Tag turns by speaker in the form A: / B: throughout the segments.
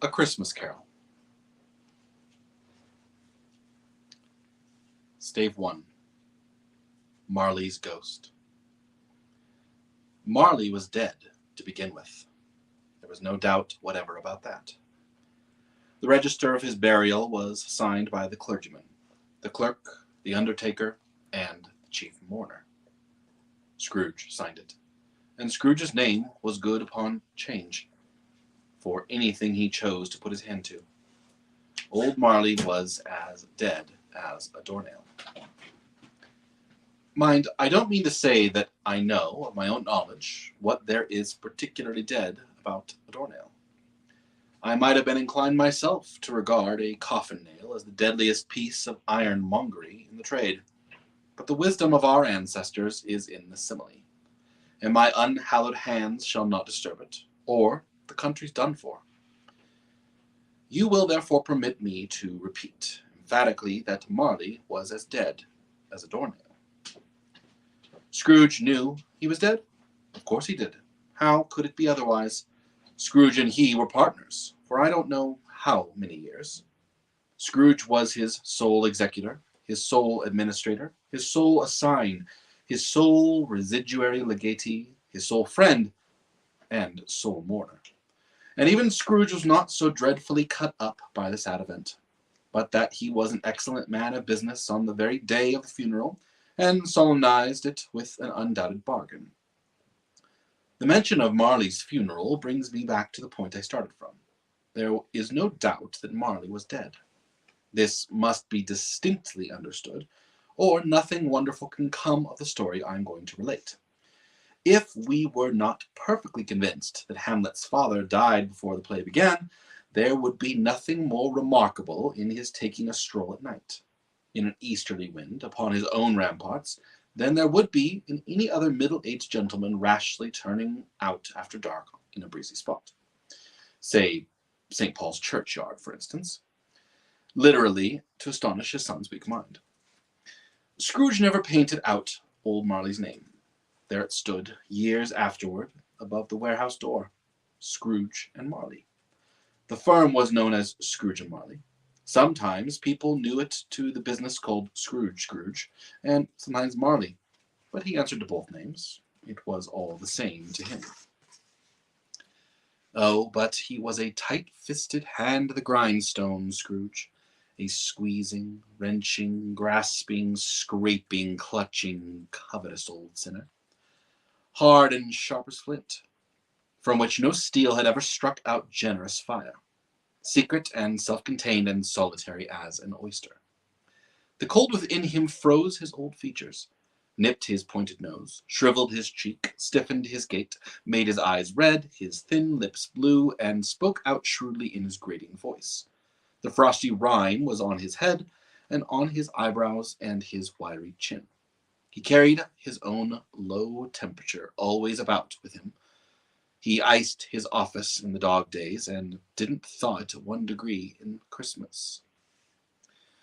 A: A Christmas Carol. Stave 1. Marley's Ghost. Marley was dead, to begin with. There was no doubt whatever about that. The register of his burial was signed by the clergyman, the clerk, the undertaker, and the chief mourner. Scrooge signed it, and Scrooge's name was good upon change for anything he chose to put his hand to. Old Marley was as dead as a doornail. Mind, I don't mean to say that I know, of my own knowledge, what there is particularly dead about a doornail. I might have been inclined myself to regard a coffin nail as the deadliest piece of ironmongery in the trade. But the wisdom of our ancestors is in the simile, and my unhallowed hands shall not disturb it, or the country's done for. You will therefore permit me to repeat emphatically that Marley was as dead as a doornail. Scrooge knew he was dead? Of course he did. How could it be otherwise? Scrooge and he were partners, for I don't know how many years. Scrooge was his sole executor, his sole administrator, his sole assign, his sole residuary legatee, his sole friend, and sole mourner. And even Scrooge was not so dreadfully cut up by the sad event, but that he was an excellent man of business on the very day of the funeral, and solemnized it with an undoubted bargain. The mention of Marley's funeral brings me back to the point I started from. There is no doubt that Marley was dead. This must be distinctly understood, or nothing wonderful can come of the story I am going to relate. If we were not perfectly convinced that Hamlet's father died before the play began, there would be nothing more remarkable in his taking a stroll at night, in an easterly wind, upon his own ramparts, than there would be in any other middle-aged gentleman rashly turning out after dark in a breezy spot. Say, St. Paul's churchyard, for instance, literally to astonish his son's weak mind. Scrooge never painted out old Marley's name. There it stood, years afterward, above the warehouse door, Scrooge and Marley. The firm was known as Scrooge and Marley. Sometimes people knew it to the business called Scrooge, and sometimes Marley, but he answered to both names. It was all the same to him. Oh, but he was a tight-fisted hand to the grindstone, Scrooge. A squeezing, wrenching, grasping, scraping, clutching, covetous old sinner. Hard and sharp as flint, from which no steel had ever struck out generous fire. Secret and self-contained and solitary as an oyster. The cold within him froze his old features, nipped his pointed nose, shriveled his cheek, stiffened his gait, made his eyes red, his thin lips blue, and spoke out shrewdly in his grating voice. The frosty rime was on his head, and on his eyebrows and his wiry chin. He carried his own low temperature always about with him. He iced his office in the dog days, and didn't thaw it 1 degree in Christmas.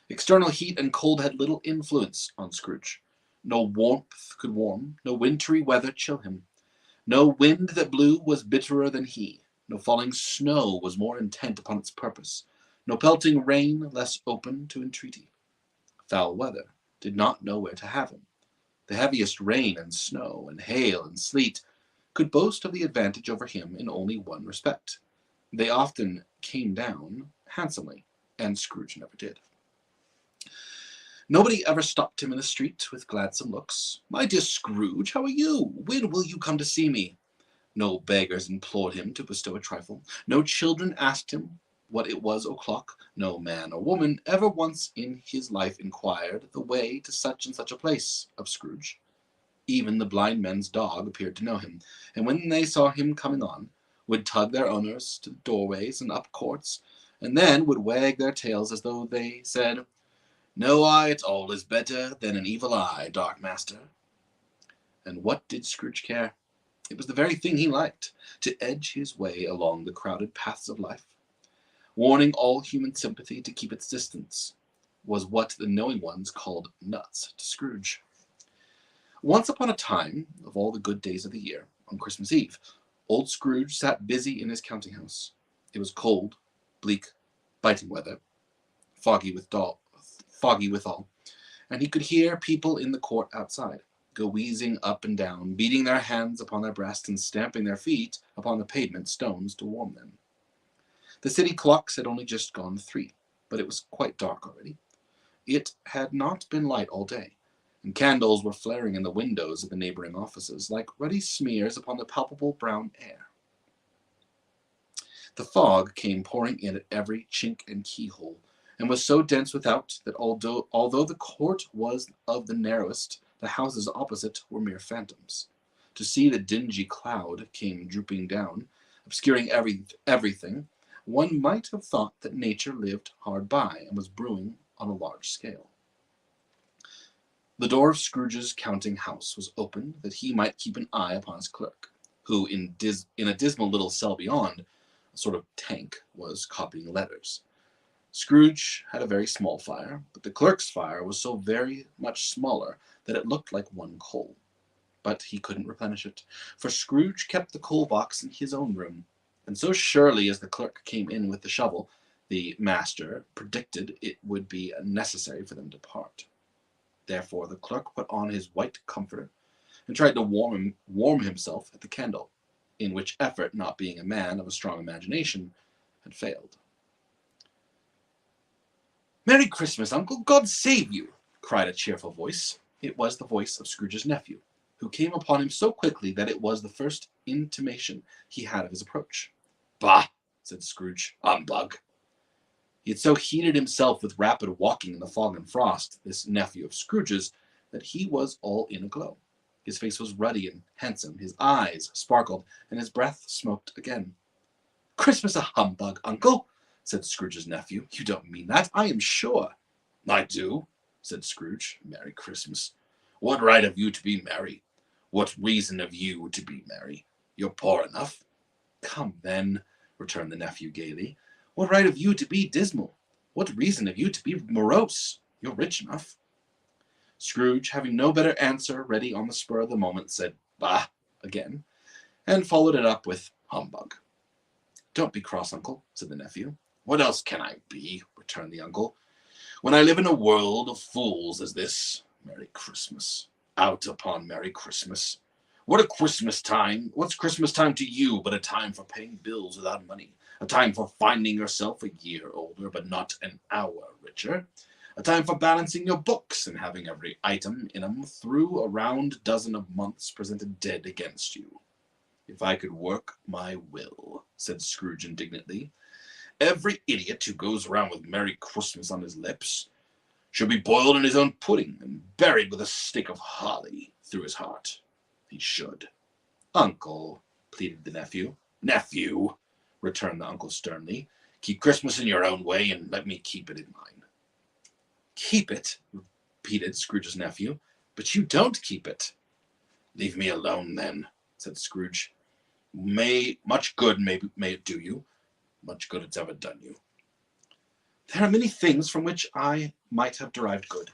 A: External heat and cold had little influence on Scrooge. No warmth could warm, no wintry weather chill him. No wind that blew was bitterer than he. No falling snow was more intent upon its purpose. No pelting rain less open to entreaty. Foul weather did not know where to have him. The heaviest rain and snow and hail and sleet could boast of the advantage over him in only one respect. They often came down handsomely, and Scrooge never did. Nobody ever stopped him in the street with gladsome looks. "My dear Scrooge, how are you? When will you come to see me?" No beggars implored him to bestow a trifle. No children asked him what it was o'clock. No man or woman ever once in his life inquired the way to such and such a place of Scrooge. Even the blind men's dog appeared to know him, and when they saw him coming on, would tug their owners to the doorways and up courts, and then would wag their tails as though they said, "No eye at all is better than an evil eye, dark master." And what did Scrooge care? It was the very thing he liked, to edge his way along the crowded paths of life. Warning all human sympathy to keep its distance was what the knowing ones called nuts to Scrooge. Once upon a time, of all the good days of the year, on Christmas Eve, old Scrooge sat busy in his counting-house. It was cold, bleak, biting weather, foggy withal, and he could hear people in the court outside go wheezing up and down, beating their hands upon their breasts and stamping their feet upon the pavement stones to warm them. The city clocks had only just gone 3, but it was quite dark already. It had not been light all day, and candles were flaring in the windows of the neighboring offices like ruddy smears upon the palpable brown air. The fog came pouring in at every chink and keyhole, and was so dense without that although the court was of the narrowest, the houses opposite were mere phantoms. To see the dingy cloud came drooping down, obscuring everything, one might have thought that nature lived hard by and was brewing on a large scale. The door of Scrooge's counting house was open that he might keep an eye upon his clerk, who, in a dismal little cell beyond, a sort of tank, was copying letters. Scrooge had a very small fire, but the clerk's fire was so very much smaller that it looked like one coal. But he couldn't replenish it, for Scrooge kept the coal box in his own room, and so surely as the clerk came in with the shovel, the master predicted it would be necessary for them to part. Therefore the clerk put on his white comforter and tried to warm himself at the candle, in which effort, not being a man of a strong imagination, had failed. "Merry Christmas, Uncle! God save you!" cried a cheerful voice. It was the voice of Scrooge's nephew, who came upon him so quickly that it was the first intimation he had of his approach. "Bah!" said Scrooge. "Humbug!" He had so heated himself with rapid walking in the fog and frost, this nephew of Scrooge's, that he was all in a glow. His face was ruddy and handsome, his eyes sparkled, and his breath smoked again. "Christmas a humbug, Uncle!" said Scrooge's nephew. "You don't mean that, I am sure." "I do," said Scrooge. "Merry Christmas. What right have you to be merry? What reason have you to be merry? You're poor enough." "Come, then," returned the nephew gaily. "What right have you to be dismal? What reason have you to be morose? You're rich enough." Scrooge, having no better answer ready on the spur of the moment, said "Bah!" again, and followed it up with "Humbug." "Don't be cross, Uncle," said the nephew. "What else can I be?" returned the uncle, "when I live in a world of fools as this? Merry Christmas. Out upon Merry Christmas. What's Christmas time to you but a time for paying bills without money, a time for finding yourself a year older but not an hour richer, a time for balancing your books and having every item in 'em through a round dozen of months presented dead against you." "If I could work my will," said Scrooge indignantly, "every idiot who goes around with Merry Christmas on his lips should be boiled in his own pudding and buried with a stick of holly through his heart. He should." "Uncle," pleaded the nephew. "Nephew," returned the uncle sternly, "keep Christmas in your own way and let me keep it in mine." "Keep it?" repeated Scrooge's nephew. "But you don't keep it." "Leave me alone, then," said Scrooge. Much good may it do you. Much good it's ever done you." "There are many things from which I might have derived good,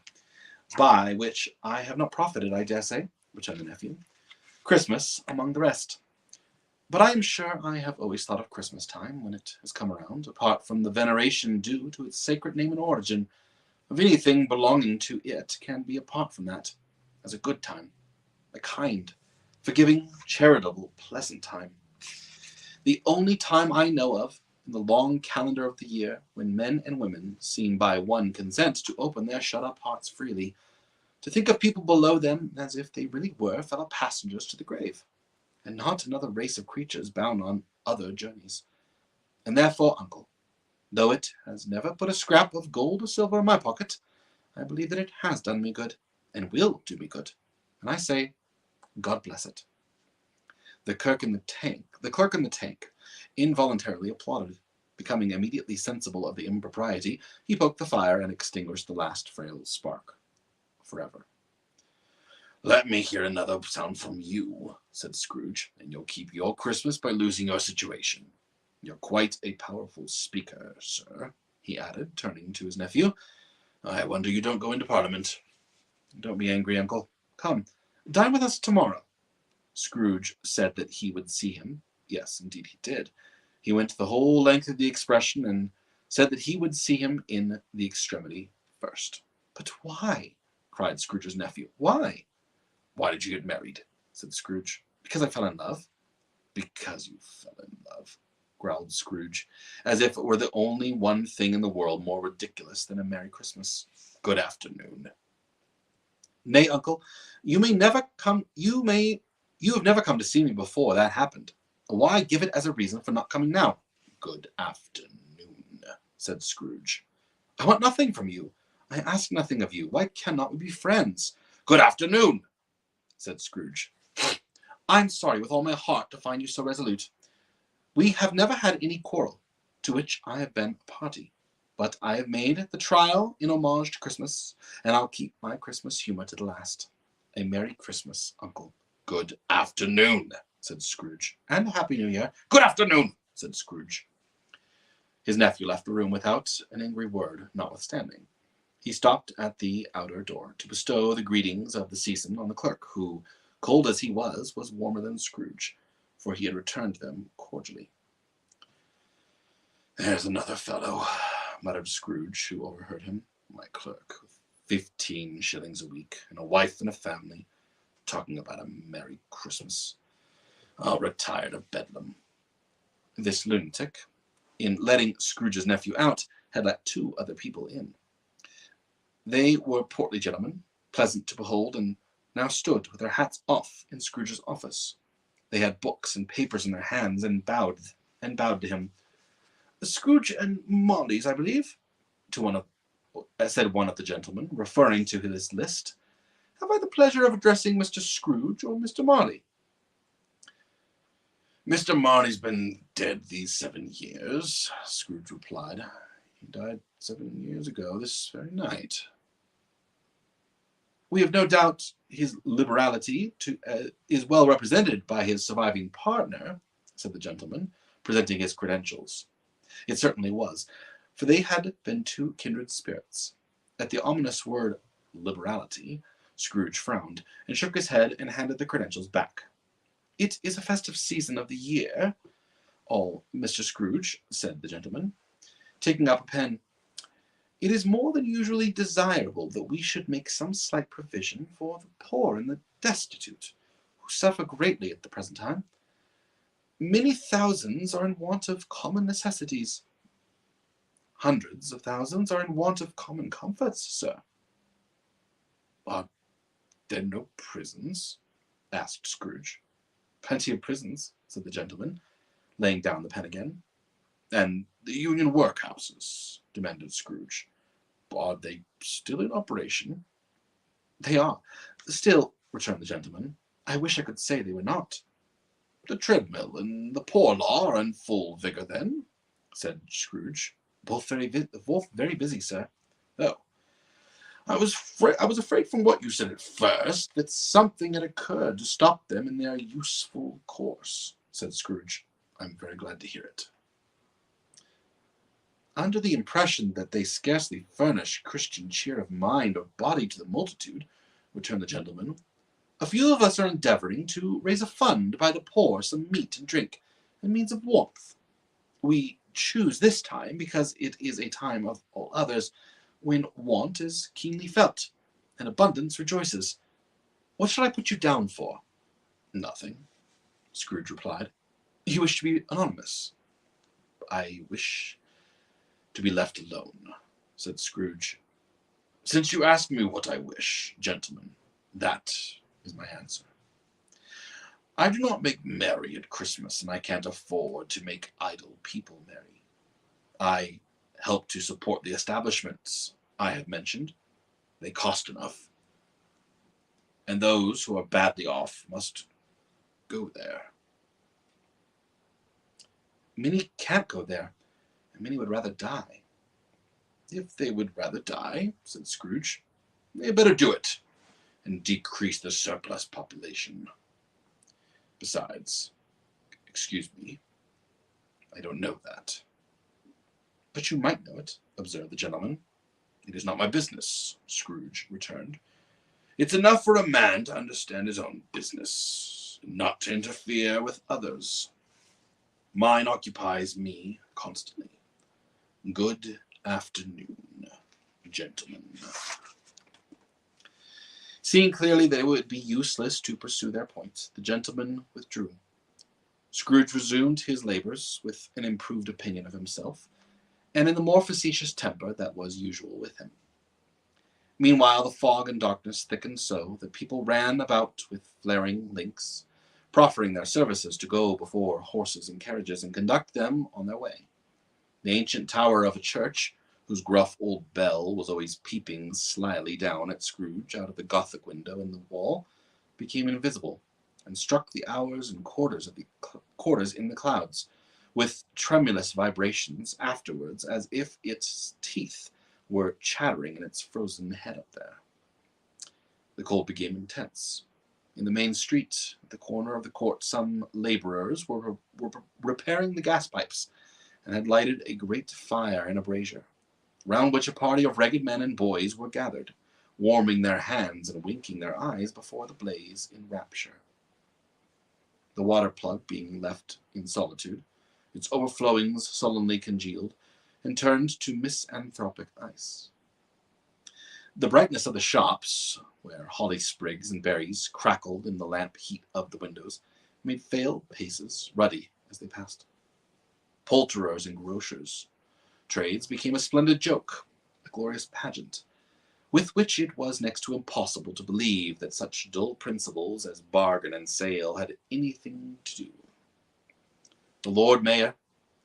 A: by which I have not profited, I dare say," returned the nephew. "Christmas among the rest. But I am sure I have always thought of Christmas time, when it has come around, apart from the veneration due to its sacred name and origin, of anything belonging to it can be apart from that, as a good time, a kind, forgiving, charitable, pleasant time. The only time I know of, in the long calendar of the year, when men and women seem by one consent to open their shut-up hearts freely, to think of people below them as if they really were fellow passengers to the grave, and not another race of creatures bound on other journeys. And therefore, Uncle, though it has never put a scrap of gold or silver in my pocket, I believe that it has done me good, and will do me good. And I say, God bless it." The clerk in the tank involuntarily applauded. Becoming immediately sensible of the impropriety, he poked the fire and extinguished the last frail spark forever. "Let me hear another sound from you," said Scrooge, "and you'll keep your Christmas by losing your situation. You're quite a powerful speaker, sir," he added, turning to his nephew. "I wonder you don't go into Parliament." "Don't be angry, Uncle. Come, dine with us tomorrow." Scrooge said that he would see him. Yes, indeed he did. He went the whole length of the expression, and said that he would see him in the extremity first. But why? Cried Scrooge's nephew. Why? Why did you get married? Said Scrooge. Because I fell in love. Because you fell in love, growled Scrooge, as if it were the only one thing in the world more ridiculous than a Merry Christmas. Good afternoon. Nay, uncle, you have never come to see me before that happened. Why give it as a reason for not coming now? Good afternoon, said Scrooge. I want nothing from you. I ask nothing of you. Why cannot we be friends? Good afternoon, said Scrooge. I'm sorry with all my heart to find you so resolute. We have never had any quarrel, to which I have been a party. But I have made the trial in homage to Christmas, and I'll keep my Christmas humour to the last. A Merry Christmas, uncle. Good afternoon, said Scrooge. And a Happy New Year. Good afternoon, said Scrooge. His nephew left the room without an angry word, notwithstanding. He stopped at the outer door to bestow the greetings of the season on the clerk, who, cold as he was warmer than Scrooge, for he had returned them cordially. There's another fellow, muttered Scrooge, who overheard him. My clerk, with 15 shillings a week, and a wife and a family, talking about a Merry Christmas. I'll retire to Bedlam. This lunatic, in letting Scrooge's nephew out, had let 2 other people in. They were portly gentlemen, pleasant to behold, and now stood with their hats off in Scrooge's office. They had books and papers in their hands, and bowed to him. Scrooge and Molly's, I believe, said one of the gentlemen, referring to his list. Have I the pleasure of addressing Mr. Scrooge or Mr. Marley? Mr. Marley's been dead these 7 years, Scrooge replied. He died 7 years ago this very night. We have no doubt his liberality is well represented by his surviving partner, said the gentleman, presenting his credentials. It certainly was, for they had been 2 kindred spirits. At the ominous word liberality, Scrooge frowned and shook his head and handed the credentials back. It is a festive season of the year, Mr. Scrooge, said the gentleman, taking up a pen. It is more than usually desirable that we should make some slight provision for the poor and the destitute, who suffer greatly at the present time. Many thousands are in want of common necessities. Hundreds of thousands are in want of common comforts, sir. Are there no prisons? Asked Scrooge. Plenty of prisons, said the gentleman, laying down the pen again. And the union workhouses? Demanded Scrooge. Are they still in operation? They are. Still, returned the gentleman, I wish I could say they were not. The treadmill and the poor law are in full vigour, then, said Scrooge. Both very busy, sir. Oh, I was afraid from what you said at first that something had occurred to stop them in their useful course, said Scrooge. I'm very glad to hear it. Under the impression that they scarcely furnish Christian cheer of mind or body to the multitude, returned the gentleman, a few of us are endeavouring to raise a fund to buy the poor some meat and drink, and means of warmth. We choose this time because it is a time of all others when want is keenly felt, and abundance rejoices. What shall I put you down for? Nothing, Scrooge replied. You wish to be anonymous? I wish to be left alone, said Scrooge. Since you ask me what I wish, gentlemen, that is my answer. I do not make merry at Christmas, and I can't afford to make idle people merry. I help to support the establishments I have mentioned. They cost enough. And those who are badly off must go there. Many can't go there, and many would rather die. If they would rather die, said Scrooge, they had better do it, and decrease the surplus population. Besides, excuse me, I don't know that. But you might know it, observed the gentleman. It is not my business, Scrooge returned. It's enough for a man to understand his own business, and not to interfere with others. Mine occupies me constantly. Good afternoon, gentlemen. Seeing clearly that it would be useless to pursue their point, the gentlemen withdrew. Scrooge resumed his labours with an improved opinion of himself, and in the more facetious temper that was usual with him. Meanwhile, the fog and darkness thickened so that people ran about with flaring links, proffering their services to go before horses and carriages and conduct them on their way. The ancient tower of a church, whose gruff old bell was always peeping slyly down at Scrooge out of the Gothic window in the wall, became invisible, and struck the hours and quarters in the clouds, with tremulous vibrations afterwards, as if its teeth were chattering in its frozen head up there. The cold became intense. In the main street, at the corner of the court, some labourers were repairing the gas pipes, and had lighted a great fire in a brazier, round which a party of ragged men and boys were gathered, warming their hands and winking their eyes before the blaze in rapture. The water plug being left in solitude, its overflowings sullenly congealed, and turned to misanthropic ice. The brightness of the shops, where holly sprigs and berries crackled in the lamp heat of the windows, made pale faces ruddy as they passed. Poulterers and grocers' trades became a splendid joke, a glorious pageant, with which it was next to impossible to believe that such dull principles as bargain and sale had anything to do. The Lord Mayor,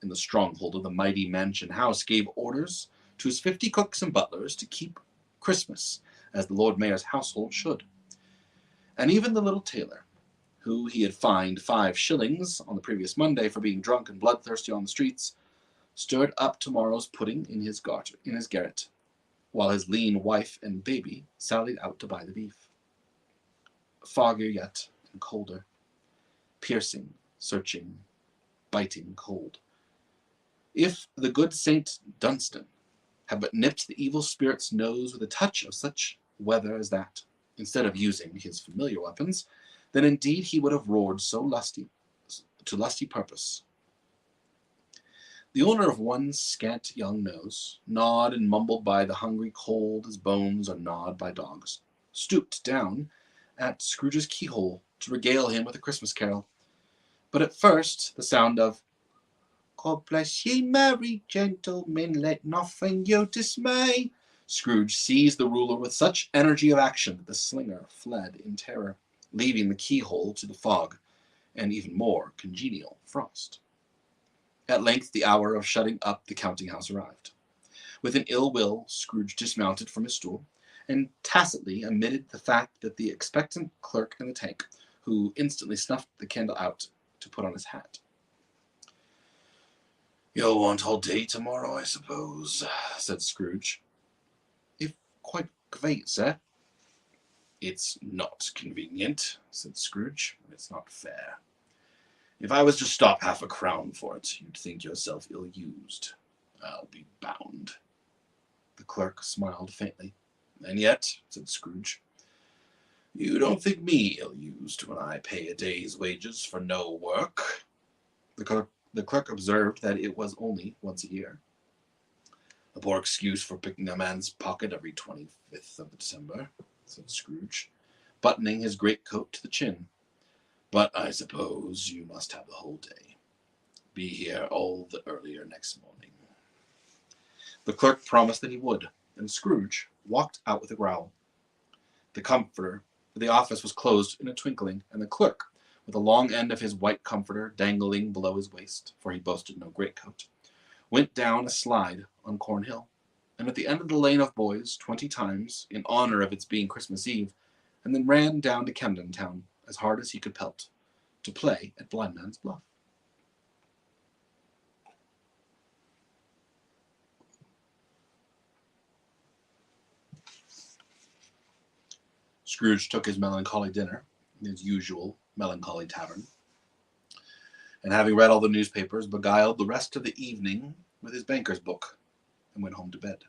A: in the stronghold of the mighty mansion house, gave orders to his 50 cooks and butlers to keep Christmas as the Lord Mayor's household should. And even the little tailor, who he had fined 5 shillings on the previous Monday for being drunk and bloodthirsty on the streets, stirred up tomorrow's pudding in his garret, while his lean wife and baby sallied out to buy the beef. Foggier yet and colder, piercing, searching, biting cold. If the good Saint Dunstan had but nipped the evil spirit's nose with a touch of such weather as that, instead of using his familiar weapons, then indeed he would have roared to lusty purpose. The owner of one scant young nose, gnawed and mumbled by the hungry cold as bones are gnawed by dogs, stooped down at Scrooge's keyhole to regale him with a Christmas carol. But at first the sound of "God bless ye, merry gentlemen, let nothing you dismay," Scrooge seized the ruler with such energy of action that the slinger fled in terror, leaving the keyhole to the fog, and even more congenial frost. At length the hour of shutting up the counting-house arrived. With an ill will, Scrooge dismounted from his stool, and tacitly admitted the fact that the expectant clerk in the tank, who instantly snuffed the candle out to put on his hat. "You'll want all day tomorrow, I suppose," said Scrooge. "If quite convenient, sir." "It's not convenient," said Scrooge. "It's not fair. If I was to stop half a crown for it, you'd think yourself ill-used, I'll be bound." The clerk smiled faintly. "And yet," said Scrooge, "you don't think me ill-used when I pay a day's wages for no work." The clerk observed that it was only once a year. "A poor excuse for picking a man's pocket every 25th of December," said Scrooge, buttoning his greatcoat to the chin. "But I suppose you must have the whole day. Be here all the earlier next morning." The clerk promised that he would, and Scrooge walked out with a growl. The office was closed in a twinkling, and the clerk, with the long end of his white comforter dangling below his waist, for he boasted no greatcoat, went down a slide on Cornhill, and at the end of the lane of boys 20 times, in honor of its being Christmas Eve, and then ran down to Camden Town as hard as he could pelt, to play at Blindman's Bluff. Scrooge took his melancholy dinner in his usual melancholy tavern, and having read all the newspapers, beguiled the rest of the evening with his banker's book, and went home to bed.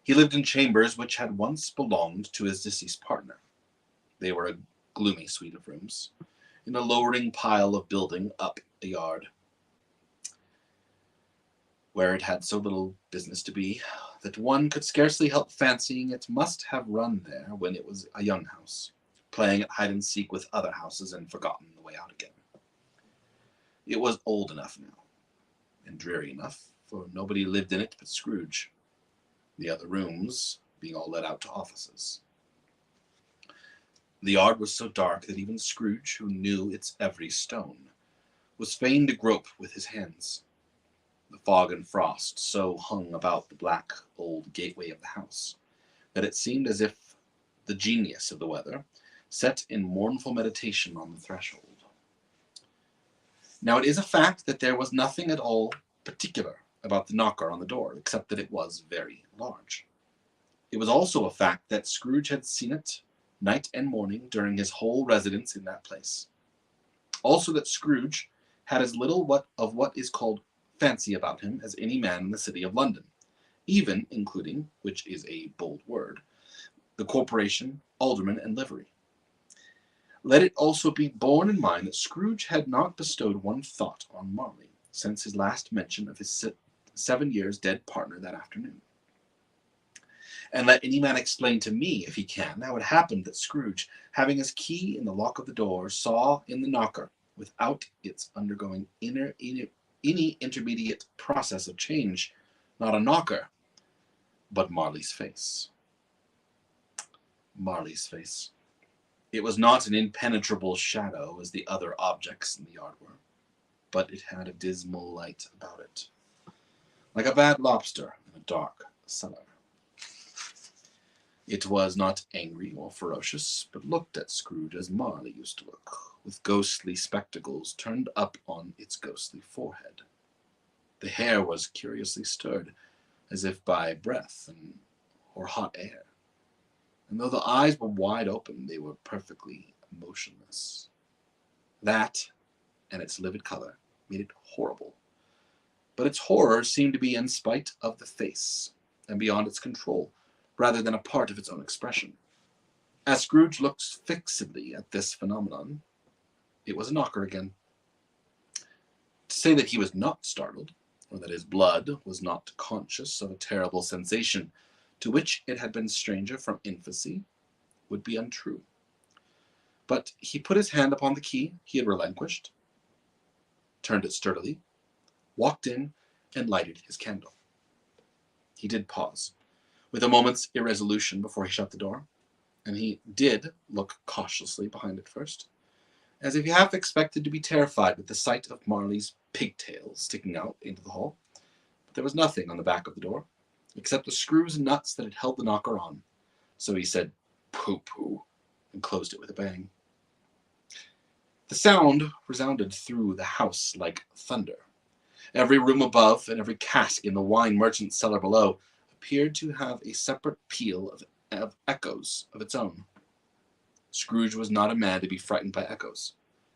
A: He lived in chambers which had once belonged to his deceased partner. They were a gloomy suite of rooms, in a lowering pile of building up a yard. where it had so little business to be that one could scarcely help fancying it must have run there when it was a young house, playing at hide and seek with other houses and forgotten the way out again. It was old enough now, and dreary enough, for nobody lived in it but Scrooge, the other rooms being all let out to offices. The yard was so dark that even Scrooge, who knew its every stone, was fain to grope with his hands. The fog and frost so hung about the black old gateway of the house that it seemed as if the genius of the weather sat in mournful meditation on the threshold. Now it is a fact that there was nothing at all particular about the knocker on the door, except that it was very large. It was also a fact that Scrooge had seen it night and morning during his whole residence in that place. Also that Scrooge had as little of what is called fancy about him as any man in the city of London, even including, which is a bold word, the corporation, alderman, and livery. Let it also be borne in mind that Scrooge had not bestowed one thought on Marley since his last mention of his 7 years dead partner that afternoon. And let any man explain to me, if he can, how it happened that Scrooge, having his key in the lock of the door, saw in the knocker, without its undergoing any intermediate process of change, not a knocker, but Marley's face. Marley's face. It was not an impenetrable shadow as the other objects in the yard were, but it had a dismal light about it, like a bad lobster in a dark cellar. It was not angry or ferocious, but looked at Scrooge as Marley used to look, with ghostly spectacles turned up on its ghostly forehead. The hair was curiously stirred, as if by breath or hot air, and though the eyes were wide open, they were perfectly motionless. That, and its livid color, made it horrible. But its horror seemed to be in spite of the face, and beyond its control, rather than a part of its own expression. As Scrooge looked fixedly at this phenomenon, it was a knocker again. To say that he was not startled, or that his blood was not conscious of a terrible sensation to which it had been stranger from infancy, would be untrue. But he put his hand upon the key he had relinquished, turned it sturdily, walked in, and lighted his candle. He did pause, with a moment's irresolution before he shut the door, and he did look cautiously behind it first, as if he half expected to be terrified with the sight of Marley's pigtails sticking out into the hall. But there was nothing on the back of the door, except the screws and nuts that had held the knocker on. So he said, "Pooh-pooh," and closed it with a bang. The sound resounded through the house like thunder. Every room above and every cask in the wine merchant's cellar below appeared to have a separate peal of echoes of its own. Scrooge was not a man to be frightened by echoes.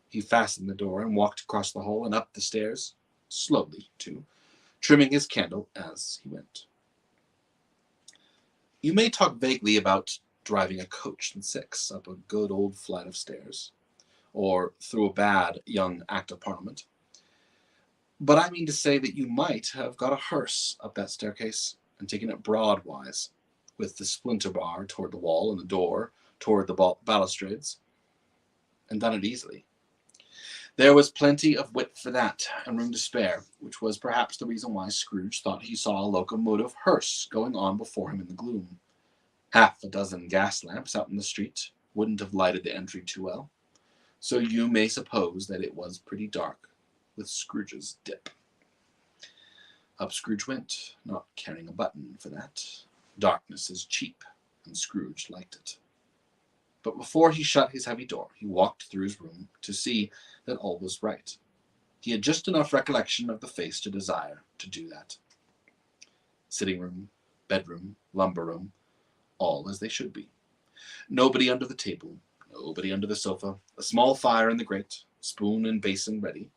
A: He fastened the door and walked across the hall and up the stairs, slowly, too, trimming his candle as he went. You may talk vaguely about driving a coach and six up a good old flight of stairs, or through a bad young Act of Parliament. But I mean to say that you might have got a hearse up that staircase and taken it broadwise, with the splinter bar toward the wall and the door toward the balustrades, and done it easily. There was plenty of width for that, and room to spare, which was perhaps the reason why Scrooge thought he saw a locomotive hearse going on before him in the gloom. Half a dozen gas lamps out in the street wouldn't have lighted the entry too well, so you may suppose that it was pretty dark with Scrooge's dip. Up Scrooge went, not caring a button for that. Darkness is cheap, and Scrooge liked it. But before he shut his heavy door, he walked through his room to see that all was right. He had just enough recollection of the face to desire to do that. Sitting room, bedroom, lumber room, all as they should be. Nobody under the table, nobody under the sofa, a small fire in the grate, spoon and basin ready,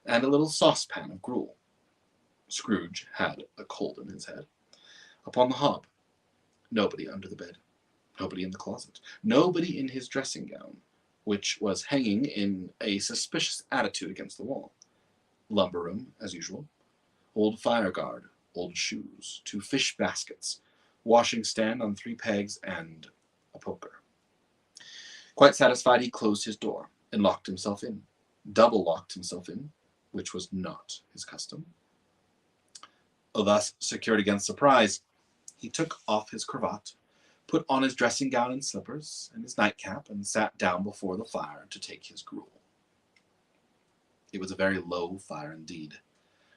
A: and a little saucepan of gruel. Scrooge had a cold in his head. Upon the hob, nobody under the bed, nobody in the closet, nobody in his dressing gown, which was hanging in a suspicious attitude against the wall. Lumber room, as usual. Old fire guard, old shoes, 2 fish baskets, washing stand on 3 pegs, and a poker. Quite satisfied, he closed his door and locked himself in, double locked himself in, which was not his custom. Thus secured against surprise, he took off his cravat, put on his dressing gown and slippers, and his nightcap, and sat down before the fire to take his gruel. It was a very low fire indeed,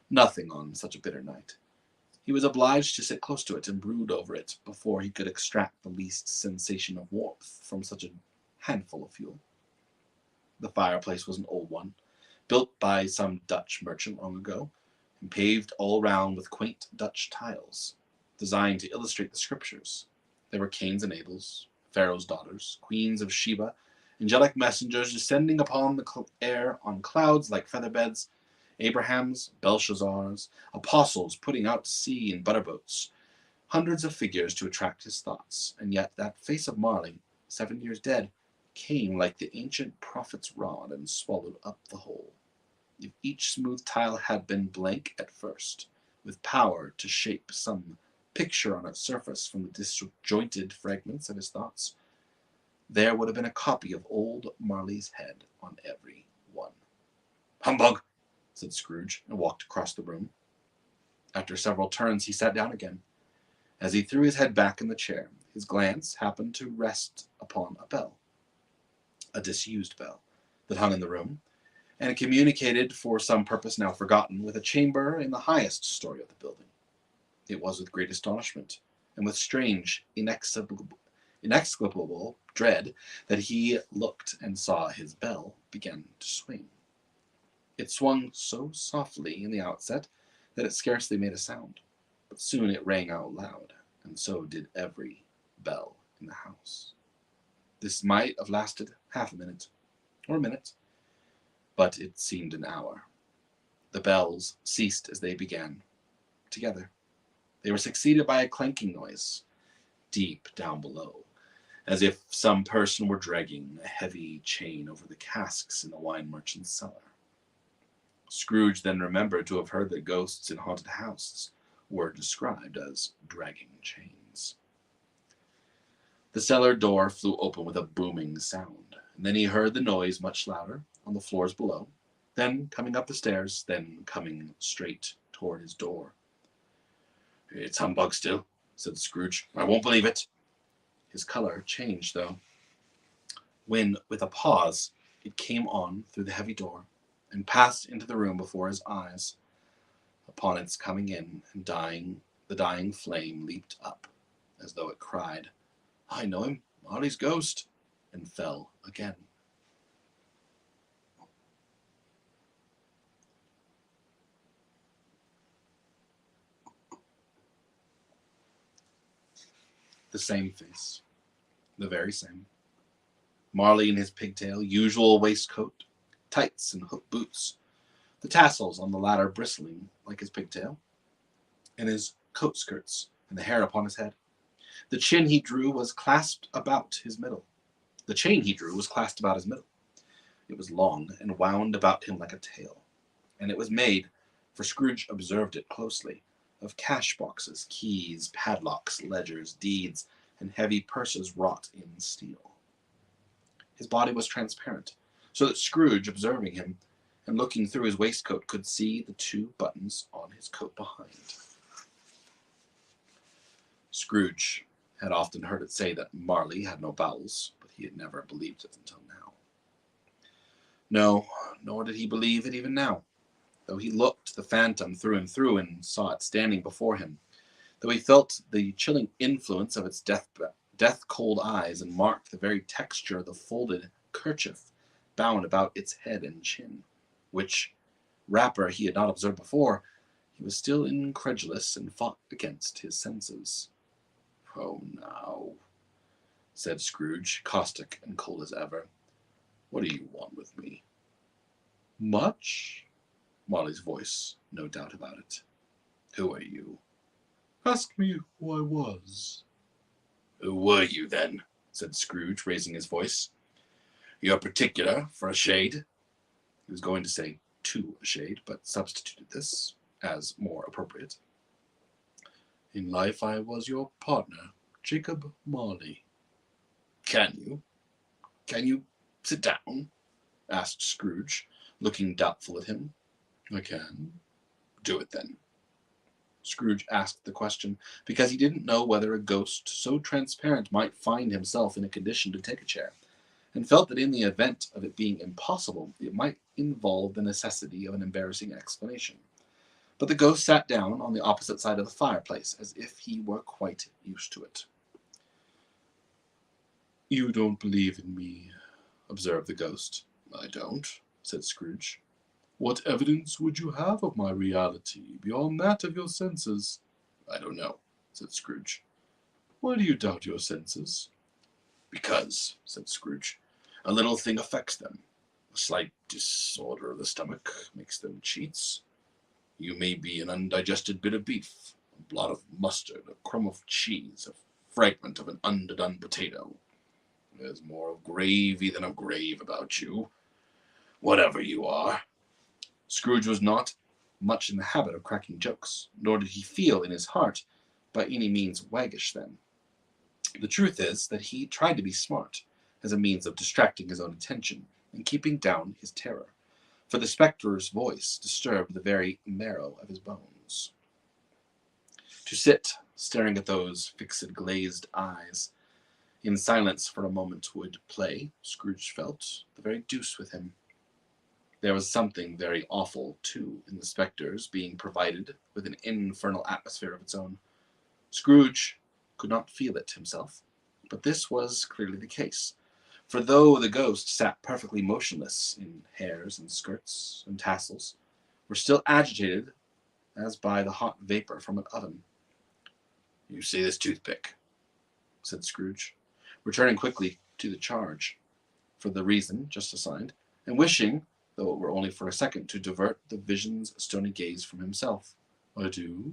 A: nothing on such a bitter night. He was obliged to sit close to it and brood over it before he could extract the least sensation of warmth from such a handful of fuel. The fireplace was an old one, built by some Dutch merchant long ago, and paved all round with quaint Dutch tiles, designed to illustrate the scriptures. There were Cains and Abels, Pharaoh's daughters, queens of Sheba, angelic messengers descending upon the air on clouds like feather-beds, Abrahams, Belshazzars, apostles putting out to sea in butterboats, hundreds of figures to attract his thoughts, and yet that face of Marley, 7 years dead, came like the ancient prophet's rod and swallowed up the whole. If each smooth tile had been blank at first, with power to shape some picture on its surface from the disjointed fragments of his thoughts, there would have been a copy of old Marley's head on every one. "Humbug!" said Scrooge, and walked across the room. After several turns, he sat down again. As he threw his head back in the chair, his glance happened to rest upon a bell, a disused bell, that hung in the room, and communicated, for some purpose now forgotten, with a chamber in the highest story of the building. It was with great astonishment, and with strange, inexplicable dread, that he looked and saw his bell begin to swing. It swung so softly in the outset that it scarcely made a sound, but soon it rang out loud, and so did every bell in the house. This might have lasted half a minute, or a minute, but it seemed an hour. The bells ceased as they began, together. They were succeeded by a clanking noise, deep down below, as if some person were dragging a heavy chain over the casks in the wine merchant's cellar. Scrooge then remembered to have heard that ghosts in haunted houses were described as dragging chains. The cellar door flew open with a booming sound, and then he heard the noise much louder on the floors below, then coming up the stairs, then coming straight toward his door. "It's humbug still," said Scrooge. "I won't believe it." His color changed, though, when, with a pause, it came on through the heavy door, and passed into the room before his eyes. Upon its coming in and dying, the dying flame leaped up, as though it cried, "I know him, Marley's ghost," and fell again. The same face, the very same. Marley in his pigtail, usual waistcoat, tights and hook boots, the tassels on the latter bristling like his pigtail, and his coat skirts, and the hair upon his head. The chin he drew was clasped about his middle. The chain he drew was clasped about his middle. It was long and wound about him like a tail, and it was made, for Scrooge observed it closely, of cash boxes, keys, padlocks, ledgers, deeds, and heavy purses wrought in steel. His body was transparent, so that Scrooge, observing him, and looking through his waistcoat, could see the 2 buttons on his coat behind. Scrooge had often heard it say that Marley had no bowels, but he had never believed it until now. No, nor did he believe it even now, though he looked the phantom through and through and saw it standing before him, though he felt the chilling influence of its death-cold eyes and marked the very texture of the folded kerchief bound about its head and chin, which wrapper he had not observed before. He was still incredulous and fought against his senses. "Oh, now," said Scrooge, caustic and cold as ever. "What do you want with me?" "Much?" Marley's voice, no doubt about it. "Who are you?" "Ask me who I was." "Who were you, then?" said Scrooge, raising his voice. "You're particular for a shade." He was going to say "to a shade," but substituted this as more appropriate. In life I was your partner, Jacob Marley. Can you? Can you sit down? Asked Scrooge, looking doubtful at him. I can. Do it then. Scrooge asked the question because he didn't know whether a ghost so transparent might find himself in a condition to take a chair, and felt that in the event of it being impossible, it might involve the necessity of an embarrassing explanation. But the ghost sat down on the opposite side of the fireplace, as if he were quite used to it. You don't believe in me, observed the ghost. I don't, said Scrooge. What evidence would you have of my reality beyond that of your senses? I don't know, said Scrooge. Why do you doubt your senses? Because, said Scrooge, a little thing affects them. A slight disorder of the stomach makes them cheats. You may be an undigested bit of beef, a blot of mustard, a crumb of cheese, a fragment of an underdone potato. There's more of gravy than of grave about you, whatever you are. Scrooge was not much in the habit of cracking jokes, nor did he feel in his heart by any means waggish then. The truth is that he tried to be smart, as a means of distracting his own attention and keeping down his terror, for the spectre's voice disturbed the very marrow of his bones. To sit staring at those fixed glazed eyes in silence for a moment would play, Scrooge felt, the very deuce with him. There was something very awful, too, in the spectre's being provided with an infernal atmosphere of its own. Scrooge could not feel it himself, but this was clearly the case, for though the ghost sat perfectly motionless in hairs and skirts and tassels, were still agitated as by the hot vapor from an oven. You see this toothpick, said Scrooge, returning quickly to the charge, for the reason just assigned, and wishing, though it were only for a second, to divert the vision's stony gaze from himself. I do,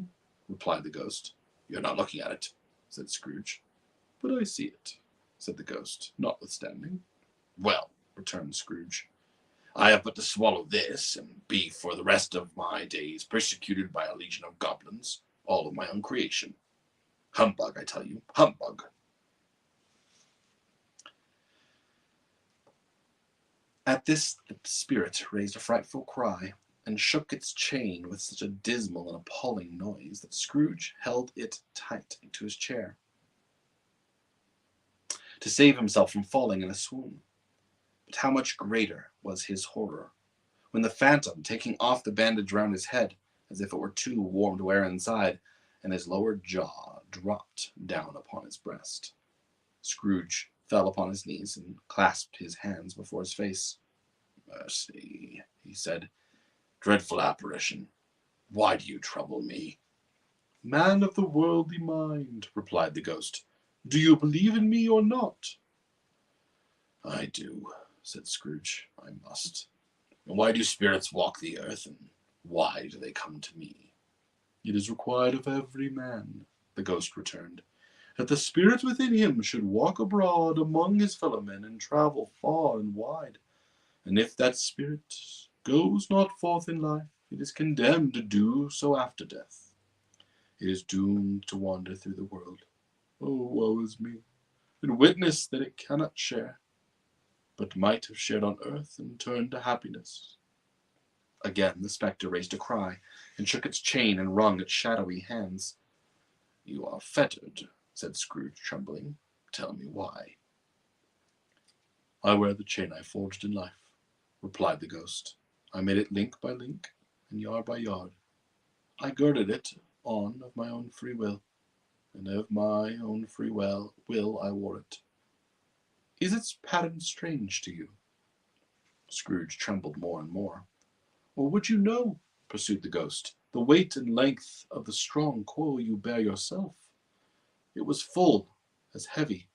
A: replied the ghost. You're not looking at it, said Scrooge. But I see it, said the ghost, notwithstanding. Well, returned Scrooge, I have but to swallow this, and be for the rest of my days persecuted by a legion of goblins, all of my own creation. Humbug, I tell you, humbug. At this the spirit raised a frightful cry, and shook its chain with such a dismal and appalling noise that Scrooge held it tight into his chair, to save himself from falling in a swoon. But how much greater was his horror, when the phantom, taking off the bandage round his head, as if it were too warm to wear inside, and his lower jaw dropped down upon his breast. Scrooge fell upon his knees and clasped his hands before his face. Mercy, he said. Dreadful apparition, why do you trouble me? Man of the worldly mind, replied the ghost, do you believe in me or not? I do, said Scrooge. I must. And why do spirits walk the earth, and why do they come to me? It is required of every man, the ghost returned, that the spirit within him should walk abroad among his fellow men and travel far and wide. And if that spirit goes not forth in life, it is condemned to do so after death. It is doomed to wander through the world. Oh, woe is me, and witness that it cannot share, but might have shared on earth and turned to happiness. Again the spectre raised a cry, and shook its chain and wrung its shadowy hands. You are fettered, said Scrooge, trembling. Tell me why. I wear the chain I forged in life, replied the ghost. I made it link by link, and yard by yard. I girded it on of my own free will, and of my own free will I wore it. Is its pattern strange to you? Scrooge trembled more and more. Or would you know, pursued the ghost, the weight and length of the strong coil you bear yourself? It was full, as heavy,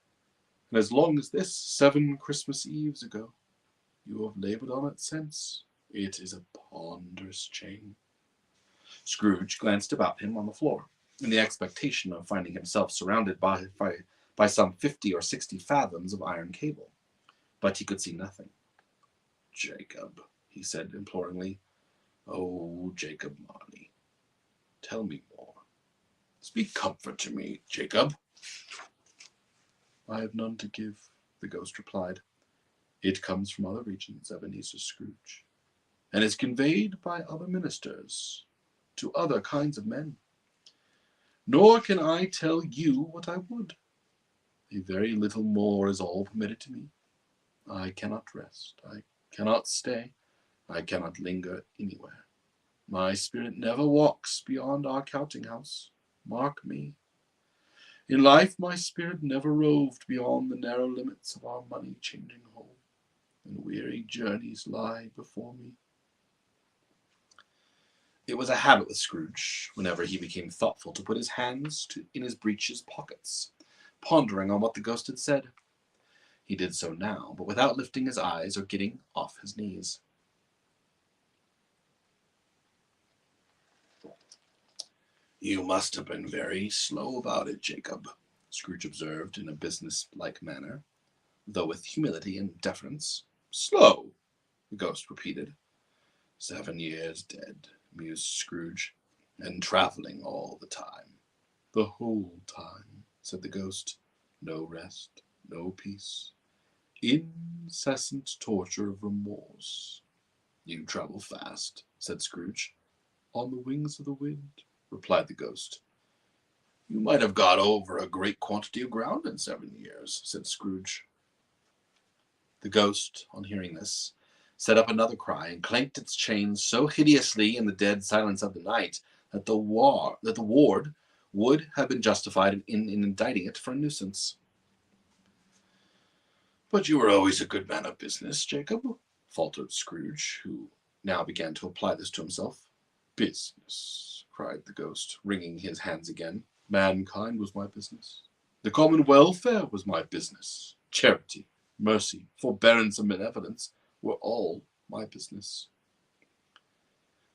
A: and as long as this 7 Christmas Eves ago. You have labored on it since. It is a ponderous chain. Scrooge glanced about him on the floor, in the expectation of finding himself surrounded by some 50 or 60 fathoms of iron cable. But he could see nothing. Jacob, he said imploringly. Oh, Jacob Marley, tell me more. Speak comfort to me, Jacob. I have none to give, the ghost replied. It comes from other regions, Ebenezer Scrooge, and is conveyed by other ministers to other kinds of men. Nor can I tell you what I would. A very little more is all permitted to me. I cannot rest. I cannot stay. I cannot linger anywhere. My spirit never walks beyond our counting house. Mark me. In life, my spirit never roved beyond the narrow limits of our money-changing home, and weary journeys lie before me. It was a habit with Scrooge, whenever he became thoughtful, to put his hands in his breeches pockets, pondering on what the ghost had said. He did so now, but without lifting his eyes or getting off his knees. You must have been very slow about it, Jacob, Scrooge observed in a business-like manner, though with humility and deference. Slow, the ghost repeated. 7 years dead, mused Scrooge, and travelling all the time. The whole time, said the ghost. No rest, no peace. Incessant torture of remorse. You travel fast, said Scrooge. On the wings of the wind, replied the ghost. You might have got over a great quantity of ground in 7 years, said Scrooge. The ghost, on hearing this, set up another cry and clanked its chains so hideously in the dead silence of the night that the ward would have been justified in indicting it for a nuisance. But you were always a good man of business, Jacob, faltered Scrooge, who now began to apply this to himself. Business, cried the ghost, wringing his hands again. Mankind was my business. The common welfare was my business. Charity, mercy, forbearance, and benevolence were all my business.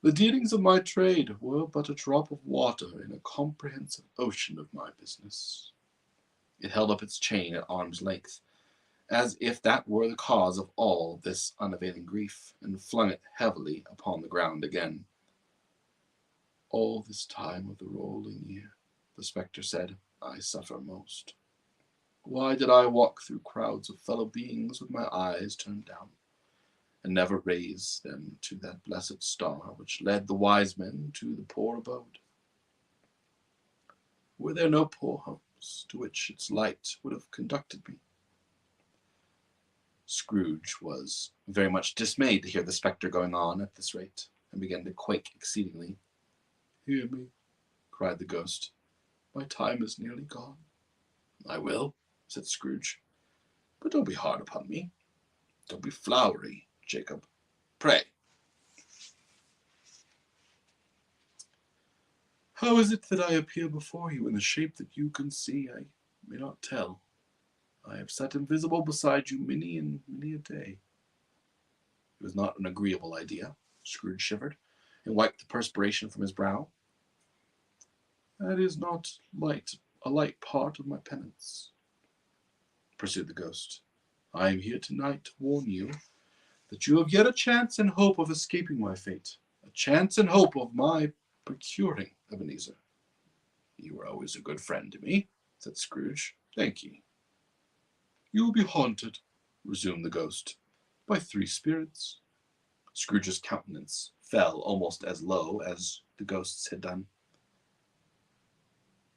A: The dealings of my trade were but a drop of water in a comprehensive ocean of my business. It held up its chain at arm's length, as if that were the cause of all this unavailing grief, and flung it heavily upon the ground again. All this time of the rolling year, the spectre said, I suffer most. Why did I walk through crowds of fellow beings with my eyes turned down, and never raise them to that blessed star which led the wise men to the poor abode? Were there no poor homes to which its light would have conducted me? Scrooge was very much dismayed to hear the spectre going on at this rate, and began to quake exceedingly. Hear me, cried the ghost. My time is nearly gone. I will, said Scrooge. But don't be hard upon me. Don't be flowery, Jacob. Pray. How is it that I appear before you in the shape that you can see? I may not tell. I have sat invisible beside you many and many a day. It was not an agreeable idea. Scrooge shivered, and wiped the perspiration from his brow. That is not a light part of my penance, pursued the ghost. I am here tonight to warn you that you have yet a chance and hope of escaping my fate, a chance and hope of my procuring Ebenezer. You were always a good friend to me, said Scrooge. Thank ye. You will be haunted, resumed the ghost, by 3 spirits. Scrooge's countenance fell almost as low as the ghost's had done.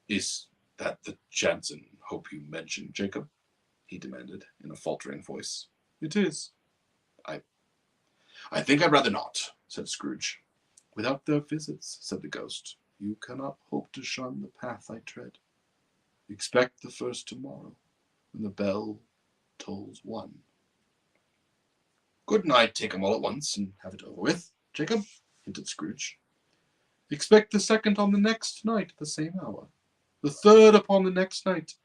A: Is that the chance and hope you mentioned, Jacob? He demanded in a faltering voice. It is. I think I'd rather not, said Scrooge. Without their visits, said the ghost, you cannot hope to shun the path I tread. Expect the first tomorrow, when the bell tolls 1. Couldn't I take 'em all at once and have it over with, Jacob? Hinted Scrooge. Expect the second on the next night at the same hour. The third upon the next night,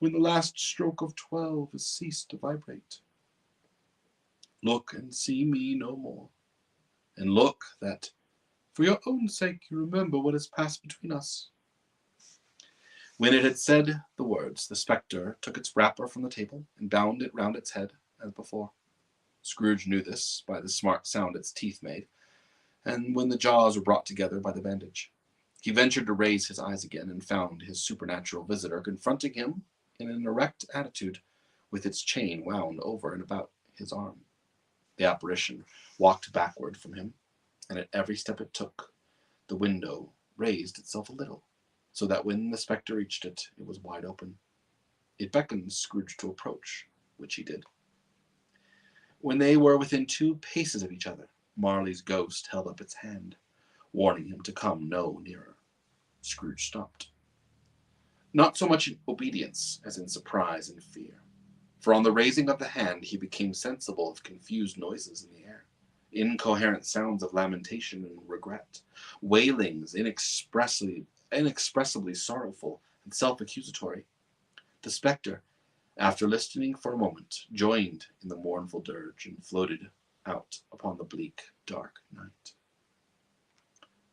A: when the last stroke of 12 has ceased to vibrate. Look and see me no more, and look that, for your own sake, you remember what has passed between us. When it had said the words, the spectre took its wrapper from the table and bound it round its head as before. Scrooge knew this by the smart sound its teeth made, and when the jaws were brought together by the bandage. He ventured to raise his eyes again and found his supernatural visitor confronting him in an erect attitude, with its chain wound over and about his arm. The apparition walked backward from him, and at every step it took, the window raised itself a little, so that when the spectre reached it, it was wide open. It beckoned Scrooge to approach, which he did. When they were within 2 paces of each other, Marley's ghost held up its hand, warning him to come no nearer. Scrooge stopped. Not so much in obedience as in surprise and fear, for on the raising of the hand he became sensible of confused noises in the air, incoherent sounds of lamentation and regret, wailings inexpressibly sorrowful and self-accusatory. The spectre, after listening for a moment, joined in the mournful dirge and floated out upon the bleak, dark night.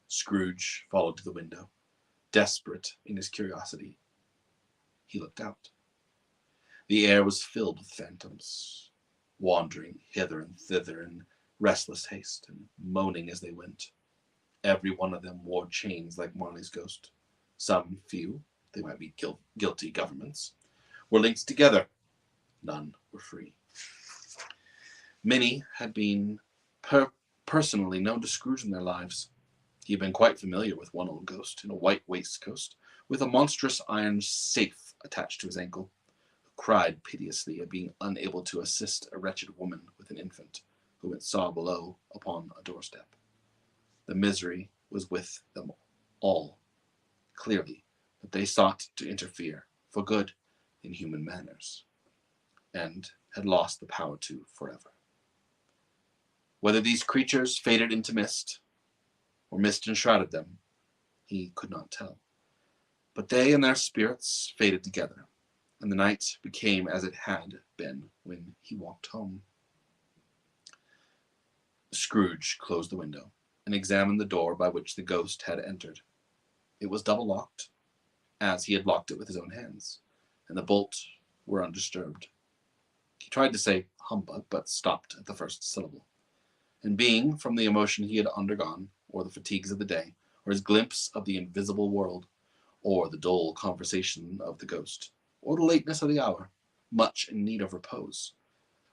A: Scrooge followed to the window, desperate in his curiosity. He looked out. The air was filled with phantoms, wandering hither and thither in restless haste, and moaning as they went. Every one of them wore chains like Marley's ghost. Some few, they might be guilty governments, were linked together. None were free. Many had been personally known to Scrooge in their lives. He had been quite familiar with one old ghost in a white waistcoat, with a monstrous iron safe attached to his ankle, who cried piteously at being unable to assist a wretched woman with an infant, whom it saw below upon a doorstep. The misery was with them all, clearly, that they sought to interfere, for good, in human manners, and had lost the power to forever. Whether these creatures faded into mist, or mist enshrouded them, he could not tell. But they and their spirits faded together, and the night became as it had been when he walked home. Scrooge closed the window, and examined the door by which the ghost had entered. It was double-locked, as he had locked it with his own hands, and the bolts were undisturbed. He tried to say humbug, but stopped at the first syllable. And being, from the emotion he had undergone, or the fatigues of the day, or his glimpse of the invisible world, or the dull conversation of the ghost, or the lateness of the hour, much in need of repose,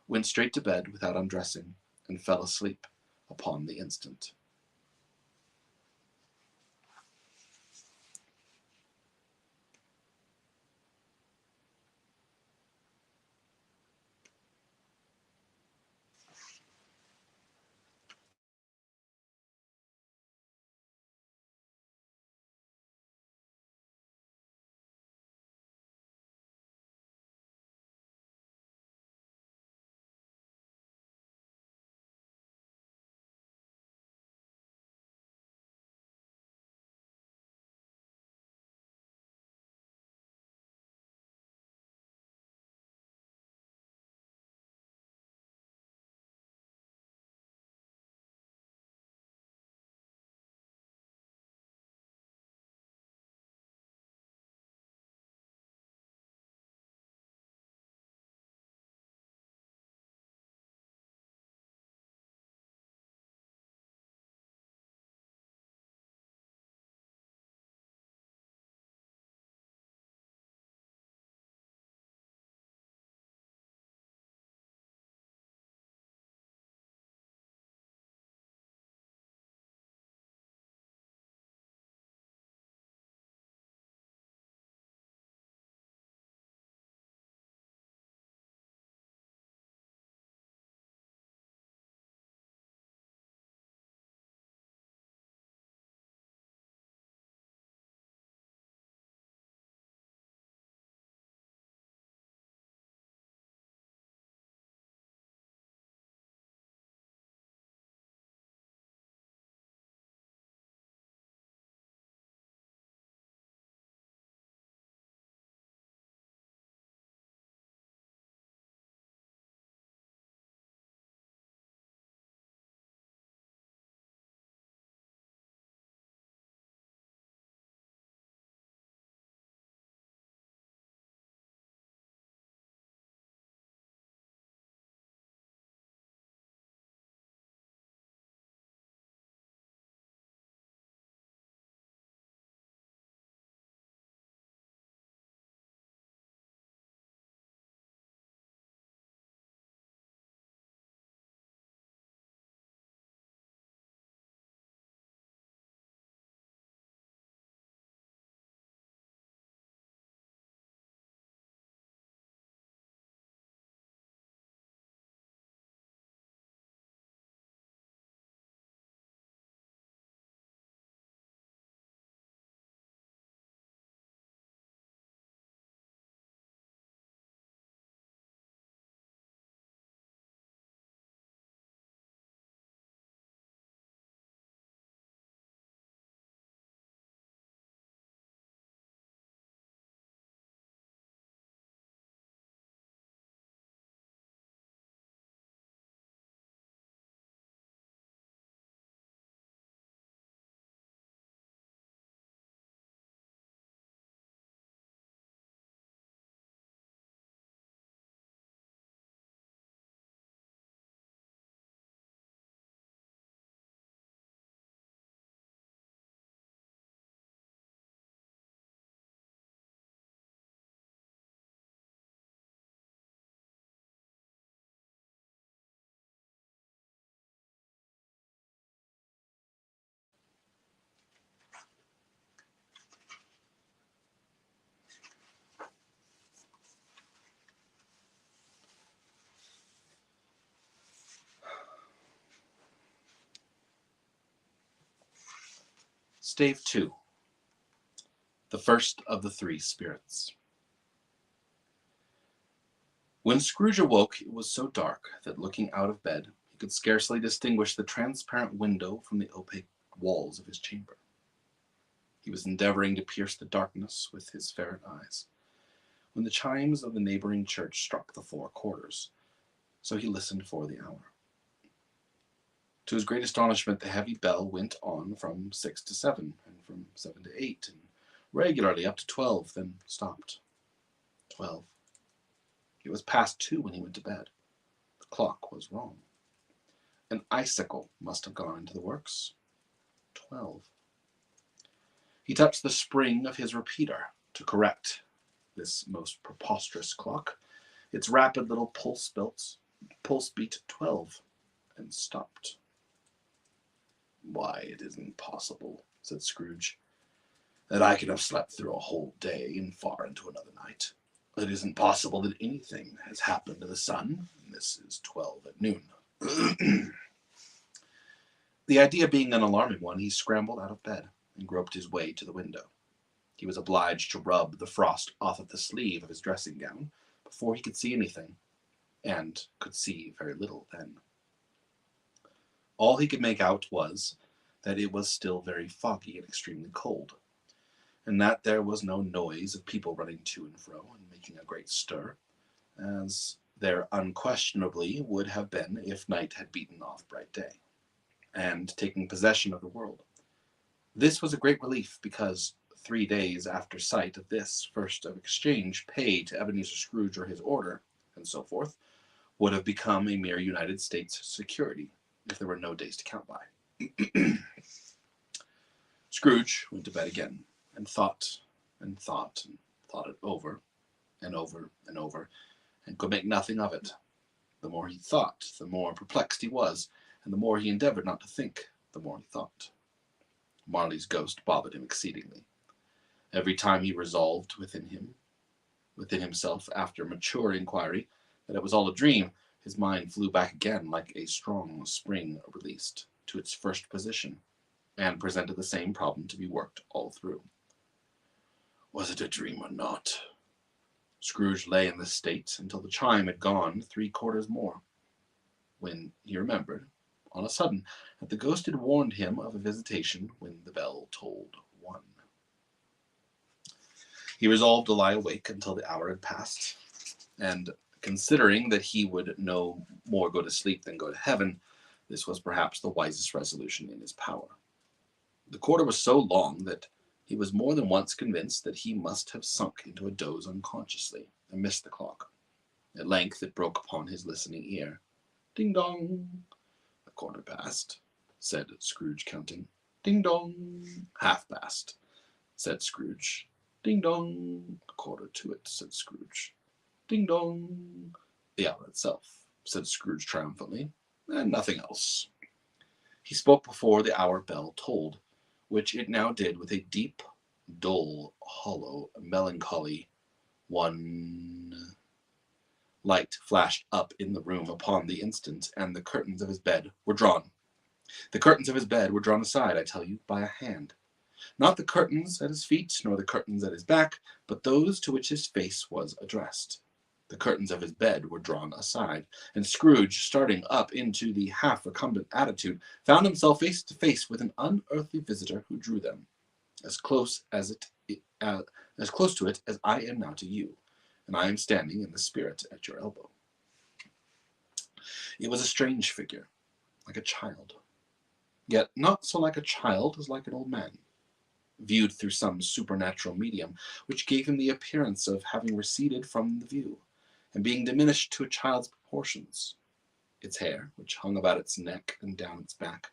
A: went straight to bed without undressing, and fell asleep upon the instant. Stave 2. The first of the three spirits. When Scrooge awoke, it was so dark that looking out of bed, he could scarcely distinguish the transparent window from the opaque walls of his chamber. He was endeavoring to pierce the darkness with his ferret eyes, when the chimes of the neighboring church struck the 4 quarters, so he listened for the hour. To his great astonishment, the heavy bell went on from 6 to 7, and from 7 to 8, and regularly up to 12, then stopped. 12. It was past 2 when he went to bed. The clock was wrong. An icicle must have gone into the works. 12. He touched the spring of his repeater to correct this most preposterous clock. Its rapid little pulse beat 12, and stopped. "Why, it isn't possible," said Scrooge, "that I can have slept through a whole day and far into another night. It isn't possible that anything has happened to the sun, and this is 12 at noon." The idea being an alarming one, he scrambled out of bed and groped his way to the window. He was obliged to rub the frost off of the sleeve of his dressing gown before he could see anything, and could see very little then. All he could make out was that it was still very foggy and extremely cold, and that there was no noise of people running to and fro and making a great stir, as there unquestionably would have been if night had beaten off bright day, and taken possession of the world. This was a great relief, because 3 days after sight of this first of exchange, pay to Ebenezer Scrooge or his order, and so forth, would have become a mere United States security, if there were no days to count by. Scrooge went to bed again, and thought it over, and over, and over, and could make nothing of it. The more he thought, the more perplexed he was, and the more he endeavored not to think, the more he thought. Marley's ghost bothered him exceedingly. Every time he resolved within himself, after mature inquiry, that it was all a dream, his mind flew back again like a strong spring released to its first position, and presented the same problem to be worked all through. Was it a dream or not? Scrooge lay in this state until the chime had gone 3 quarters more, when he remembered, on a sudden, that the ghost had warned him of a visitation when the bell tolled 1. He resolved to lie awake until the hour had passed, and considering that he would no more go to sleep than go to heaven, this was perhaps the wisest resolution in his power. The quarter was so long that he was more than once convinced that he must have sunk into a doze unconsciously, and missed the clock. At length it broke upon his listening ear. Ding dong! "A quarter past," said Scrooge, counting. "Ding dong! Half past," said Scrooge. "Ding dong! A quarter to it," said Scrooge. "Ding dong!" "The hour itself," said Scrooge triumphantly, "and nothing else." He spoke before the hour bell tolled, which it now did with a deep, dull, hollow, melancholy 1. Light flashed up in the room upon the instant, and the curtains of his bed were drawn. The curtains of his bed were drawn aside, I tell you, by a hand. Not the curtains at his feet, nor the curtains at his back, but those to which his face was addressed. The curtains of his bed were drawn aside, and Scrooge, starting up into the half-recumbent attitude, found himself face to face with an unearthly visitor who drew them as close to it as I am now to you, and I am standing in the spirit at your elbow. It was a strange figure, like a child, yet not so like a child as like an old man, viewed through some supernatural medium, which gave him the appearance of having receded from the view, and being diminished to a child's proportions. Its hair, which hung about its neck and down its back,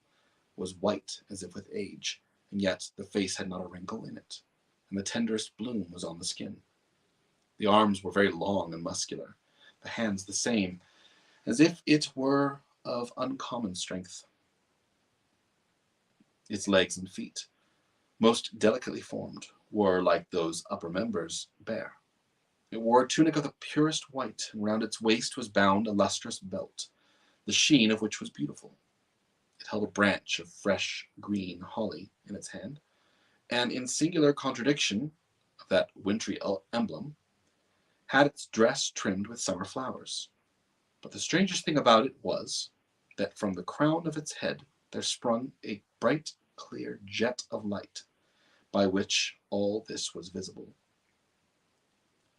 A: was white as if with age, and yet the face had not a wrinkle in it, and the tenderest bloom was on the skin. The arms were very long and muscular, the hands the same, as if it were of uncommon strength. Its legs and feet, most delicately formed, were, like those upper members, bare. It wore a tunic of the purest white, and round its waist was bound a lustrous belt, the sheen of which was beautiful. It held a branch of fresh green holly in its hand, and in singular contradiction of that wintry emblem, had its dress trimmed with summer flowers. But the strangest thing about it was that from the crown of its head there sprung a bright, clear jet of light, by which all this was visible,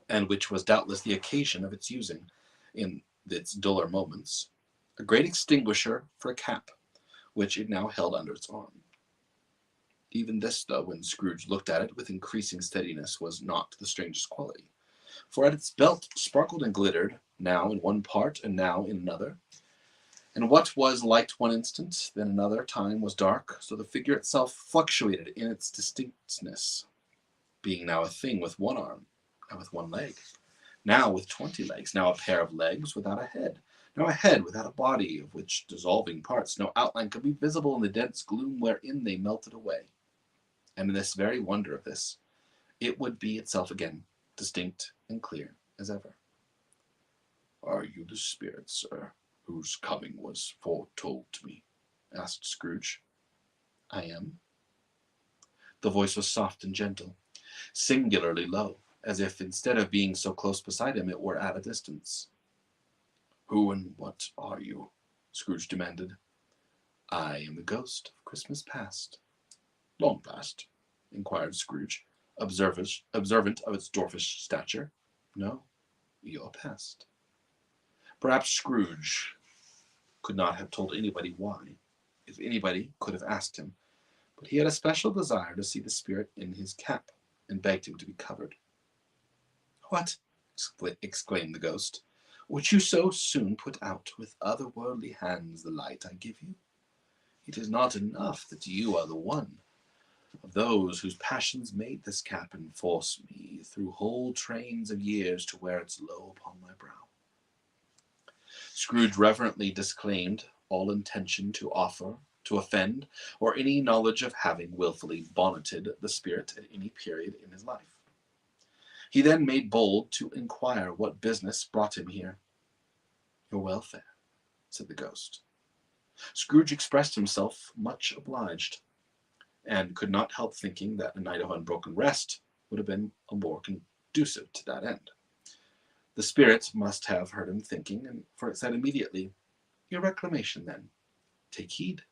A: and which was doubtless the occasion of its using, in its duller moments, a great extinguisher for a cap, which it now held under its arm. Even this, though, when Scrooge looked at it with increasing steadiness, was not the strangest quality, for at its belt sparkled and glittered, now in one part and now in another, and what was light one instant, then another time was dark, so the figure itself fluctuated in its distinctness, being now a thing with one arm, now with one leg, now with 20 legs, now a pair of legs without a head, now a head without a body, of which dissolving parts no outline could be visible in the dense gloom wherein they melted away. And in this very wonder of this, it would be itself again, distinct and clear as ever. "Are you the spirit, sir, whose coming was foretold to me?" asked Scrooge. "I am." The voice was soft and gentle, singularly low, as if instead of being so close beside him, it were at a distance. "Who and what are you?" Scrooge demanded. "I am the ghost of Christmas past." "Long past?" inquired Scrooge, observant of its dwarfish stature. "No, your past." Perhaps Scrooge could not have told anybody why, if anybody could have asked him, but he had a special desire to see the spirit in his cap, and begged him to be covered. "What!" exclaimed the ghost. "Would you so soon put out with otherworldly hands the light I give you? It is not enough that you are the one of those whose passions made this cap and force me through whole trains of years to wear its low upon my brow." Scrooge reverently disclaimed all intention to offer, to offend, or any knowledge of having wilfully bonneted the spirit at any period in his life. He then made bold to inquire what business brought him here. "Your welfare," said the ghost. Scrooge expressed himself much obliged, and could not help thinking that a night of unbroken rest would have been more conducive to that end. The spirit must have heard him thinking, for it said immediately, "Your reclamation, then. Take heed."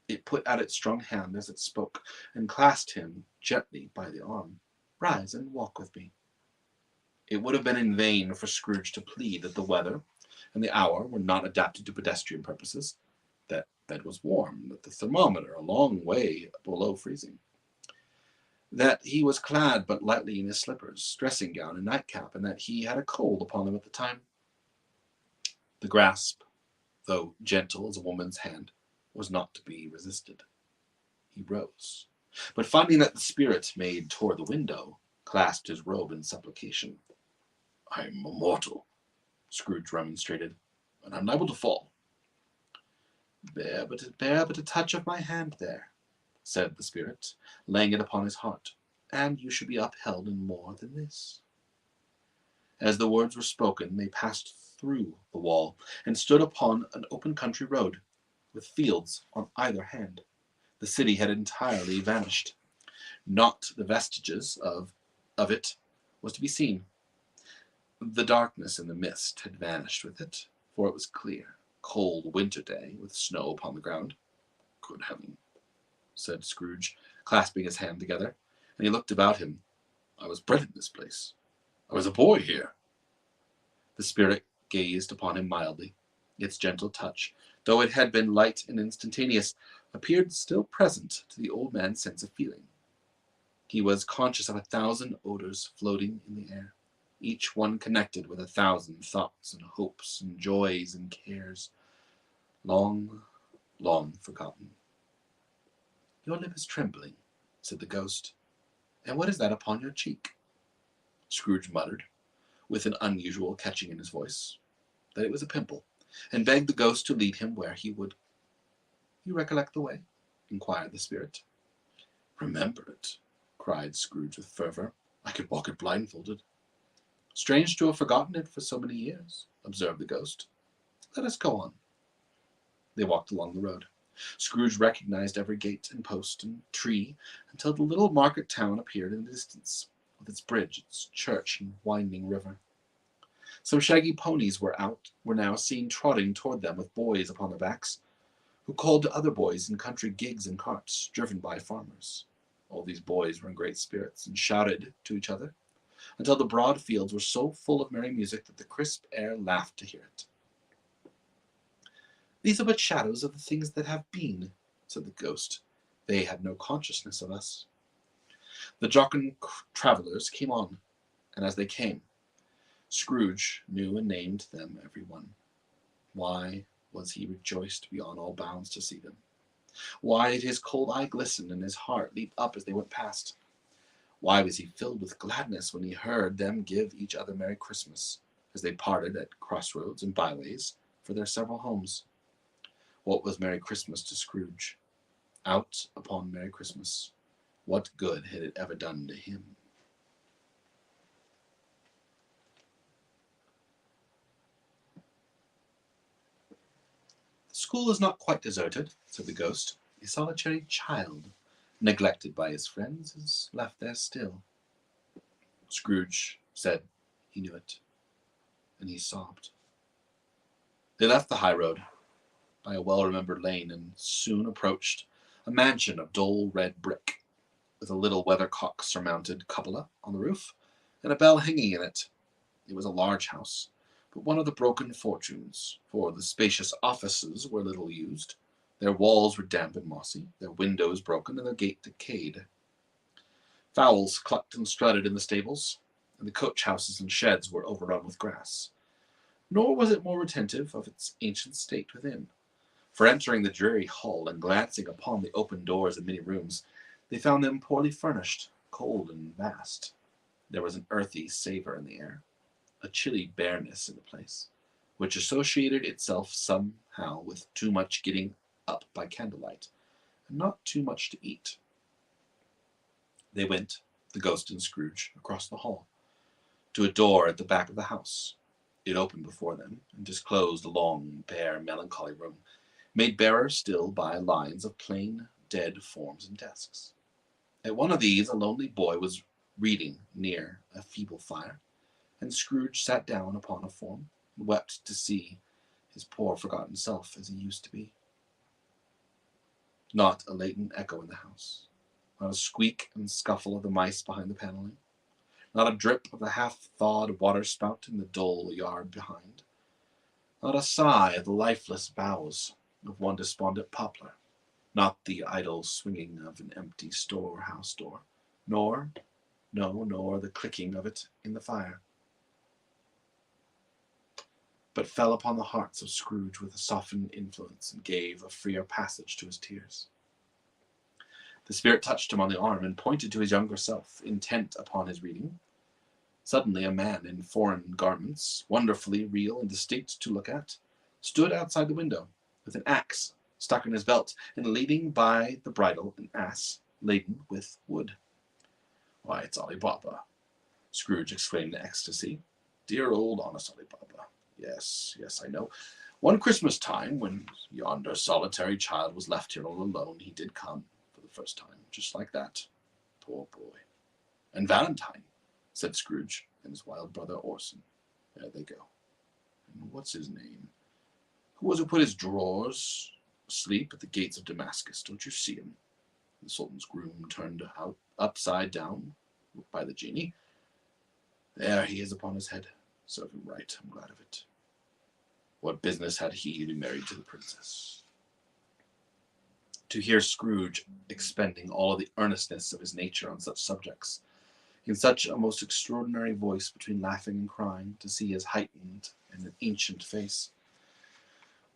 A: It put out its strong hand as it spoke, and clasped him gently by the arm. "Rise and walk with me." It would have been in vain for Scrooge to plead that the weather and the hour were not adapted to pedestrian purposes, that bed was warm, that the thermometer a long way below freezing, that he was clad but lightly in his slippers, dressing gown, and nightcap, and that he had a cold upon him at the time. The grasp, though gentle as a woman's hand, was not to be resisted. He rose, but finding that the spirit made toward the window, clasped his robe in supplication. "I am a mortal," Scrooge remonstrated, "and I'm liable to fall." Bear but a touch of my hand there," said the spirit, laying it upon his heart, "and you should be upheld in more than this." As the words were spoken, they passed through the wall, and stood upon an open country road, with fields on either hand. The city had entirely vanished. Not the vestiges of it was to be seen. The darkness and the mist had vanished with it, for it was clear, cold winter day, with snow upon the ground. "Good heaven," said Scrooge, clasping his hands together, and he looked about him. "I was bred in this place. I was a boy here." The spirit gazed upon him mildly. Its gentle touch, though it had been light and instantaneous, appeared still present to the old man's sense of feeling. He was conscious of 1,000 odors floating in the air, each one connected with 1,000 thoughts and hopes and joys and cares, long, long forgotten. "Your lip is trembling," said the ghost. "And what is that upon your cheek?" Scrooge muttered, with an unusual catching in his voice, that it was a pimple, and begged the ghost to lead him where he would. "You recollect the way?" inquired the spirit. "Remember it?" cried Scrooge with fervor. "I could walk it blindfolded." "Strange to have forgotten it for so many years," observed the ghost. "Let us go on." They walked along the road. Scrooge recognized every gate and post and tree until the little market town appeared in the distance, with its bridge, its church, and winding river. Some shaggy ponies were now seen trotting toward them with boys upon their backs, who called to other boys in country gigs and carts, driven by farmers. All these boys were in great spirits, and shouted to each other, until the broad fields were so full of merry music that the crisp air laughed to hear it. "These are but shadows of the things that have been," said the ghost. "They had no consciousness of us." The jocund travellers came on, and as they came, Scrooge knew and named them every one. Why was he rejoiced beyond all bounds to see them? Why did his cold eye glisten and his heart leap up as they went past? Why was he filled with gladness when he heard them give each other Merry Christmas, as they parted at crossroads and byways for their several homes? What was Merry Christmas to Scrooge? Out upon Merry Christmas. What good had it ever done to him? "The school is not quite deserted," said the ghost. "A solitary child, neglected by his friends, is left there still." Scrooge said he knew it, and he sobbed. They left the high road by a well-remembered lane and soon approached a mansion of dull red brick, with a little weathercock-surmounted cupola on the roof and a bell hanging in it. It was a large house, but one of the broken fortunes, for the spacious offices were little used. Their walls were damp and mossy, their windows broken, and their gate decayed. Fowls clucked and strutted in the stables, and the coach-houses and sheds were overrun with grass. Nor was it more retentive of its ancient state within. For entering the dreary hall and glancing upon the open doors of many rooms, they found them poorly furnished, cold and vast. There was an earthy savour in the air, a chilly bareness in the place, which associated itself somehow with too much getting up by candlelight, and not too much to eat. They went, the ghost and Scrooge, across the hall, to a door at the back of the house. It opened before them, and disclosed a long, bare, melancholy room, made barer still by lines of plain, dead forms and desks. At one of these a lonely boy was reading near a feeble fire, and Scrooge sat down upon a form, and wept to see his poor forgotten self as he used to be. Not a latent echo in the house, not a squeak and scuffle of the mice behind the paneling, not a drip of the half-thawed water-spout in the dull yard behind, not a sigh of the lifeless boughs of one despondent poplar, not the idle swinging of an empty storehouse door, nor the clicking of it in the fire, but fell upon the hearts of Scrooge with a softened influence and gave a freer passage to his tears. The spirit touched him on the arm and pointed to his younger self, intent upon his reading. Suddenly a man in foreign garments, wonderfully real and distinct to look at, stood outside the window, with an axe stuck in his belt, and leading by the bridle an ass laden with wood. "Why, it's Ali Baba!" Scrooge exclaimed in ecstasy. "Dear old honest Ali Baba. Yes, I know. One Christmas time, when yonder solitary child was left here all alone, he did come for the first time, just like that. Poor boy. And Valentine," said Scrooge, "and his wild brother Orson. There they go. And what's his name? Who was it put his drawers asleep at the gates of Damascus? Don't you see him? The Sultan's groom turned out upside down by the genie. There he is upon his head. Serve him right, I'm glad of it. What business had he to be married to the princess?" To hear Scrooge expending all of the earnestness of his nature on such subjects, in such a most extraordinary voice between laughing and crying, to see his heightened and an ancient face,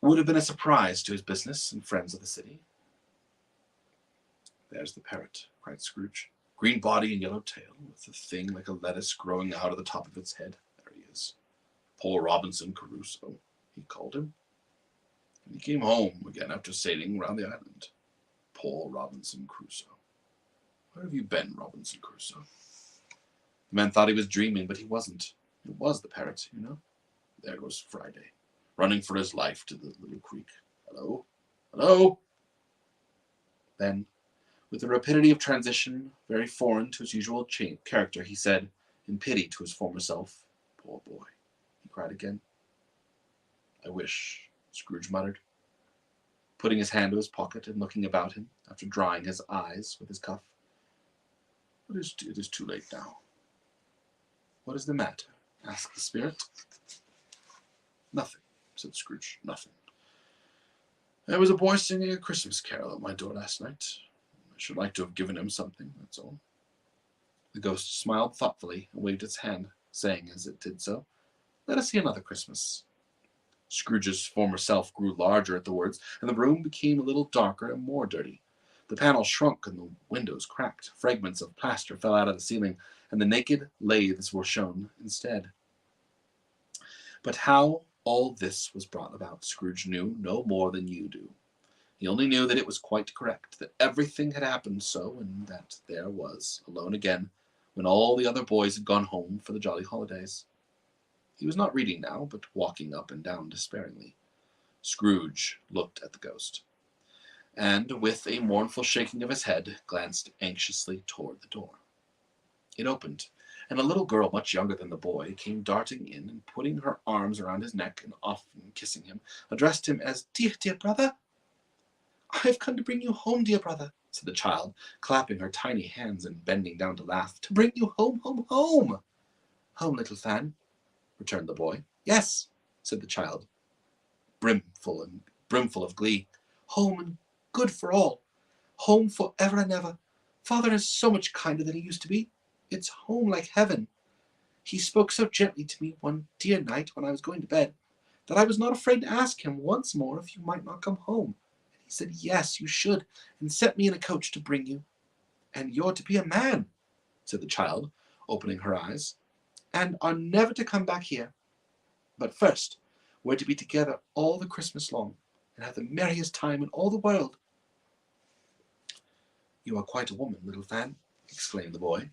A: would have been a surprise to his business and friends of the city. "There's the parrot," cried Scrooge. "Green body and yellow tail, with a thing like a lettuce growing out of the top of its head. There he is. Poor Robinson Crusoe, he called him. And he came home again after sailing round the island. Poor Robinson Crusoe. Where have you been, Robinson Crusoe?" The man thought he was dreaming, but he wasn't. It was the parrot, you know. There goes Friday, running for his life to the little creek. "Hello? Hello? Then, with the rapidity of transition very foreign to his usual character, he said, in pity to his former self, "Poor boy," he cried again. "I wish," Scrooge muttered, putting his hand to his pocket and looking about him after drying his eyes with his cuff. "But it is too late now." "What is the matter?" asked the spirit. "Nothing," said Scrooge, "nothing. There was a boy singing a Christmas carol at my door last night. I should like to have given him something, that's all." The ghost smiled thoughtfully and waved its hand, saying as it did so, "Let us see another Christmas." Scrooge's former self grew larger at the words, and the room became a little darker and more dirty. The panels shrunk and the windows cracked. Fragments of plaster fell out of the ceiling, and the naked lathes were shown instead. But how all this was brought about, Scrooge knew no more than you do. He only knew that it was quite correct, that everything had happened so, and that there was, alone again, when all the other boys had gone home for the jolly holidays. He was not reading now, but walking up and down despairingly. Scrooge looked at the ghost, and, with a mournful shaking of his head, glanced anxiously toward the door. It opened, and a little girl much younger than the boy came darting in, and putting her arms around his neck and often kissing him, addressed him as, "Dear, dear brother." "I have come to bring you home, dear brother," said the child, clapping her tiny hands and bending down to laugh. "To bring you home, home, home." "Home, little Fan," returned the boy. "Yes," said the child, brimful of glee. "Home and good for all. Home for ever and ever. Father is so much kinder than he used to be. It's home like heaven. He spoke so gently to me one dear night when I was going to bed, that I was not afraid to ask him once more if you might not come home. And he said, yes, you should, and sent me in a coach to bring you. And you're to be a man," said the child, opening her eyes, "and are never to come back here. But first, we're to be together all the Christmas long, and have the merriest time in all the world." "You are quite a woman, little Fan," exclaimed the boy.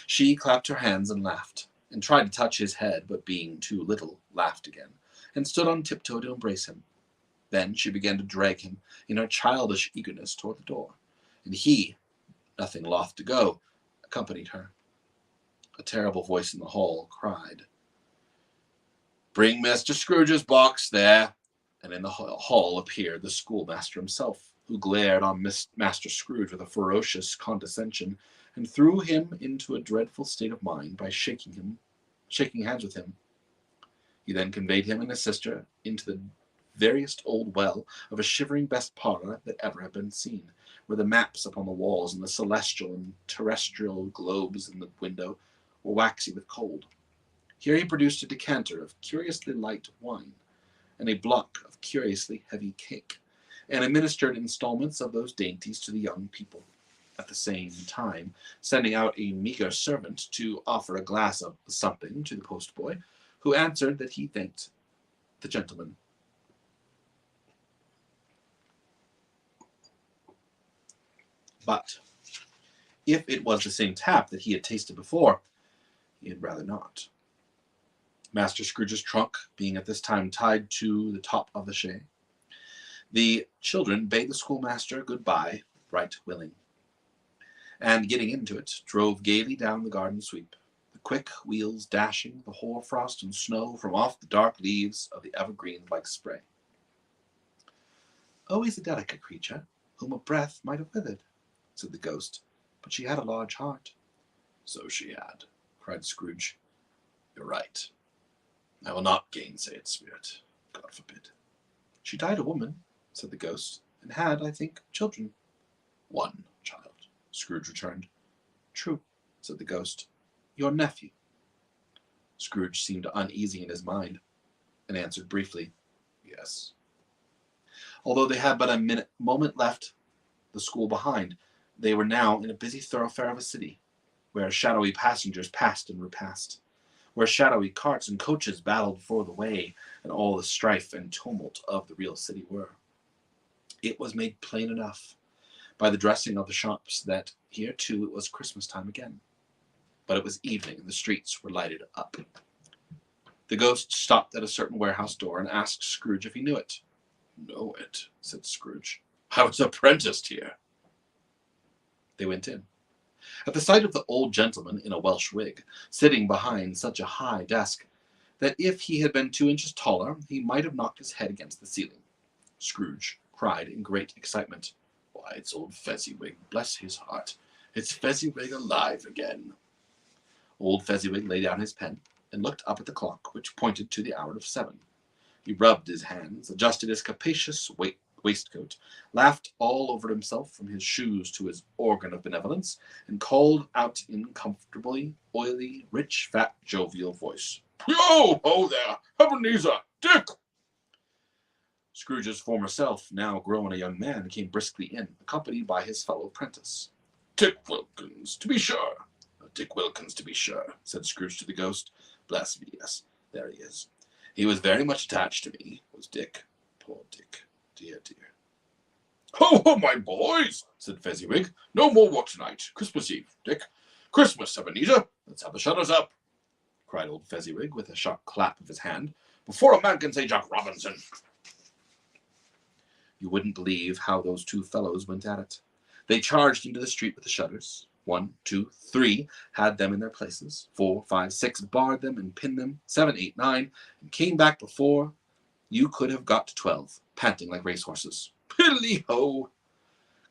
A: She clapped her hands and laughed, and tried to touch his head, but being too little, laughed again, and stood on tiptoe to embrace him. Then she began to drag him in her childish eagerness toward the door, and he, nothing loth to go, accompanied her. A terrible voice in the hall cried, "Bring Mr. Scrooge's box there," and in the hall appeared the schoolmaster himself, who glared on Master Scrooge with a ferocious condescension, and threw him into a dreadful state of mind by shaking hands with him. He then conveyed him and his sister into the veriest old well of a shivering best parlour that ever had been seen, where the maps upon the walls and the celestial and terrestrial globes in the window were waxy with cold. Here he produced a decanter of curiously light wine, and a block of curiously heavy cake, and administered installments of those dainties to the young people, at the same time sending out a meagre servant to offer a glass of something to the postboy, who answered that he thanked the gentleman. But if it was the same tap that he had tasted before, he had rather not. Master Scrooge's trunk being at this time tied to the top of the shay, the children bade the schoolmaster good-bye right willing, and getting into it, drove gaily down the garden sweep, the quick wheels dashing the hoar-frost and snow from off the dark leaves of the evergreens like spray. "Always a delicate creature, whom a breath might have withered," said the ghost, "but she had a large heart." "So she had," cried Scrooge. "You're right. I will not gainsay it, spirit. God forbid." "She died a woman," said the ghost, "and had, I think, children." "One child," Scrooge returned. "True," said the ghost. "Your nephew." Scrooge seemed uneasy in his mind, and answered briefly, "Yes." Although they had but a moment left the school behind, they were now in a busy thoroughfare of a city, where shadowy passengers passed and repassed, where shadowy carts and coaches battled for the way, and all the strife and tumult of the real city were. It was made plain enough by the dressing of the shops that here too it was Christmas time again. But it was evening, and the streets were lighted up. The ghost stopped at a certain warehouse door and asked Scrooge if he knew it. "Know it," said Scrooge. "I was apprenticed here." They went in. At the sight of the old gentleman in a Welsh wig, sitting behind such a high desk, that if he had been 2 inches taller, he might have knocked his head against the ceiling, Scrooge cried in great excitement, "Why, it's old Fezziwig, bless his heart! It's Fezziwig alive again!" Old Fezziwig laid down his pen and looked up at the clock, which pointed to the hour of 7. He rubbed his hands, adjusted his capacious waistcoat, laughed all over himself from his shoes to his organ of benevolence, and called out in comfortably oily, rich, fat, jovial voice, "Yo, ho there, Ebenezer, Dick!" Scrooge's former self, now grown a young man, came briskly in, accompanied by his fellow apprentice. "Dick Wilkins, to be sure. Dick Wilkins, to be sure," said Scrooge to the ghost. "Bless me, yes, there he is. He was very much attached to me, was Dick. Poor Dick, dear, dear." "Ho, ho, my boys," said Fezziwig. "No more work tonight. Christmas Eve, Dick. Christmas, Ebenezer. Let's have the shutters up," cried old Fezziwig with a sharp clap of his hand, "before a man can say Jack Robinson." You wouldn't believe how those two fellows went at it. They charged into the street with the shutters. 1, 2, 3 had them in their places. 4, 5, 6 barred them and pinned them. 7, 8, 9, and came back before you could have got to 12, panting like racehorses. "Pilly-ho!"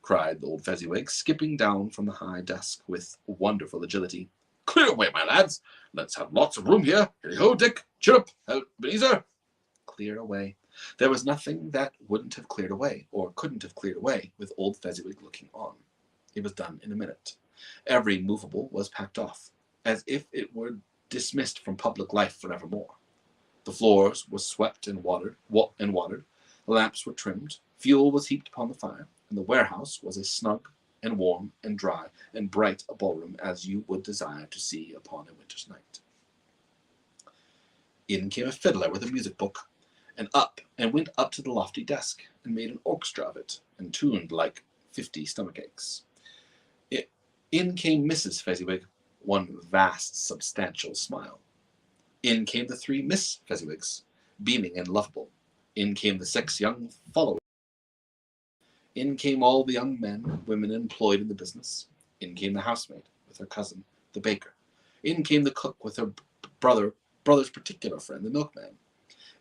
A: cried old Fezziwig, skipping down from the high desk with wonderful agility. "Clear away, my lads. Let's have lots of room here. Hilly-ho, Dick. Chirrup, Ebenezer." Clear away. There was nothing that wouldn't have cleared away, or couldn't have cleared away, with old Fezziwig looking on. It was done in a minute. Every movable was packed off, as if it were dismissed from public life for evermore. The floors were swept and watered. The lamps were trimmed. Fuel was heaped upon the fire, and the warehouse was as snug and warm and dry and bright a ballroom as you would desire to see upon a winter's night. In came a fiddler with a music book, and went up to the lofty desk, and made an orchestra of it, and tuned like 50 stomach aches. In came Mrs. Fezziwig, one vast substantial smile. In came the 3 Miss Fezziwigs, beaming and lovable. In came the 6 young followers. In came all the young men, women employed in the business. In came the housemaid, with her cousin, the baker. In came the cook, with her brother's particular friend, the milkman.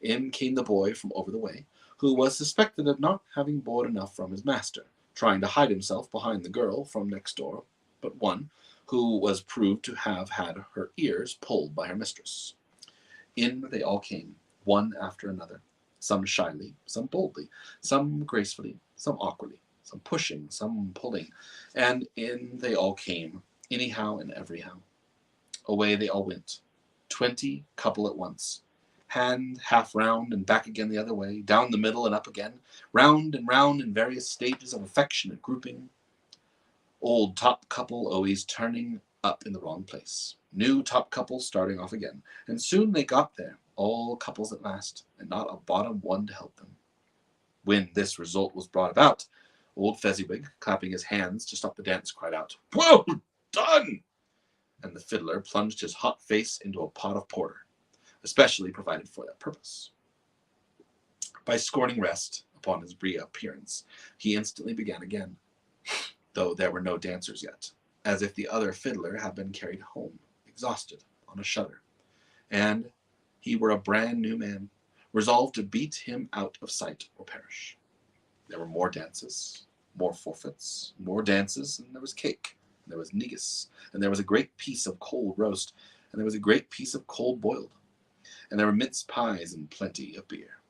A: In came the boy from over the way, who was suspected of not having board enough from his master, trying to hide himself behind the girl from next door, but one who was proved to have had her ears pulled by her mistress. In they all came, one after another, some shyly, some boldly, some gracefully, some awkwardly, some pushing, some pulling, and in they all came, anyhow and everyhow. Away they all went, 20 couple at once, hand half round and back again the other way, down the middle and up again, round in various stages of affectionate grouping. Old top couple always turning up in the wrong place. New top couple starting off again. And soon they got there, all couples at last, and not a bottom one to help them. When this result was brought about, old Fezziwig, clapping his hands to stop the dance, cried out, "Well done!" And the fiddler plunged his hot face into a pot of porter, especially provided for that purpose. By scorning rest upon his reappearance, he instantly began again, though there were no dancers yet, as if the other fiddler had been carried home, exhausted, on a shutter, and he were a brand new man, resolved to beat him out of sight or perish. There were more dances, more forfeits, more dances, and there was cake, and there was negus, and there was a great piece of cold roast, and there was a great piece of cold boiled, and there were mince pies and plenty of beer.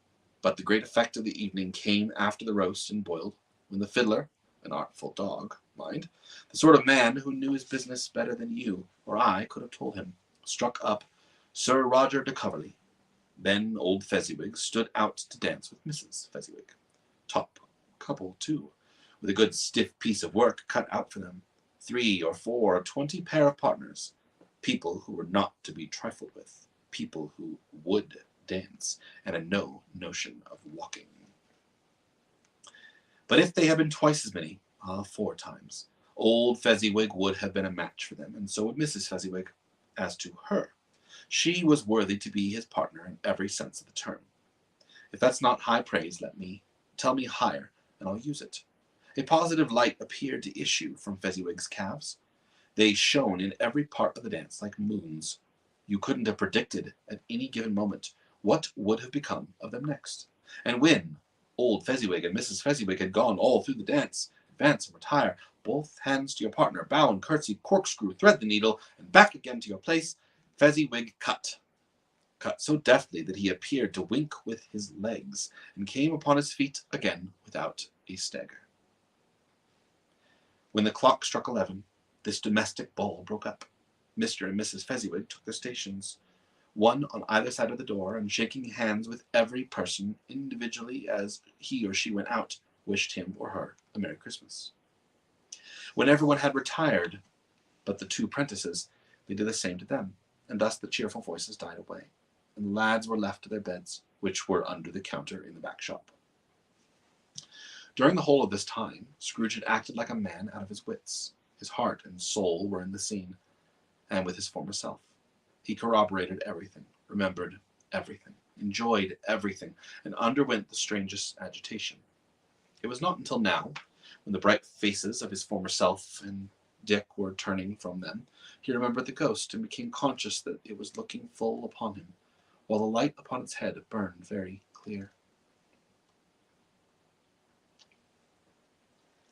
A: But the great effect of the evening came after the roast and boiled, when the fiddler, an artful dog, mind, the sort of man who knew his business better than you or I could have told him, struck up Sir Roger de Coverley. Then old Fezziwig stood out to dance with Mrs. Fezziwig. Top couple, too, with a good stiff piece of work cut out for them. 3 or 4 or 20 pair of partners, people who were not to be trifled with, people who would dance, and had no notion of walking. But if they had been twice as many, 4 times, old Fezziwig would have been a match for them, and so would Mrs. Fezziwig. As to her, she was worthy to be his partner in every sense of the term. If that's not high praise, tell me higher, and I'll use it. A positive light appeared to issue from Fezziwig's calves. They shone in every part of the dance like moons. You couldn't have predicted at any given moment what would have become of them next. And when old Fezziwig and Mrs. Fezziwig had gone all through the dance, advance and retire, both hands to your partner, bow and curtsy, corkscrew, thread the needle, and back again to your place, Fezziwig cut so deftly that he appeared to wink with his legs, and came upon his feet again without a stagger. When the clock struck 11, this domestic ball broke up. Mr. and Mrs. Fezziwig took their stations, one on either side of the door, and shaking hands with every person individually as he or she went out, wished him or her a Merry Christmas. When everyone had retired but the two prentices, they did the same to them, and thus the cheerful voices died away, and the lads were left to their beds, which were under the counter in the back shop. During the whole of this time, Scrooge had acted like a man out of his wits. His heart and soul were in the scene, and with his former self. He corroborated everything, remembered everything, enjoyed everything, and underwent the strangest agitation. It was not until now, when the bright faces of his former self and Dick were turning from them, he remembered the ghost, and became conscious that it was looking full upon him, while the light upon its head burned very clear.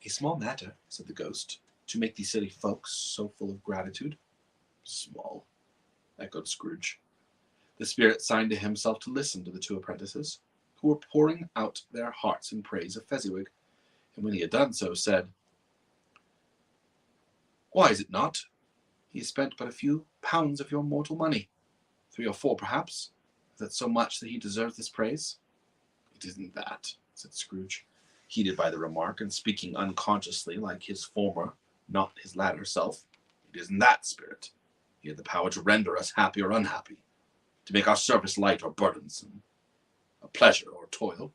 A: "A small matter," said the ghost, "to make these silly folks so full of gratitude." "Small," echoed Scrooge. The spirit signed to himself to listen to the two apprentices, who were pouring out their hearts in praise of Fezziwig, and when he had done so, said, "Why is it not? He has spent but a few pounds of your mortal money. 3 or 4, perhaps. Is that so much that he deserves this praise?" "It isn't that," said Scrooge, heated by the remark, and speaking unconsciously like his former, not his latter self. "It isn't that, spirit. He had the power to render us happy or unhappy, to make our service light or burdensome, a pleasure or toil.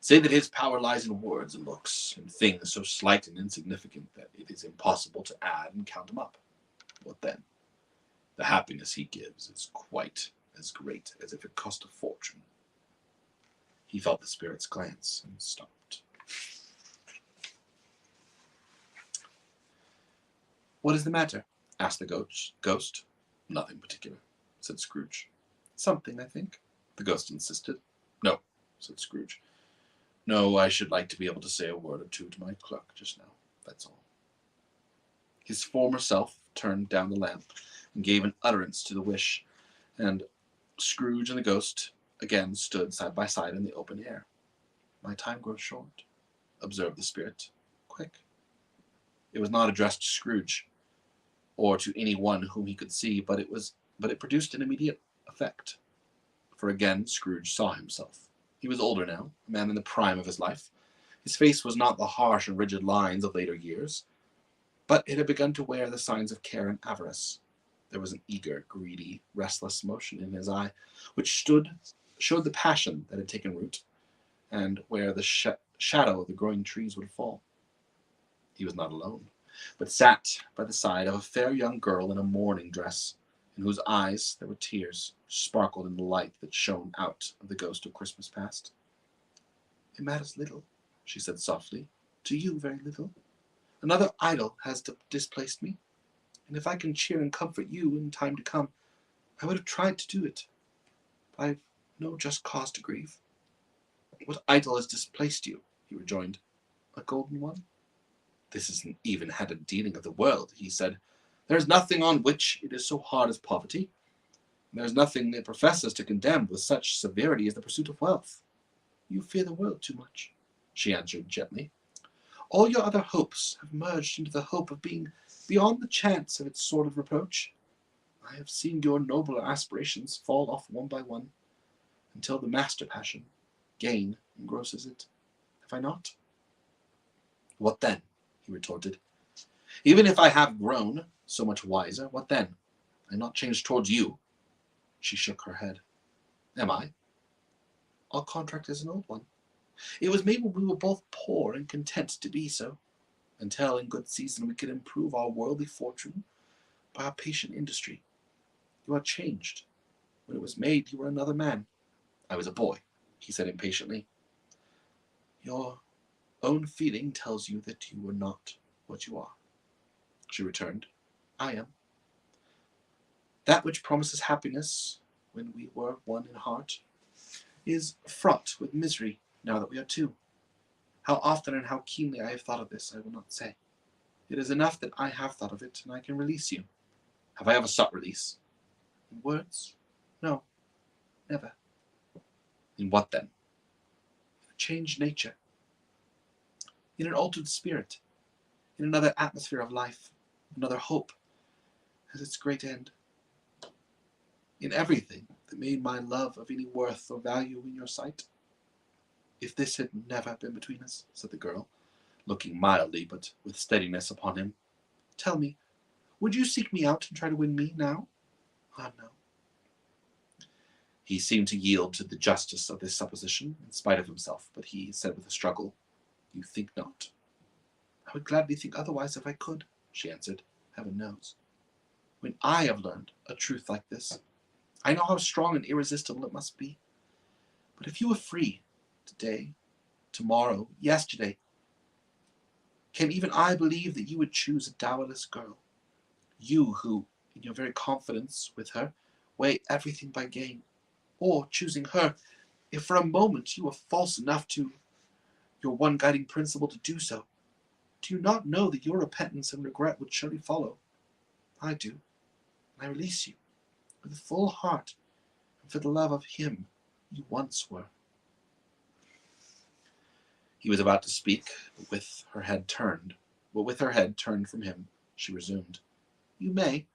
A: Say that his power lies in words and looks, in things so slight and insignificant that it is impossible to add and count them up. What then? The happiness he gives is quite as great as if it cost a fortune." He felt the spirit's glance and stopped. "What is the matter?" asked the ghost. "Nothing particular," said Scrooge. "Something, I think," the ghost insisted. "No," said Scrooge. "No, I should like to be able to say a word or two to my clerk just now. That's all." His former self turned down the lamp and gave an utterance to the wish, and Scrooge and the ghost again stood side by side in the open air. "My time grows short," observed the spirit. "Quick." It was not addressed to Scrooge, or to any one whom he could see, but it produced an immediate effect. For again Scrooge saw himself. He was older now, a man in the prime of his life. His face was not the harsh and rigid lines of later years, but it had begun to wear the signs of care and avarice. There was an eager, greedy, restless motion in his eye, which showed the passion that had taken root, and where the shadow of the growing trees would fall. He was not alone, but sat by the side of a fair young girl in a mourning dress, in whose eyes there were tears, which sparkled in the light that shone out of the ghost of Christmas past. "It matters little," she said softly. "To you, very little. Another idol has displaced me, and if I can cheer and comfort you in time to come, I would have tried to do it. But I've no just cause to grieve." "What idol has displaced you?" he rejoined. "A golden one." "This isn't even-handed dealing of the world," he said. "There is nothing on which it is so hard as poverty. There is nothing it professes to condemn with such severity as the pursuit of wealth." "You fear the world too much," she answered gently. "All your other hopes have merged into the hope of being beyond the chance of its sort of reproach. I have seen your nobler aspirations fall off one by one, until the master passion, gain, engrosses it. Have I not?" "What then?" he retorted. "Even if I have grown so much wiser, what then? I am not changed towards you." She shook her head. "Am I?" "Our contract is an old one. It was made when we were both poor and content to be so, until in good season we could improve our worldly fortune by our patient industry. You are changed. When it was made, you were another man." "I was a boy," he said impatiently. "Your own feeling tells you that you are not what you are, she returned. I am. That which promises happiness when we were one in heart is fraught with misery now that we are two. How often and how keenly I have thought of this, I will not say. It is enough that I have thought of it, and I can release you. Have I ever sought release? In words? No, never. In what then? In a changed nature. In an altered spirit. In another atmosphere of life. Another hope as its great end. In everything that made my love of any worth or value in your sight. If this had never been between us, said the girl, looking mildly but with steadiness upon him, tell me, would you seek me out and try to win me now? Ah, no. He seemed to yield to the justice of this supposition, in spite of himself, but he said with a struggle, You think not. I would gladly think otherwise if I could, she answered, heaven knows. When I have learned a truth like this, I know how strong and irresistible it must be. But if you were free, today, tomorrow, yesterday, can even I believe that you would choose a dowerless girl? You who, in your very confidence with her, weigh everything by gain. Or, choosing her, if for a moment you were false enough to your one guiding principle to do so, do you not know that your repentance and regret would surely follow? I do, and I release you, with a full heart, and for the love of him you once were. He was about to speak, but with her head turned from him, she resumed. You may.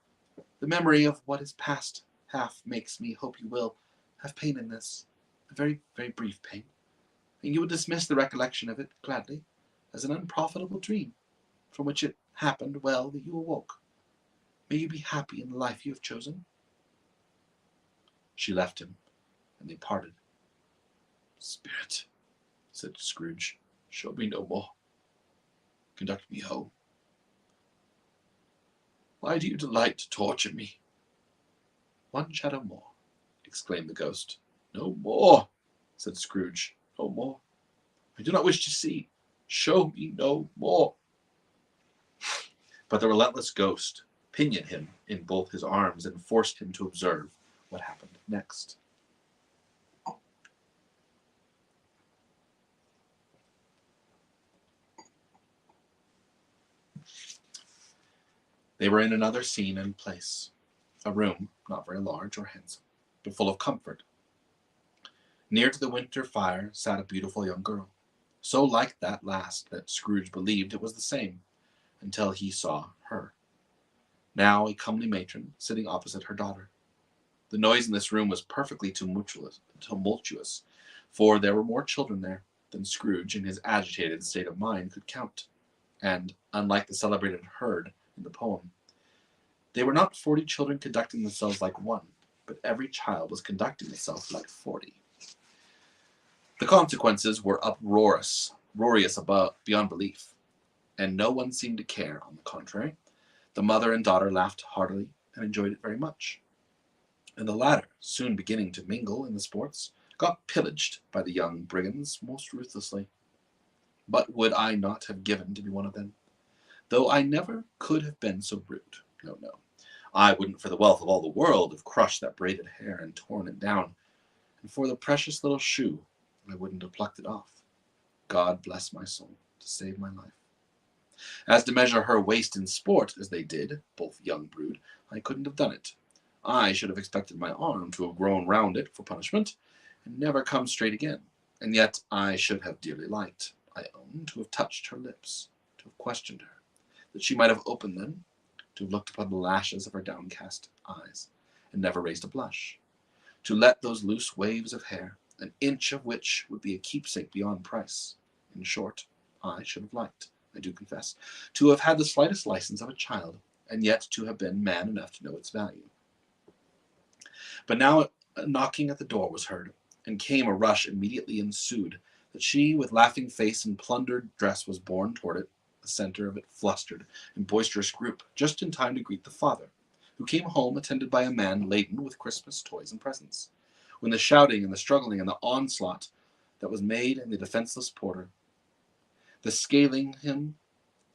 A: The memory of what is past half makes me hope you will have pain in this, a very, very brief pain, and you will dismiss the recollection of it gladly as an unprofitable dream, from which it happened well that you awoke. May you be happy in the life you have chosen. She left him, and they parted. Spirit, said Scrooge, show me no more. Conduct me home. Why do you delight to torture me? One shadow more, exclaimed the ghost. No more, said Scrooge. No more. I do not wish to see. Show me no more. But the relentless ghost pinioned him in both his arms and forced him to observe what happened next. They were in another scene and place, a room not very large or handsome, but full of comfort. Near to the winter fire sat a beautiful young girl, so like that last that Scrooge believed it was the same, until he saw her. Now a comely matron sitting opposite her daughter. The noise in this room was perfectly tumultuous, for there were more children there than Scrooge, in his agitated state of mind, could count, and, unlike the celebrated herd in the poem, they were not 40 children conducting themselves like one, but every child was conducting itself like 40. The consequences were uproarious beyond belief, and no one seemed to care. On the contrary, the mother and daughter laughed heartily and enjoyed it very much. And the latter, soon beginning to mingle in the sports, got pillaged by the young brigands most ruthlessly. But would I not have given to be one of them? Though I never could have been so rude. No, no. I wouldn't for the wealth of all the world have crushed that braided hair and torn it down. And for the precious little shoe, I wouldn't have plucked it off. God bless my soul, to save my life. As to measure her waist in sport, as they did, both young brood, I couldn't have done it. I should have expected my arm to have grown round it for punishment, and never come straight again. And yet I should have dearly liked, I own, to have touched her lips, to have questioned her, that she might have opened them, to have looked upon the lashes of her downcast eyes, and never raised a blush, to let those loose waves of hair, an inch of which would be a keepsake beyond price. In short, I should have liked, I do confess, to have had the slightest license of a child, and yet to have been man enough to know its value. But now a knocking at the door was heard, and came a rush immediately ensued, that she, with laughing face and plundered dress, was borne toward it, the centre of it flustered and boisterous group, just in time to greet the father, who came home attended by a man laden with Christmas toys and presents, when the shouting and the struggling and the onslaught that was made in the defenceless porter. the scaling him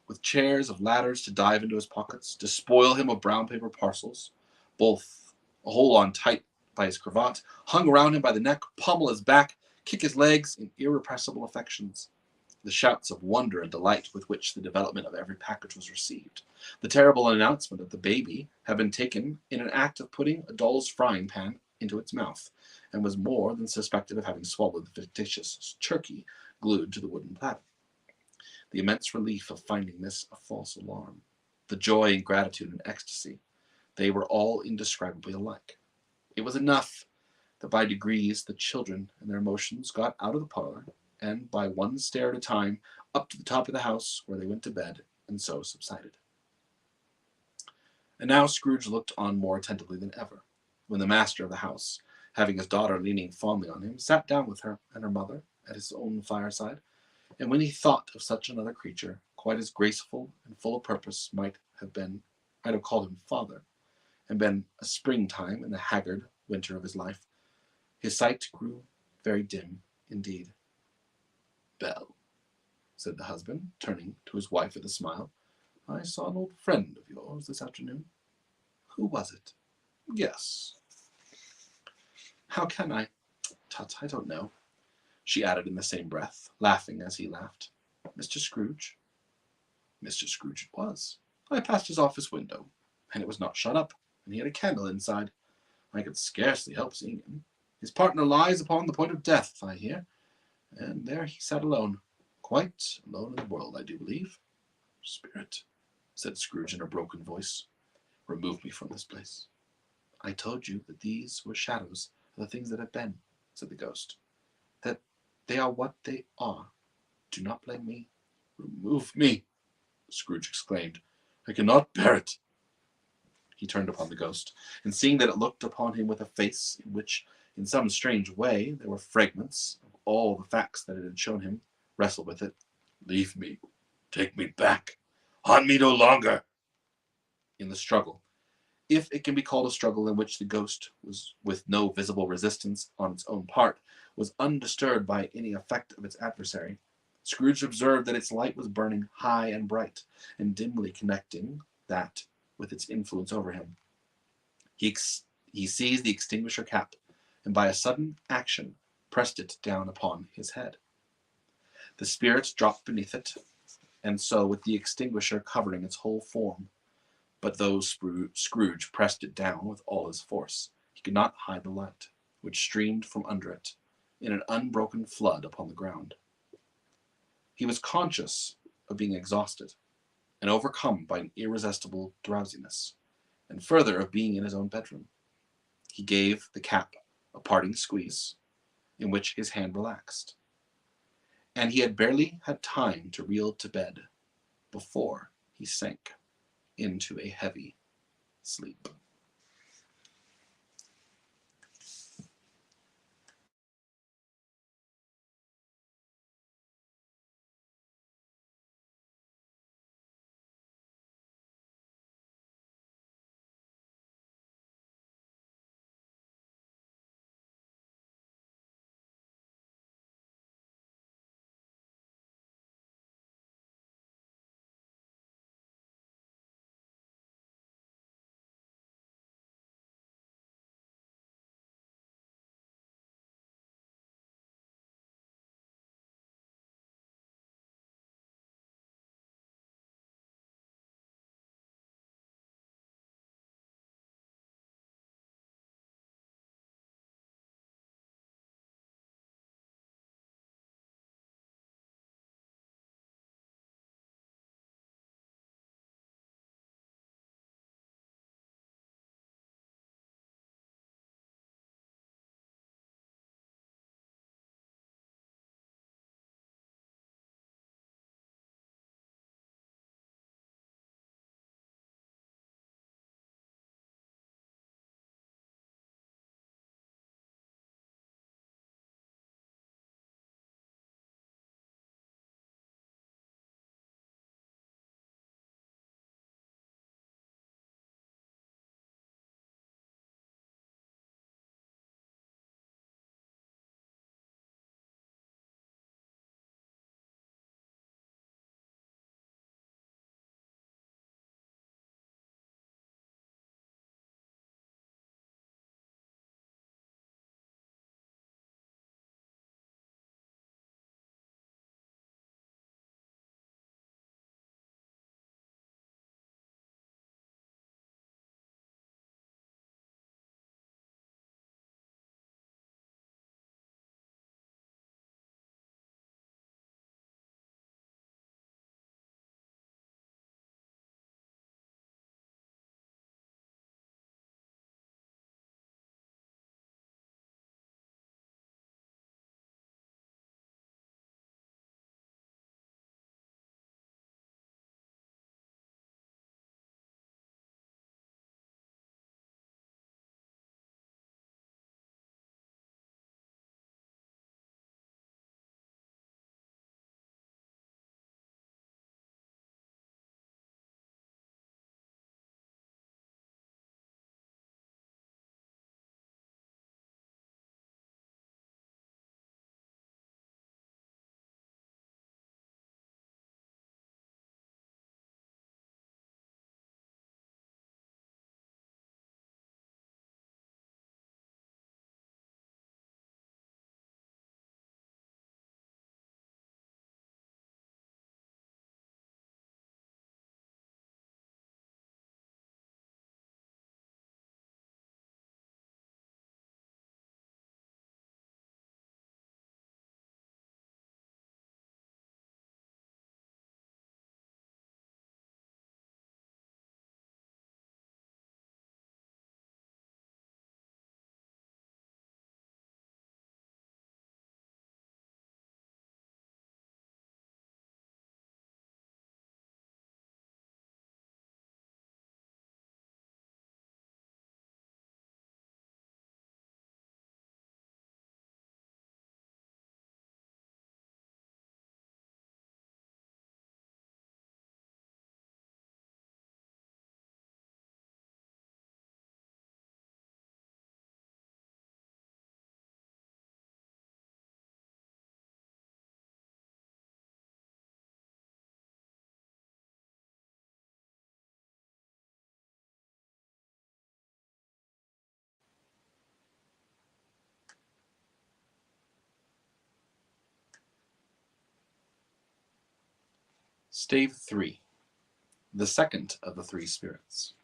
A: with chairs of ladders to dive into his pockets, to spoil him of brown paper parcels, both hold on tight by his cravat, hung around him by the neck, pummel his back, kick his legs in irrepressible affections. The shouts of wonder and delight with which the development of every package was received. The terrible announcement that the baby had been taken in an act of putting a doll's frying pan into its mouth, and was more than suspected of having swallowed the fictitious turkey glued to the wooden platter. The immense relief of finding this a false alarm. The joy and gratitude and ecstasy. They were all indescribably alike. It was enough that by degrees the children and their emotions got out of the parlor, and by one stair at a time, up to the top of the house, where they went to bed, and so subsided. And now Scrooge looked on more attentively than ever, when the master of the house, having his daughter leaning fondly on him, sat down with her and her mother at his own fireside, and when he thought of such another creature, quite as graceful and full of purpose, might have called him father, and been a springtime in the haggard winter of his life, his sight grew very dim indeed. Belle, said the husband, turning to his wife with a smile, I saw an old friend of yours this afternoon. Who was it? Guess. How can I? Tut, I don't know, she added in the same breath, laughing as he laughed. Mr. Scrooge? Mr. Scrooge it was. I passed his office window, and it was not shut up, and he had a candle inside. I could scarcely help seeing him. His partner lies upon the point of death, I hear, and there he sat alone, quite alone in the world, I do believe. Spirit, said Scrooge in a broken voice, remove me from this place. I told you that these were shadows of the things that have been, said the ghost, that they are what they are. Do not blame me. Remove me, Scrooge exclaimed. I cannot bear it. He turned upon the ghost, and seeing that it looked upon him with a face in which, in some strange way, there were fragments of all the facts that it had shown him, wrestled with it. Leave me. Take me back. Haunt me no longer. In the struggle, if it can be called a struggle in which the ghost was, with no visible resistance on its own part, was undisturbed by any effect of its adversary, Scrooge observed that its light was burning high and bright, and dimly connecting that with its influence over him. He seized the extinguisher cap, and by a sudden action pressed it down upon his head. The spirit dropped beneath it, and so with the extinguisher covering its whole form. But though Scrooge pressed it down with all his force, he could not hide the light, which streamed from under it in an unbroken flood upon the ground. He was conscious of being exhausted, and overcome by an irresistible drowsiness, and further of being in his own bedroom. He gave the cap a parting squeeze, in which his hand relaxed, and he had barely had time to reel to bed before he sank into a heavy sleep. Stave 3. The second of the three spirits.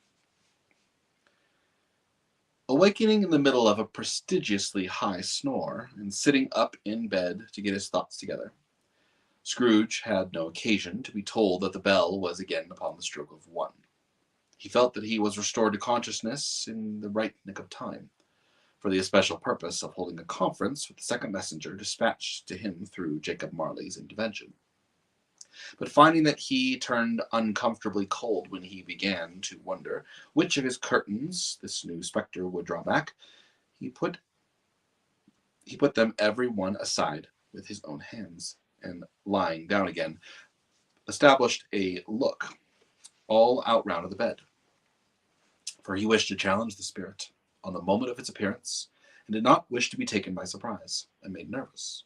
A: Awakening in the middle of a prestigiously high snore, and sitting up in bed to get his thoughts together, Scrooge had no occasion to be told that the bell was again upon the stroke of 1. He felt that he was restored to consciousness in the right nick of time, for the especial purpose of holding a conference with the second messenger dispatched to him through Jacob Marley's intervention. But finding that he turned uncomfortably cold when he began to wonder which of his curtains this new spectre would draw back, he put them every one aside with his own hands, and lying down again, established a look all out round of the bed. For he wished to challenge the spirit on the moment of its appearance, and did not wish to be taken by surprise and made nervous.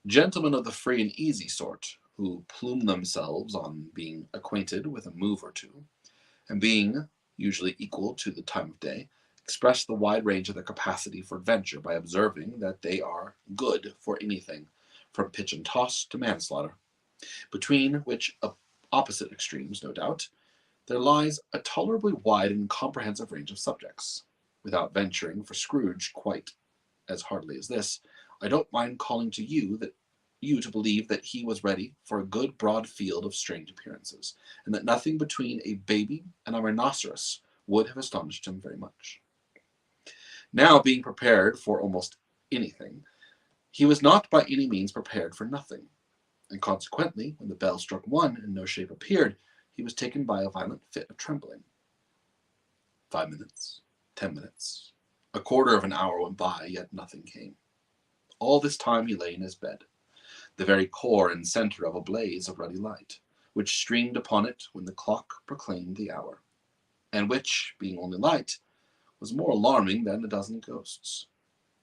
A: Gentlemen of the free and easy sort, who plume themselves on being acquainted with a move or two, and being usually equal to the time of day, express the wide range of their capacity for adventure by observing that they are good for anything, from pitch and toss to manslaughter, between which opposite extremes, no doubt, there lies a tolerably wide and comprehensive range of subjects. Without venturing for Scrooge quite as hardly as this, I don't mind calling to you to believe that he was ready for a good broad field of strange appearances, and that nothing between a baby and a rhinoceros would have astonished him very much. Now, being prepared for almost anything, he was not by any means prepared for nothing, and consequently, when the bell struck 1 and no shape appeared, he was taken by a violent fit of trembling. 5 minutes, 10 minutes, a quarter of an hour went by, yet nothing came. All this time he lay in his bed, the very core and center of a blaze of ruddy light, which streamed upon it when the clock proclaimed the hour, and which, being only light, was more alarming than a dozen ghosts,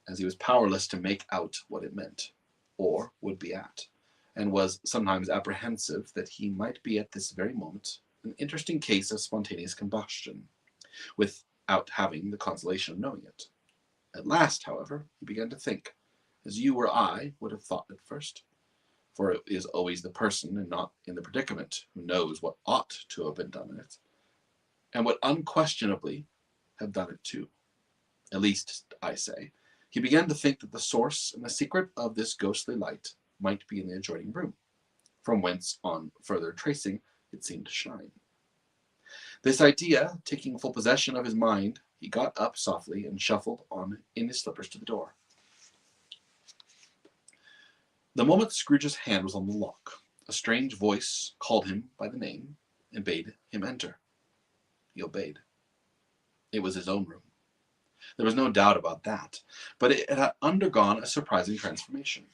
A: as he was powerless to make out what it meant, or would be at, and was sometimes apprehensive that he might be at this very moment an interesting case of spontaneous combustion, without having the consolation of knowing it. At last, however, he began to think, as you or I would have thought at first, for it is always the person, and not in the predicament, who knows what ought to have been done in it, and would unquestionably have done it too. At least, I say, he began to think that the source and the secret of this ghostly light might be in the adjoining room, from whence, on further tracing, it seemed to shine. This idea taking full possession of his mind, he got up softly and shuffled on in his slippers to the door. The moment Scrooge's hand was on the lock, a strange voice called him by the name and bade him enter. He obeyed. It was his own room. There was no doubt about that, but it had undergone a surprising transformation.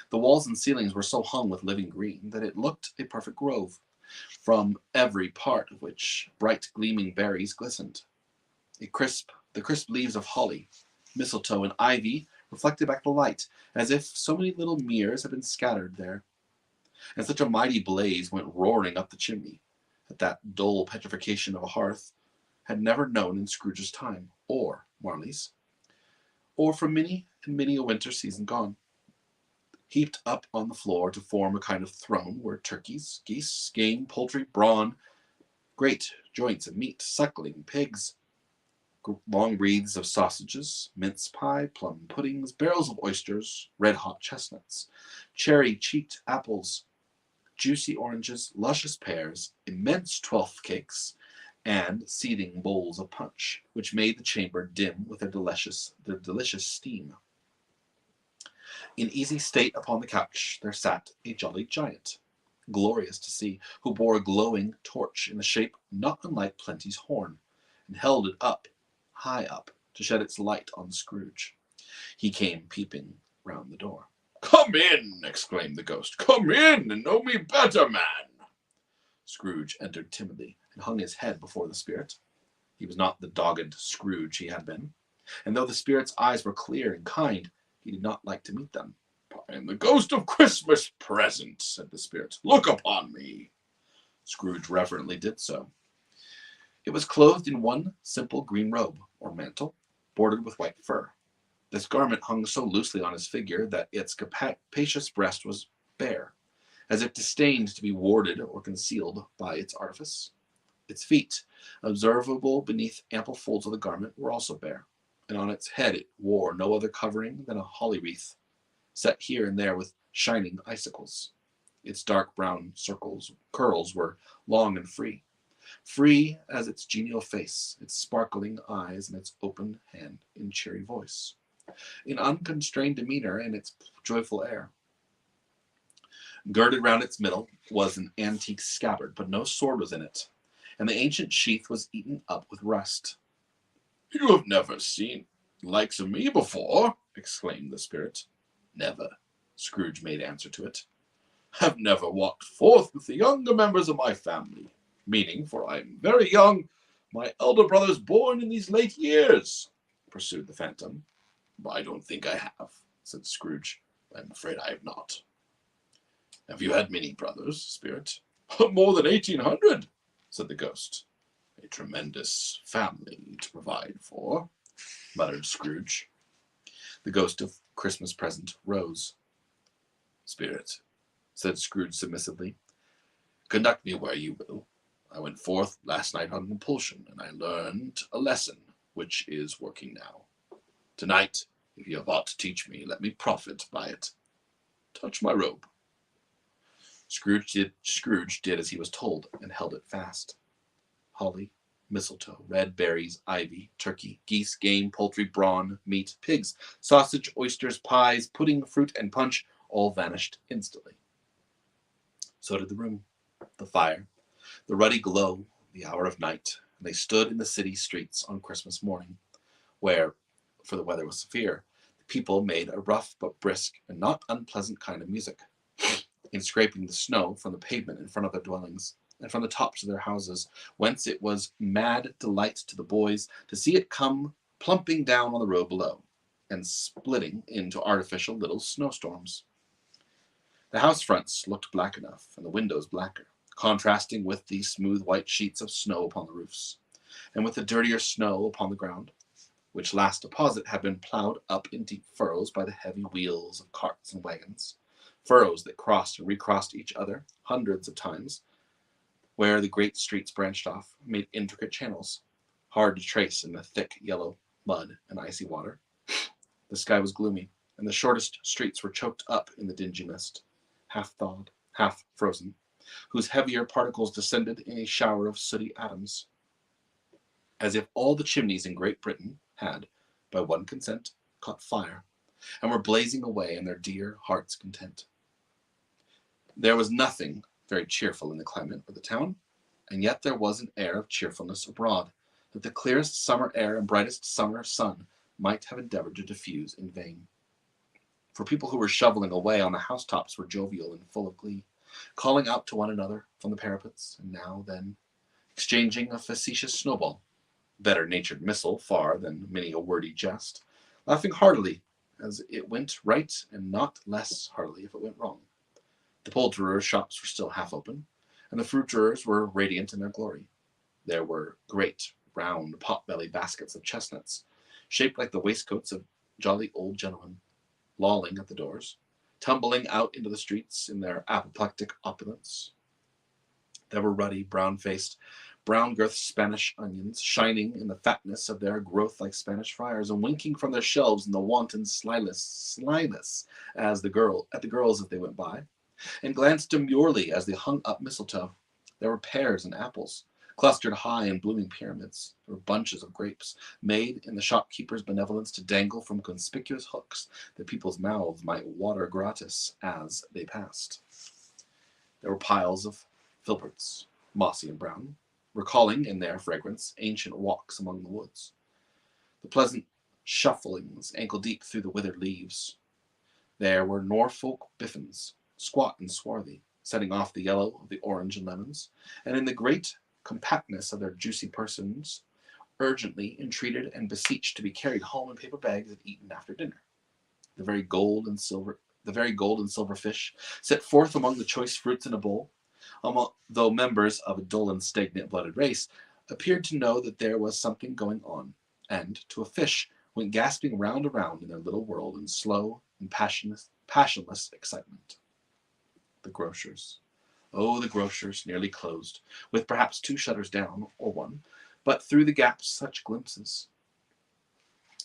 A: The walls and ceilings were so hung with living green that it looked a perfect grove, from every part of which bright gleaming berries glistened. The crisp leaves of holly, mistletoe, and ivy reflected back the light, as if so many little mirrors had been scattered there. And such a mighty blaze went roaring up the chimney, that dull petrification of a hearth had never known in Scrooge's time, or Marley's, or for many and many a winter season gone. Heaped up on the floor to form a kind of throne were turkeys, geese, game, poultry, brawn, great joints of meat, suckling pigs, long wreaths of sausages, mince pie, plum puddings, barrels of oysters, red-hot chestnuts, cherry-cheeked apples, juicy oranges, luscious pears, immense twelfth cakes, and seething bowls of punch, which made the chamber dim with their delicious steam. In easy state upon the couch there sat a jolly giant, glorious to see, who bore a glowing torch in the shape not unlike Plenty's horn, and held it up, high up, to shed its light on Scrooge. He came peeping round the door. "Come in!" exclaimed the ghost. "Come in, and know me better, man!" Scrooge entered timidly, and hung his head before the spirit. He was not the dogged Scrooge he had been, and though the spirit's eyes were clear and kind, he did not like to meet them. "I am the ghost of Christmas present," said the spirit. "Look upon me." Scrooge reverently did so. It was clothed in one simple green robe, or mantle, bordered with white fur. This garment hung so loosely on his figure that its capacious breast was bare, as if disdained to be warded or concealed by its artifice. Its feet, observable beneath ample folds of the garment, were also bare, and on its head it wore no other covering than a holly wreath, set here and there with shining icicles. Its dark brown curls were long and free as its genial face, its sparkling eyes, and its open hand in cheery voice, in unconstrained demeanor and its joyful air. Girded round its middle was an antique scabbard, but no sword was in it, and the ancient sheath was eaten up with rust. "You have never seen the likes of me before," exclaimed the spirit. "Never," Scrooge made answer to it. "Have never walked forth with the younger members of my family, meaning, for I am very young, my elder brothers born in these late years," pursued the phantom. "I don't think I have," said Scrooge. "I'm afraid I have not." "Have you had many brothers, spirit?" "More than 1,800, said the ghost. "A tremendous family to provide for," muttered Scrooge. The ghost of Christmas present rose. "Spirit," said Scrooge submissively, "conduct me where you will. I went forth last night on compulsion, and I learned a lesson which is working now. Tonight, if you have aught to teach me, let me profit by it. Touch my robe." Scrooge did as he was told, and held it fast. Holly, mistletoe, red berries, ivy, turkey, geese, game, poultry, brawn, meat, pigs, sausage, oysters, pies, pudding, fruit, and punch all vanished instantly. So did the room, the fire, the ruddy glow, the hour of night, and they stood in the city streets on Christmas morning, where, for the weather was severe, the people made a rough but brisk and not unpleasant kind of music, in scraping the snow from the pavement in front of their dwellings, and from the tops of their houses, whence it was mad delight to the boys to see it come plumping down on the road below, and splitting into artificial little snowstorms. The house fronts looked black enough, and the windows blacker, contrasting with the smooth white sheets of snow upon the roofs, and with the dirtier snow upon the ground, which last deposit had been ploughed up in deep furrows by the heavy wheels of carts and wagons, furrows that crossed and recrossed each other hundreds of times, where the great streets branched off, made intricate channels, hard to trace in the thick yellow mud and icy water. The sky was gloomy, and the shortest streets were choked up in the dingy mist, half thawed, half frozen, whose heavier particles descended in a shower of sooty atoms, as if all the chimneys in Great Britain had, by one consent, caught fire, and were blazing away in their dear heart's content. There was nothing very cheerful in the climate of the town, and yet there was an air of cheerfulness abroad, that the clearest summer air and brightest summer sun might have endeavored to diffuse in vain. For people who were shoveling away on the housetops were jovial and full of glee, calling out to one another from the parapets, and now then exchanging a facetious snowball, better-natured missile far than many a wordy jest, laughing heartily as it went right, and not less heartily if it went wrong. The poulterers' shops were still half open, and the fruiterers were radiant in their glory. There were great, round, pot-bellied baskets of chestnuts, shaped like the waistcoats of jolly old gentlemen, lolling at the doors, tumbling out into the streets in their apoplectic opulence. There were ruddy, brown-faced, brown-girthed Spanish onions, shining in the fatness of their growth like Spanish friars, and winking from their shelves in the wanton slyness at the girls as they went by, and glanced demurely as they hung up mistletoe. There were pears and apples, clustered high in blooming pyramids. There were bunches of grapes, made in the shopkeeper's benevolence to dangle from conspicuous hooks that people's mouths might water gratis as they passed. There were piles of filberts, mossy and brown, recalling in their fragrance ancient walks among the woods. The pleasant shufflings ankle-deep through the withered leaves. There were Norfolk biffins, squat and swarthy, setting off the yellow of the orange and lemons, and in the great compactness of their juicy persons, urgently entreated and beseeched to be carried home in paper bags and eaten after dinner. The very gold and silver fish, set forth among the choice fruits in a bowl, though members of a dull and stagnant-blooded race, appeared to know that there was something going on, and, to a fish, went gasping round and round in their little world in slow and passionless excitement. The grocers. Oh, the grocers, nearly closed, with perhaps 2 shutters down, or 1, but through the gaps such glimpses.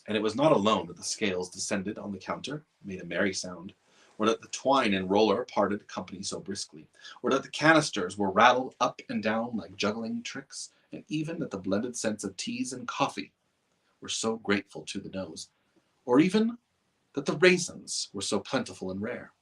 A: And it was not alone that the scales descended on the counter, made a merry sound, or that the twine and roller parted company so briskly, or that the canisters were rattled up and down like juggling tricks, and even that the blended scents of teas and coffee were so grateful to the nose, or even that the raisins were so plentiful and rare.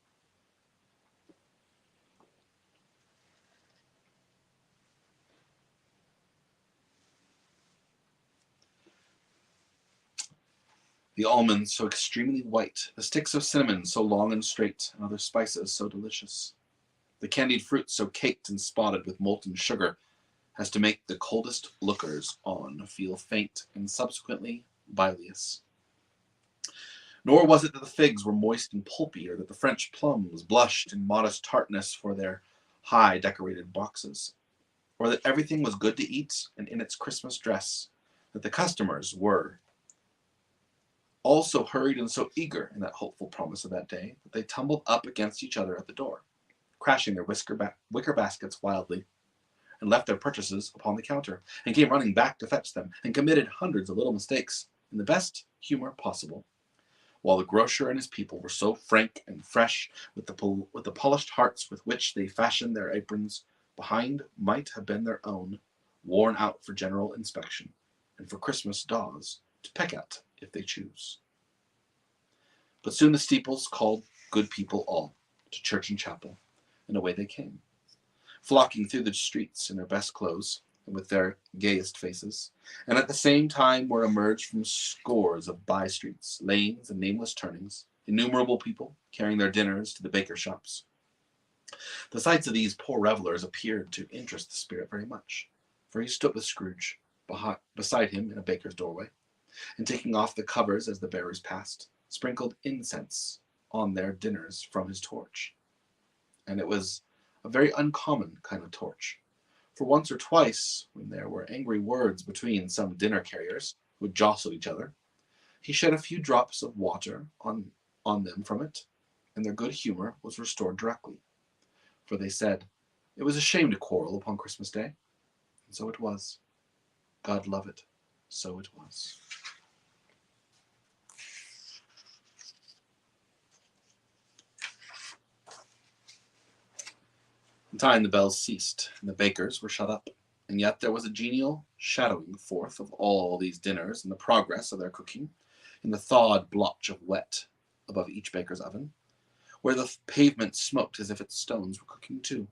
A: The almonds so extremely white, the sticks of cinnamon so long and straight, and other spices so delicious. The candied fruit so caked and spotted with molten sugar as to make the coldest lookers on feel faint and subsequently bilious. Nor was it that the figs were moist and pulpy, or that the French plums blushed in modest tartness for their high decorated boxes, or that everything was good to eat and in its Christmas dress, that the customers were all so hurried and so eager in that hopeful promise of that day that they tumbled up against each other at the door, crashing their wicker baskets wildly, and left their purchases upon the counter, and came running back to fetch them, and committed hundreds of little mistakes in the best humor possible, while the grocer and his people were so frank and fresh with the polished hearts with which they fashioned their aprons, behind might have been their own, worn out for general inspection, and for Christmas daws to peck at if they choose. But soon the steeples called good people all to church and chapel, and away they came, flocking through the streets in their best clothes and with their gayest faces, and at the same time were emerged from scores of by-streets, lanes, and nameless turnings, innumerable people carrying their dinners to the baker shops. The sights of these poor revelers appeared to interest the spirit very much, for he stood with Scrooge beside him in a baker's doorway, and taking off the covers as the bearers passed, sprinkled incense on their dinners from his torch. And it was a very uncommon kind of torch, for once or twice, when there were angry words between some dinner carriers who jostled each other, he shed a few drops of water on them from it, and their good humor was restored directly, for they said it was a shame to quarrel upon Christmas Day, and so it was. God love it, so it was. In time the bells ceased, and the bakers were shut up, and yet there was a genial shadowing forth of all these dinners and the progress of their cooking, in the thawed blotch of wet above each baker's oven, where the pavement smoked as if its stones were cooking too.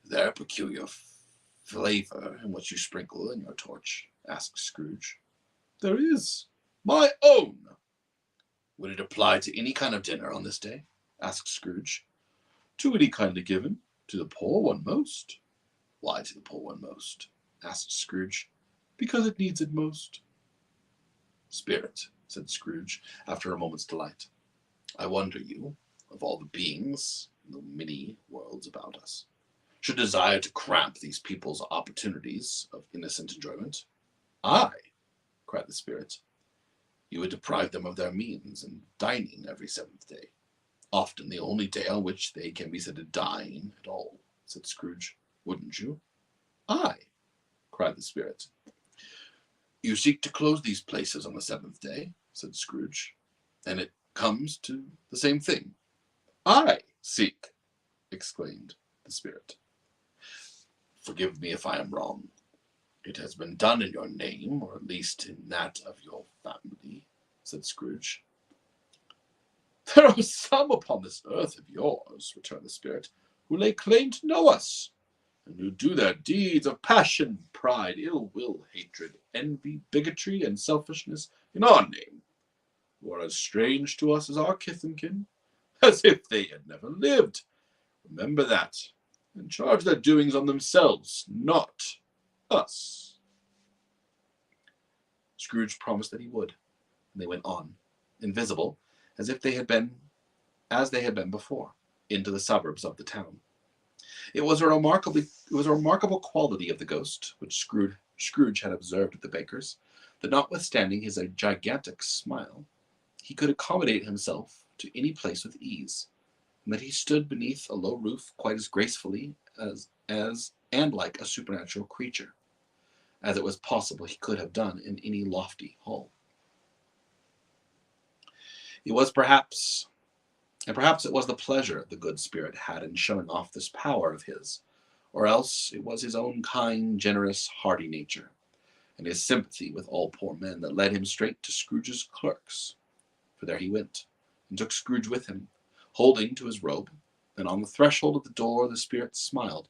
A: "Is there a peculiar flavour in what you sprinkle in your torch?" asked Scrooge. "There is. My own." "Would it apply to any kind of dinner on this day?" asked Scrooge. "To any kindly given. To the poor one most." "Why to the poor one most?" asked Scrooge. "Because it needs it most." "Spirit," said Scrooge, after a moment's delight, "I wonder you, of all the beings in the many worlds about us, should desire to cramp these people's opportunities of innocent enjoyment." "Aye," cried the spirit, "you would deprive them of their means in dining every 7th day. Often the only day on which they can be said to dine at all," said Scrooge. "Wouldn't you?" "Aye," cried the spirit. "You seek to close these places on the 7th day," said Scrooge, "and it comes to the same thing." "I seek," exclaimed the spirit. "Forgive me if I am wrong. It has been done in your name, or at least in that of your family," said Scrooge. "There are some upon this earth of yours," returned the spirit, "who lay claim to know us, and who do their deeds of passion, pride, ill will, hatred, envy, bigotry, and selfishness in our name, who are as strange to us as our kith and kin, as if they had never lived. Remember that, and charge their doings on themselves, not us." Scrooge promised that he would, and they went on, invisible, as they had been before, into the suburbs of the town. It was a remarkable quality of the ghost, which Scrooge had observed at the baker's, that notwithstanding his gigantic smile, he could accommodate himself to any place with ease, and that he stood beneath a low roof quite as gracefully and like a supernatural creature, as it was possible he could have done in any lofty hall. It was perhaps it was the pleasure the good spirit had in showing off this power of his, or else it was his own kind, generous, hearty nature, and his sympathy with all poor men that led him straight to Scrooge's clerks. For there he went, and took Scrooge with him, holding to his robe, and on the threshold of the door the spirit smiled,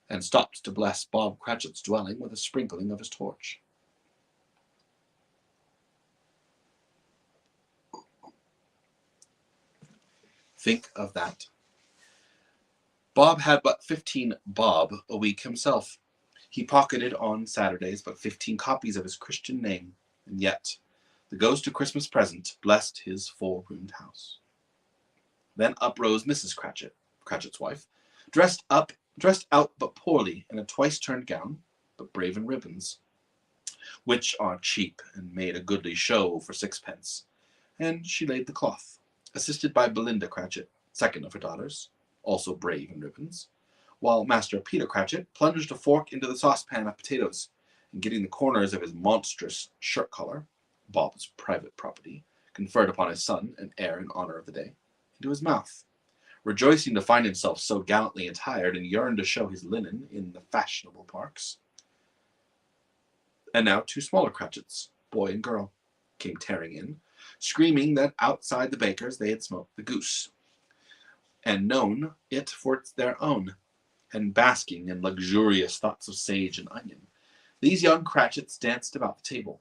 A: and stopped to bless Bob Cratchit's dwelling with a sprinkling of his torch. Think of that. Bob had but 15 bob a week himself. He pocketed on Saturdays but 15 copies of his Christian name, and yet the ghost of Christmas present blessed his 4-roomed house. Then up rose Mrs. Cratchit, Cratchit's wife, dressed out but poorly in a twice-turned gown, but brave in ribbons, which are cheap and made a goodly show for 6pence, and she laid the cloth, assisted by Belinda Cratchit, second of her daughters, also brave in ribbons, while Master Peter Cratchit plunged a fork into the saucepan of potatoes, and getting the corners of his monstrous shirt collar, Bob's private property, conferred upon his son and heir in honor of the day, into his mouth, rejoicing to find himself so gallantly attired, and yearned to show his linen in the fashionable parks. And now 2 smaller Cratchits, boy and girl, came tearing in, screaming that outside the baker's they had smoked the goose, and known it for their own, and basking in luxurious thoughts of sage and onion. These young Cratchits danced about the table,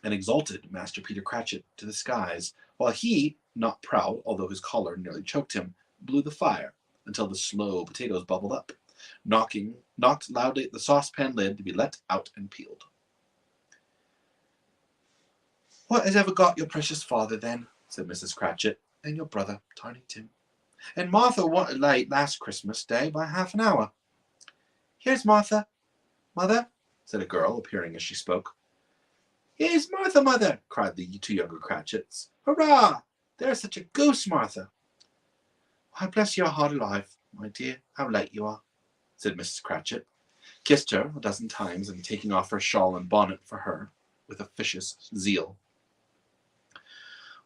A: and exalted Master Peter Cratchit to the skies, while he, not proud, although his collar nearly choked him, blew the fire until the slow potatoes bubbled up, knocked loudly at the saucepan lid to be let out and peeled. "What has ever got your precious father, then?" said Mrs. Cratchit, "and your brother, Tiny Tim? And Martha wanted late last Christmas Day by half an hour." "Here's Martha, mother," said a girl, appearing as she spoke. "Here's Martha, mother," cried the 2 younger Cratchits. "Hurrah! There's such a goose, Martha." "Why, bless your heart alive, my dear, how late you are," said Mrs. Cratchit, kissed her a dozen times, and taking off her shawl and bonnet for her with officious zeal.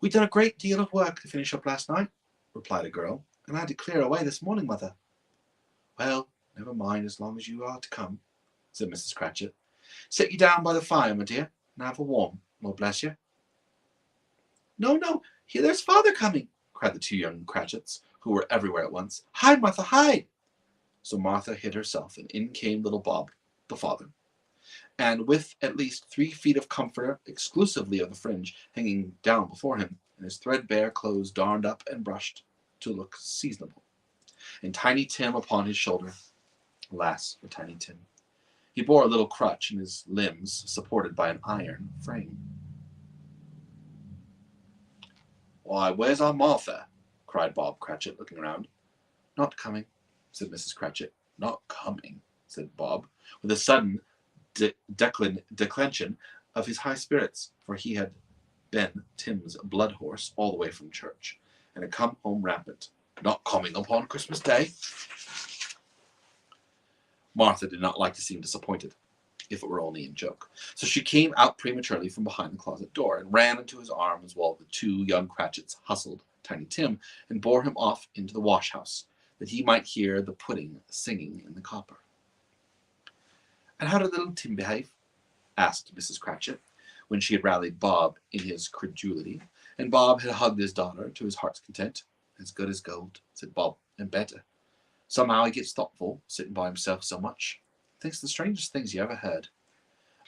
A: "We done a great deal of work to finish up last night," replied a girl, "and I had to clear away this morning, mother." "Well, never mind as long as you are to come," said Mrs. Cratchit. "Sit you down by the fire, my dear, and have a warm, Lord bless you." "No, here, there's father coming," cried the 2 young Cratchits, who were everywhere at once. "Hide, Martha, hide!" So Martha hid herself, and in came little Bob, the father, and with at least 3 feet of comforter, exclusively of the fringe, hanging down before him, and his threadbare clothes darned up and brushed to look seasonable, and Tiny Tim upon his shoulder. Alas for Tiny Tim! He bore a little crutch, and his limbs supported by an iron frame. "Why, where's our Martha?" cried Bob Cratchit, looking round. "Not coming," said Mrs. Cratchit. "Not coming," said Bob, with a sudden declension of his high spirits, for he had been Tim's blood horse all the way from church, and had come home rampant. "Not coming upon Christmas Day?" Martha did not like to seem disappointed, if it were only in joke, so she came out prematurely from behind the closet door, and ran into his arms, while the 2 young Cratchits hustled Tiny Tim, and bore him off into the wash-house, that he might hear the pudding singing in the copper. "And how did little Tim behave?" asked Mrs. Cratchit, when she had rallied Bob in his credulity, and Bob had hugged his daughter to his heart's content. "As good as gold," said Bob, "and better. Somehow he gets thoughtful, sitting by himself so much. Thinks the strangest things you ever heard.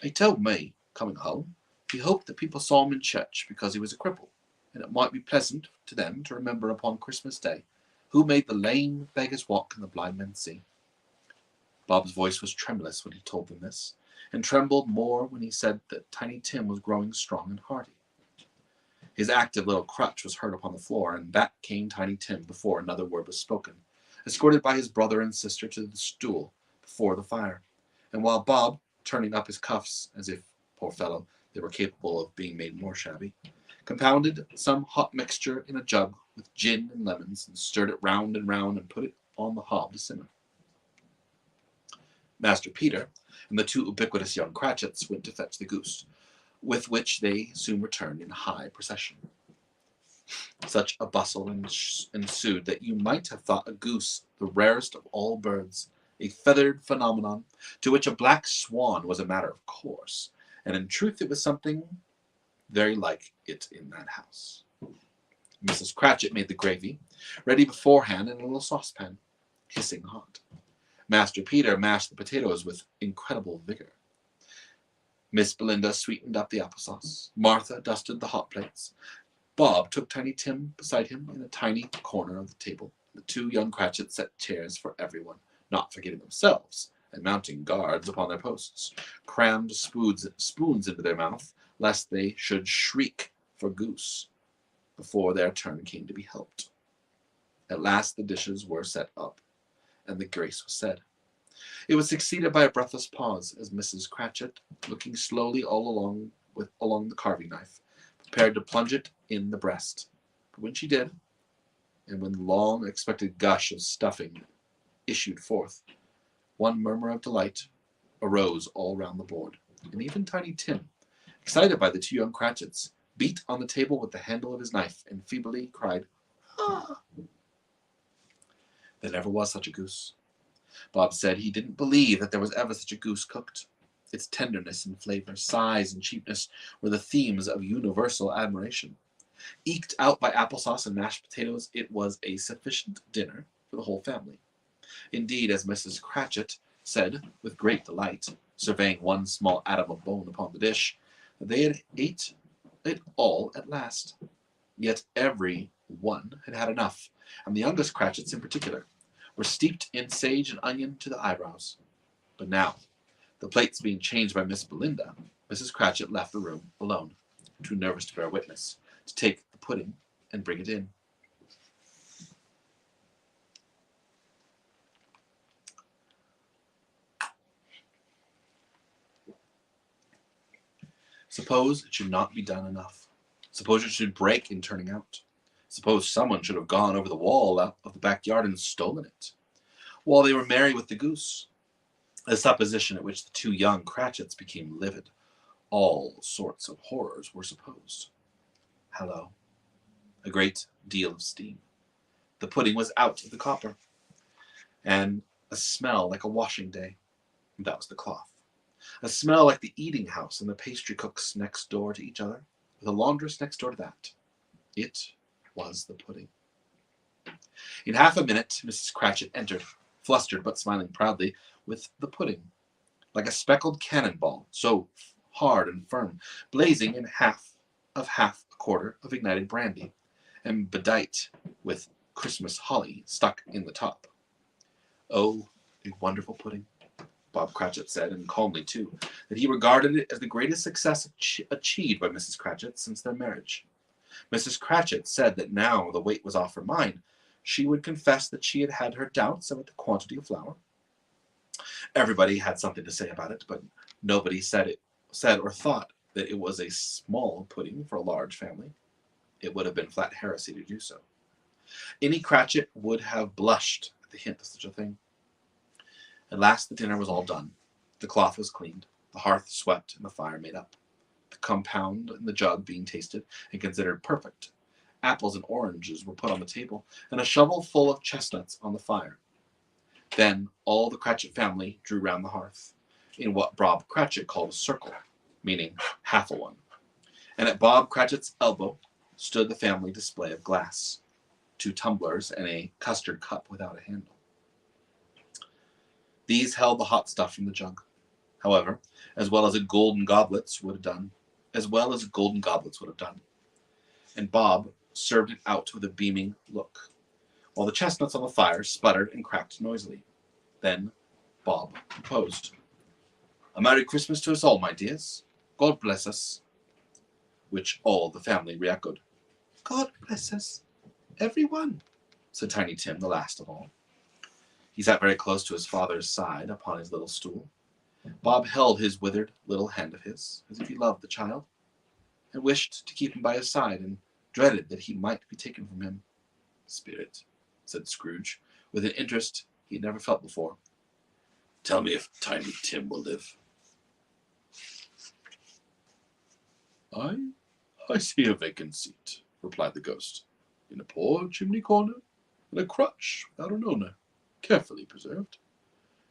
A: He told me, coming home, he hoped that people saw him in church because he was a cripple, and it might be pleasant to them to remember upon Christmas Day who made the lame beggars walk and the blind men see." Bob's voice was tremulous when he told them this, and trembled more when he said that Tiny Tim was growing strong and hearty. His active little crutch was heard upon the floor, and back came Tiny Tim before another word was spoken, escorted by his brother and sister to the stool before the fire, and while Bob, turning up his cuffs as if, poor fellow, they were capable of being made more shabby, compounded some hot mixture in a jug with gin and lemons, and stirred it round and put it on the hob to simmer. Master Peter and the two ubiquitous young Cratchits went to fetch the goose, with which they soon returned in high procession. Such a bustle ensued that you might have thought a goose the rarest of all birds, a feathered phenomenon, to which a black swan was a matter of course, and in truth it was something very like it in that house. Mrs. Cratchit made the gravy, ready beforehand in a little saucepan, hissing hot. Master Peter mashed the potatoes with incredible vigor. Miss Belinda sweetened up the applesauce. Martha dusted the hot plates. Bob took Tiny Tim beside him in a tiny corner of the table. The two young Cratchits set chairs for everyone, not forgetting themselves, and mounting guards upon their posts, crammed spoons into their mouth, lest they should shriek for goose before their turn came to be helped. At last the dishes were set up, and the grace was said. It was succeeded by a breathless pause, as Mrs. Cratchit, looking slowly along the carving knife, prepared to plunge it in the breast. But when she did, and when the long-expected gush of stuffing issued forth, one murmur of delight arose all round the board, and even Tiny Tim, excited by the two young Cratchits, beat on the table with the handle of his knife, and feebly cried, "Ah!" There never was such a goose. Bob said he didn't believe that there was ever such a goose cooked. Its tenderness and flavor, size and cheapness were the themes of universal admiration. Eked out by applesauce and mashed potatoes, it was a sufficient dinner for the whole family. Indeed, as Mrs. Cratchit said with great delight, surveying one small atom of bone upon the dish, that they had ate it all at last. Yet every one had had enough, and the youngest Cratchits in particular were steeped in sage and onion to the eyebrows. But now, the plates being changed by Miss Belinda, Mrs. Cratchit left the room alone, too nervous to bear witness, to take the pudding and bring it in. Suppose it should not be done enough. Suppose it should break in turning out. Suppose someone should have gone over the wall out of the backyard and stolen it, while they were merry with the goose. A supposition at which the two young Cratchits became livid. All sorts of horrors were supposed. Hallo. A great deal of steam. The pudding was out of the copper, and a smell like a washing day. That was the cloth. A smell like the eating house and the pastry cooks next door to each other, with a laundress next door to that. It was the pudding. In half a minute, Mrs. Cratchit entered, flustered but smiling proudly, with the pudding, like a speckled cannonball, so hard and firm, blazing in half a quarter of ignited brandy, and bedight with Christmas holly stuck in the top. Oh, a wonderful pudding, Bob Cratchit said, and calmly too, that he regarded it as the greatest success achieved by Mrs. Cratchit since their marriage. Mrs. Cratchit said that now the weight was off her mind, she would confess that she had had her doubts about the quantity of flour. Everybody had something to say about it, but nobody said or thought that it was a small pudding for a large family. It would have been flat heresy to do so. Any Cratchit would have blushed at the hint of such a thing. At last the dinner was all done. The cloth was cleaned, the hearth swept, and the fire made up. The compound in the jug being tasted and considered perfect, apples and oranges were put on the table, and a shovel full of chestnuts on the fire. Then all the Cratchit family drew round the hearth, in what Bob Cratchit called a circle, meaning half a one. And at Bob Cratchit's elbow stood the family display of glass, 2 tumblers and a custard cup without a handle. These held the hot stuff from the jug, however, as well as golden goblets would have done, and Bob served it out with a beaming look, while the chestnuts on the fire sputtered and cracked noisily. Then Bob proposed, "A Merry Christmas to us all, my dears. God bless us," which all the family re-echoed. "God bless us, every one," said Tiny Tim, the last of all. He sat very close to his father's side upon his little stool. Bob held his withered little hand of his, as if he loved the child, and wished to keep him by his side, and dreaded that he might be taken from him. "Spirit," said Scrooge, with an interest he had never felt before, "tell me if Tiny Tim will live." I see a vacant seat," replied the ghost, "in a poor chimney corner, and a crutch without an owner, carefully preserved.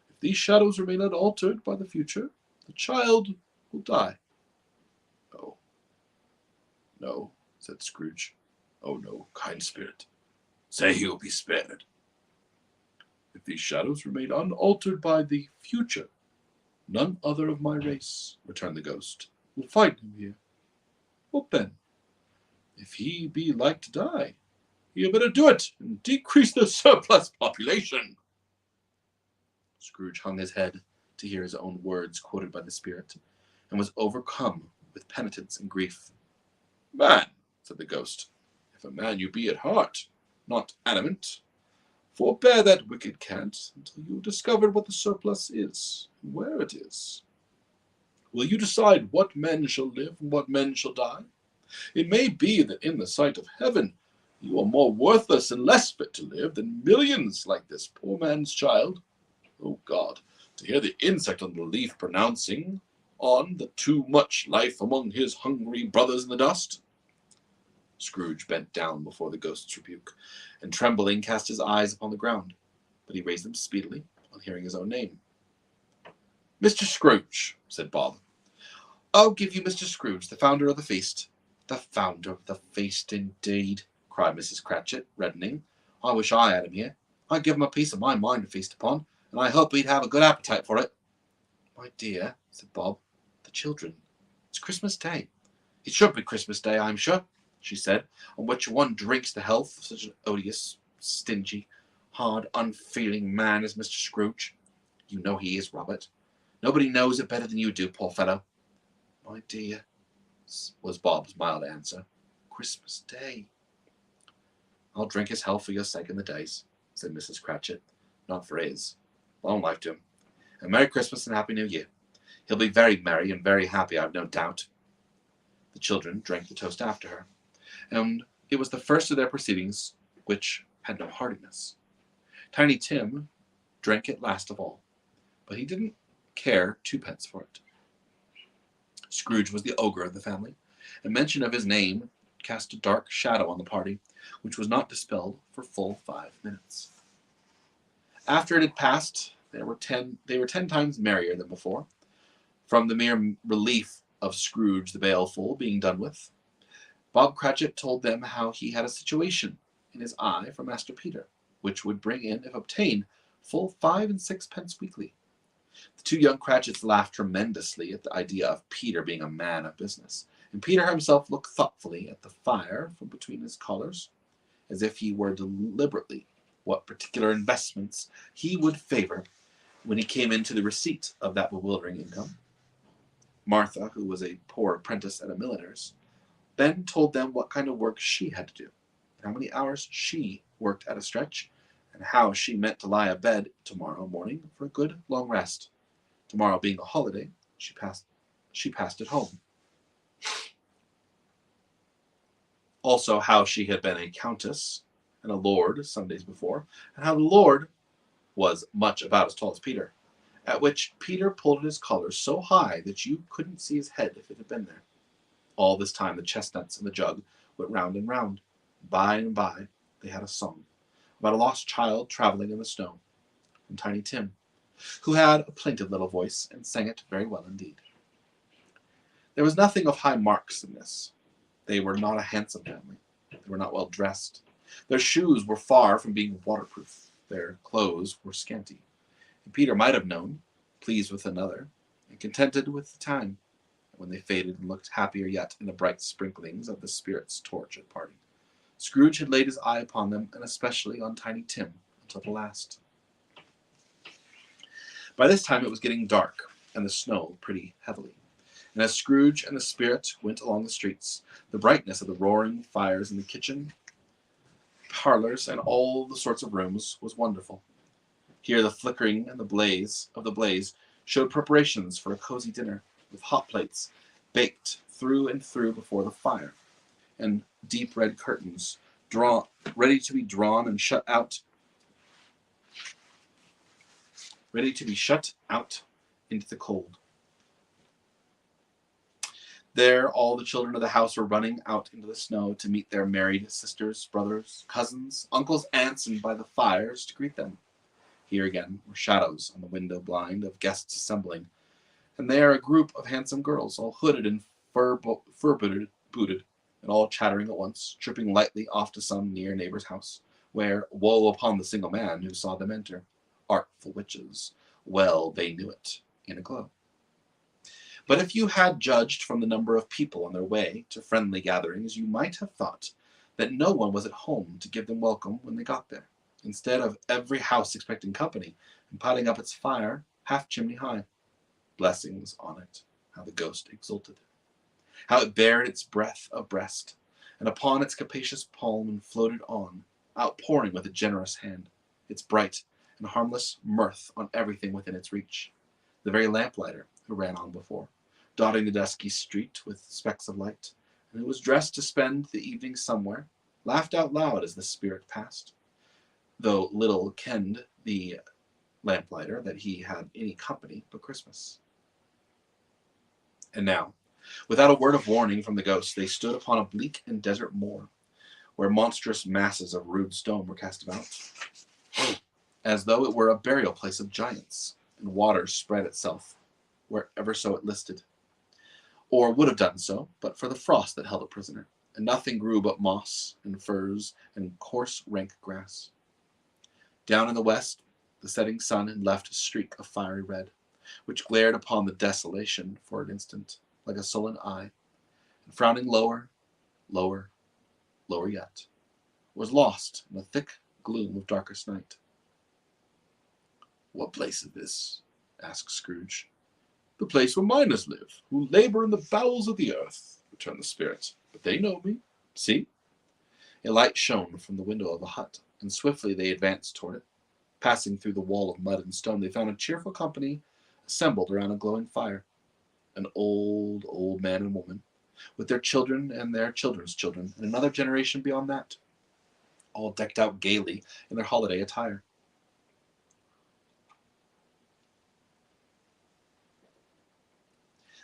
A: If these shadows remain unaltered by the future, the child will die." "Oh, no," said Scrooge. "Oh, no, kind spirit. Say he will be spared." "If these shadows remain unaltered by the future, none other of my race," returned the ghost, "will find him here. What then? If he be like to die, he had better do it and decrease the surplus population." Scrooge hung his head to hear his own words quoted by the spirit, and was overcome with penitence and grief. "Man," said the ghost, "if a man you be at heart, not animate, forbear that wicked cant until you have discovered what the surplus is, and where it is. Will you decide what men shall live and what men shall die? It may be that in the sight of heaven you are more worthless and less fit to live than millions like this poor man's child. Oh God, to hear the insect on the leaf pronouncing on the too much life among his hungry brothers in the dust." Scrooge bent down before the ghost's rebuke, and trembling cast his eyes upon the ground, but he raised them speedily on hearing his own name. "Mr. Scrooge," said Bob. "I'll give you Mr. Scrooge, the founder of the feast." "The founder of the feast, indeed," cried Mrs. Cratchit, reddening. "I wish I had him here. I'd give him a piece of my mind to feast upon, and I hope he'd have a good appetite for it." "My dear," said Bob, "the children. It's Christmas Day." "It should be Christmas Day, I'm sure," she said, "on which one drinks the health of such an odious, stingy, hard, unfeeling man as Mr. Scrooge. You know he is, Robert. Nobody knows it better than you do, poor fellow." "My dear," was Bob's mild answer, "Christmas Day." "I'll drink his health for your sake in the days," said Mrs. Cratchit. "Not for his. Long life to him. And Merry Christmas and Happy New Year. He'll be very merry and very happy, I've no doubt." The children drank the toast after her, and it was the first of their proceedings which had no heartiness. Tiny Tim drank it last of all, but he didn't care twopence for it. Scrooge was the ogre of the family, and mention of his name cast a dark shadow on the party, which was not dispelled for full 5 minutes. After it had passed, they were 10 times merrier than before, from the mere relief of Scrooge the Baleful being done with. Bob Cratchit told them how he had a situation in his eye for Master Peter, which would bring in, if obtained, full 5 and 6 pence weekly. The two young Cratchits laughed tremendously at the idea of Peter being a man of business, and Peter himself looked thoughtfully at the fire from between his collars, as if he were deliberately what particular investments he would favor when he came into the receipt of that bewildering income. Martha, who was a poor apprentice at a milliner's, then told them what kind of work she had to do, and how many hours she worked at a stretch, and how she meant to lie abed tomorrow morning for a good long rest. Tomorrow being a holiday, she passed it home. Also how she had been a countess and a lord some days before, and how the lord was much about as tall as Peter, at which Peter pulled at his collar so high that you couldn't see his head if it had been there. All this time the chestnuts in the jug went round and round. By and by they had a song about a lost child travelling in the snow, and Tiny Tim, who had a plaintive little voice and sang it very well indeed. There was nothing of high marks in this. They were not a handsome family. They were not well dressed. Their shoes were far from being waterproof. Their clothes were scanty. And Peter might have known, pleased with another, and contented with the time, when they faded and looked happier yet in the bright sprinklings of the spirit's torch at parting. Scrooge had laid his eye upon them, and especially on Tiny Tim, until the last. By this time it was getting dark, and the snow pretty heavily. And as Scrooge and the spirit went along the streets, the brightness of the roaring fires in the kitchen, parlors, and all the sorts of rooms was wonderful. Here the flickering and the blaze showed preparations for a cozy dinner, with hot plates baked through and through before the fire, and deep red curtains ready to be drawn and shut out, ready to be shut out into the cold. There, all the children of the house were running out into the snow to meet their married sisters, brothers, cousins, uncles, aunts, and by the fires to greet them. Here again were shadows on the window blind of guests assembling, and there a group of handsome girls, all hooded and fur-booted, and all chattering at once, tripping lightly off to some near neighbor's house, where woe upon the single man who saw them enter. Artful witches, well they knew it, in a glow. But if you had judged from the number of people on their way to friendly gatherings, you might have thought that no one was at home to give them welcome when they got there, instead of every house expecting company and piling up its fire half chimney high. Blessings on it, how the ghost exulted, how it bared its breath of breast, and upon its capacious palm and floated on, outpouring with a generous hand, its bright and harmless mirth on everything within its reach. The very lamplighter who ran on before, dotting the dusky street with specks of light, and who was dressed to spend the evening somewhere, laughed out loud as the spirit passed, though little kenned the lamplighter that he had any company but Christmas. And now, without a word of warning from the ghost, they stood upon a bleak and desert moor, where monstrous masses of rude stone were cast about, as though it were a burial place of giants, and water spread itself wherever so it listed, or would have done so, but for the frost that held it prisoner, and nothing grew but moss and furze and coarse rank grass. Down in the west, the setting sun had left a streak of fiery red, which glared upon the desolation for an instant, like a sullen eye, and frowning lower, lower, lower yet, was lost in the thick gloom of darkest night. "What place is this?" asked Scrooge. "The place where miners live, who labor in the bowels of the earth," returned the spirit. "But they know me. See?" A light shone from the window of the hut, and swiftly they advanced toward it. Passing through the wall of mud and stone, they found a cheerful company assembled around a glowing fire. An old, old man and woman, with their children and their children's children, and another generation beyond that, all decked out gaily in their holiday attire.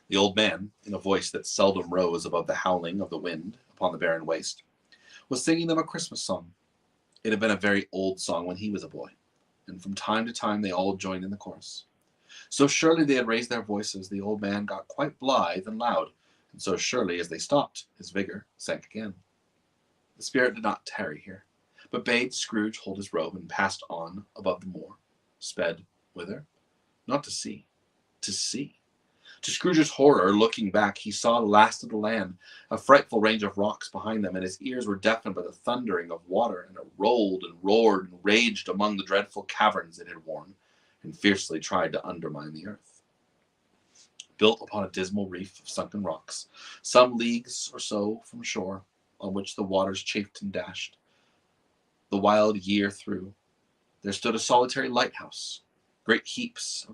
A: The old man, in a voice that seldom rose above the howling of the wind upon the barren waste, was singing them a Christmas song. It had been a very old song when he was a boy, and from time to time they all joined in the chorus. So surely they had raised their voices, the old man got quite blithe and loud, and so surely as they stopped, his vigor sank again. The spirit did not tarry here, but bade Scrooge hold his robe and passed on above the moor, sped whither? Not to see, to see. To Scrooge's horror, looking back, he saw the last of the land, a frightful range of rocks behind them, and his ears were deafened by the thundering of water, and it rolled and roared and raged among the dreadful caverns it had worn, and fiercely tried to undermine the earth. Built upon a dismal reef of sunken rocks, some leagues or so from shore, on which the waters chafed and dashed, the wild year through, there stood a solitary lighthouse. Great heaps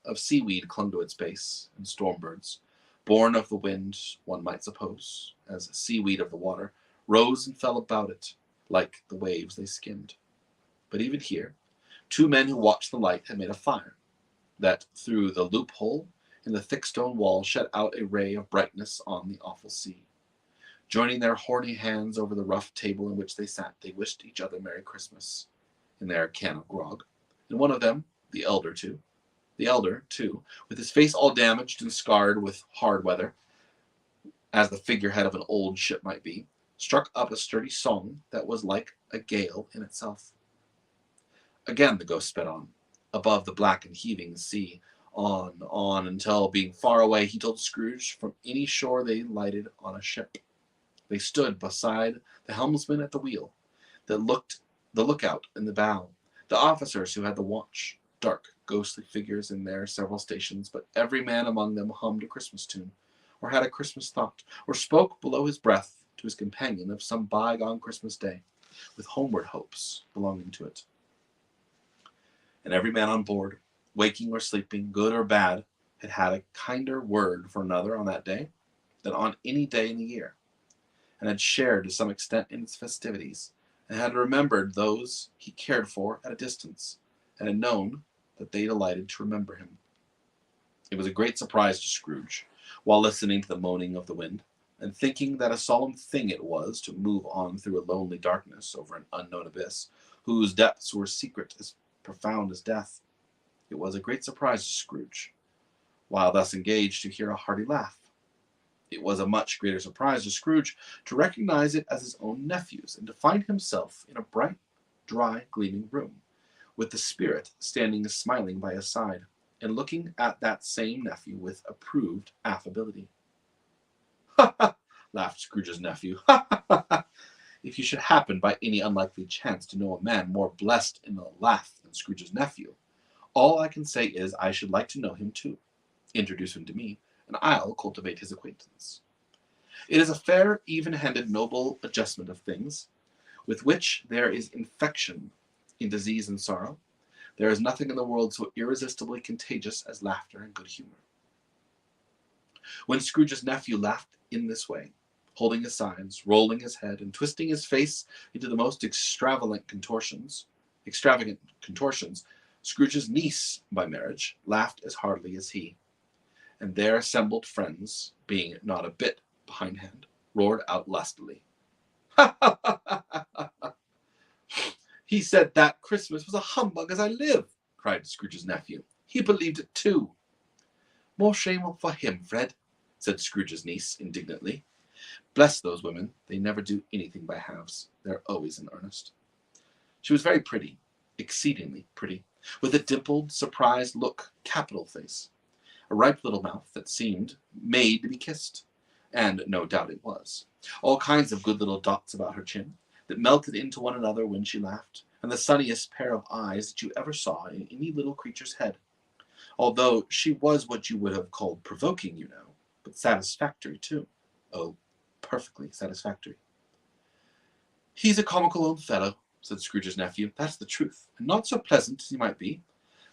A: of seaweed clung to its base, and stormbirds, born of the wind, one might suppose, as seaweed of the water, rose and fell about it, like the waves they skimmed. But even here, two men who watched the light had made a fire, that through the loophole in the thick stone wall shed out a ray of brightness on the awful sea. Joining their horny hands over the rough table in which they sat, they wished each other Merry Christmas in their can of grog, and one of them, the elder, too, with his face all damaged and scarred with hard weather, as the figurehead of an old ship might be, struck up a sturdy song that was like a gale in itself. Again the ghost sped on, above the black and heaving sea, on, until, being far away, he told Scrooge from any shore they lighted on a ship. They stood beside the helmsman at the wheel, the lookout in the bow, the officers who had the watch, dark, ghostly figures in their several stations, but every man among them hummed a Christmas tune, or had a Christmas thought, or spoke below his breath to his companion of some bygone Christmas day, with homeward hopes belonging to it. And every man on board, waking or sleeping, good or bad, had had a kinder word for another on that day than on any day in the year, and had shared to some extent in its festivities, and had remembered those he cared for at a distance, and had known that they delighted to remember him. It was a great surprise to Scrooge, while listening to the moaning of the wind, and thinking that a solemn thing it was to move on through a lonely darkness over an unknown abyss, whose depths were secret as profound as death. It was a great surprise to Scrooge, while thus engaged, to hear a hearty laugh. It was a much greater surprise to Scrooge to recognize it as his own nephew's, and to find himself in a bright, dry, gleaming room, with the spirit standing smiling by his side, and looking at that same nephew with approved affability. "Ha ha!" laughed Scrooge's nephew. "Ha ha ha! If you should happen by any unlikely chance to know a man more blessed in a laugh than Scrooge's nephew, all I can say is I should like to know him too. Introduce him to me, and I'll cultivate his acquaintance. It is a fair, even-handed, noble adjustment of things, with which there is infection in disease and sorrow. There is nothing in the world so irresistibly contagious as laughter and good humor." When Scrooge's nephew laughed in this way, holding his sides, rolling his head, and twisting his face into the most extravagant contortions, Scrooge's niece by marriage laughed as heartily as he, and their assembled friends, being not a bit behindhand, roared out lustily. "Ha ha ha ha ha! He said that Christmas was a humbug as I live," cried Scrooge's nephew. "He believed it too." "More shame for him, Fred," said Scrooge's niece indignantly. "Bless those women, they never do anything by halves. They're always in earnest." She was very pretty, exceedingly pretty, with a dimpled, surprised look, capital face, a ripe little mouth that seemed made to be kissed, and no doubt it was, all kinds of good little dots about her chin, that melted into one another when she laughed, and the sunniest pair of eyes that you ever saw in any little creature's head, although she was what you would have called provoking, you know, but satisfactory too. Oh, perfectly satisfactory. "He's a comical old fellow," said Scrooge's nephew. "That's the truth, and not so pleasant as he might be.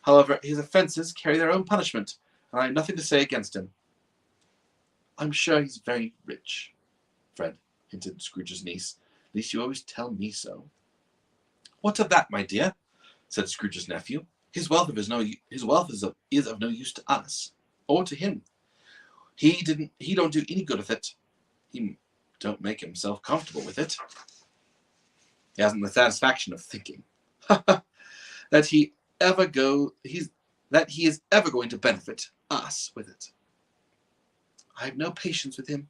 A: However, his offences carry their own punishment, and I have nothing to say against him." "I'm sure he's very rich, Fred," hinted Scrooge's niece. "At least you always tell me so." "What of that, my dear?" said Scrooge's nephew. His wealth is of no use to us, or to him. He don't do any good with it. He don't make himself comfortable with it. He hasn't the satisfaction of thinking that he is ever going to benefit us with it." "I have no patience with him,"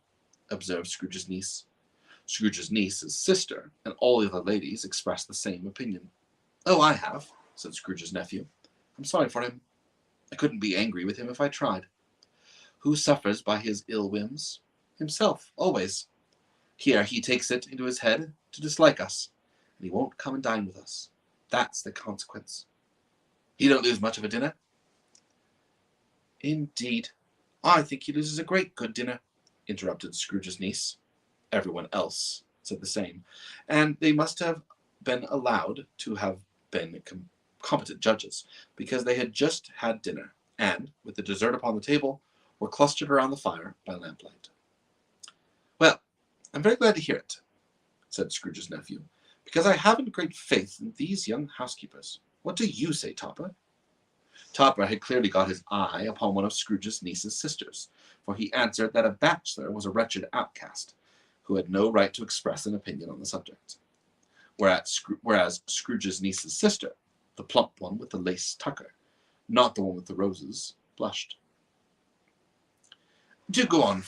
A: observed Scrooge's niece. Scrooge's niece's sister and all the other ladies expressed the same opinion. "Oh, I have," said Scrooge's nephew. "I'm sorry for him. I couldn't be angry with him if I tried. Who suffers by his ill whims? Himself, always. Here he takes it into his head to dislike us, and he won't come and dine with us. That's the consequence. He don't lose much of a dinner." "Indeed, I think he loses a great good dinner," interrupted Scrooge's niece. Everyone else said the same, and they must have been allowed to have been competent judges, because they had just had dinner, and, with the dessert upon the table, were clustered around the fire by lamplight. "Well, I'm very glad to hear it," said Scrooge's nephew, "because I haven't great faith in these young housekeepers. What do you say, Topper?" Topper had clearly got his eye upon one of Scrooge's niece's sisters, for he answered that a bachelor was a wretched outcast, who had no right to express an opinion on the subject. Whereas Scrooge's niece's sister, the plump one with the lace tucker, not the one with the roses, blushed. Do go on,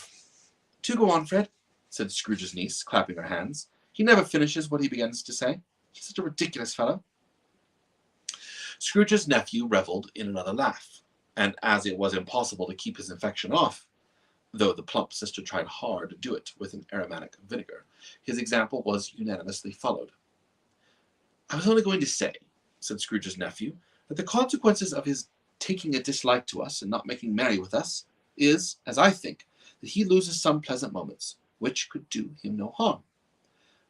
A: Fred," said Scrooge's niece, clapping her hands. "He never finishes what he begins to say. He's such a ridiculous fellow." Scrooge's nephew revelled in another laugh, and as it was impossible to keep his infection off, though the plump sister tried hard to do it with an aromatic vinegar, his example was unanimously followed. "I was only going to say," said Scrooge's nephew, "that the consequences of his taking a dislike to us and not making merry with us is, as I think, that he loses some pleasant moments, which could do him no harm.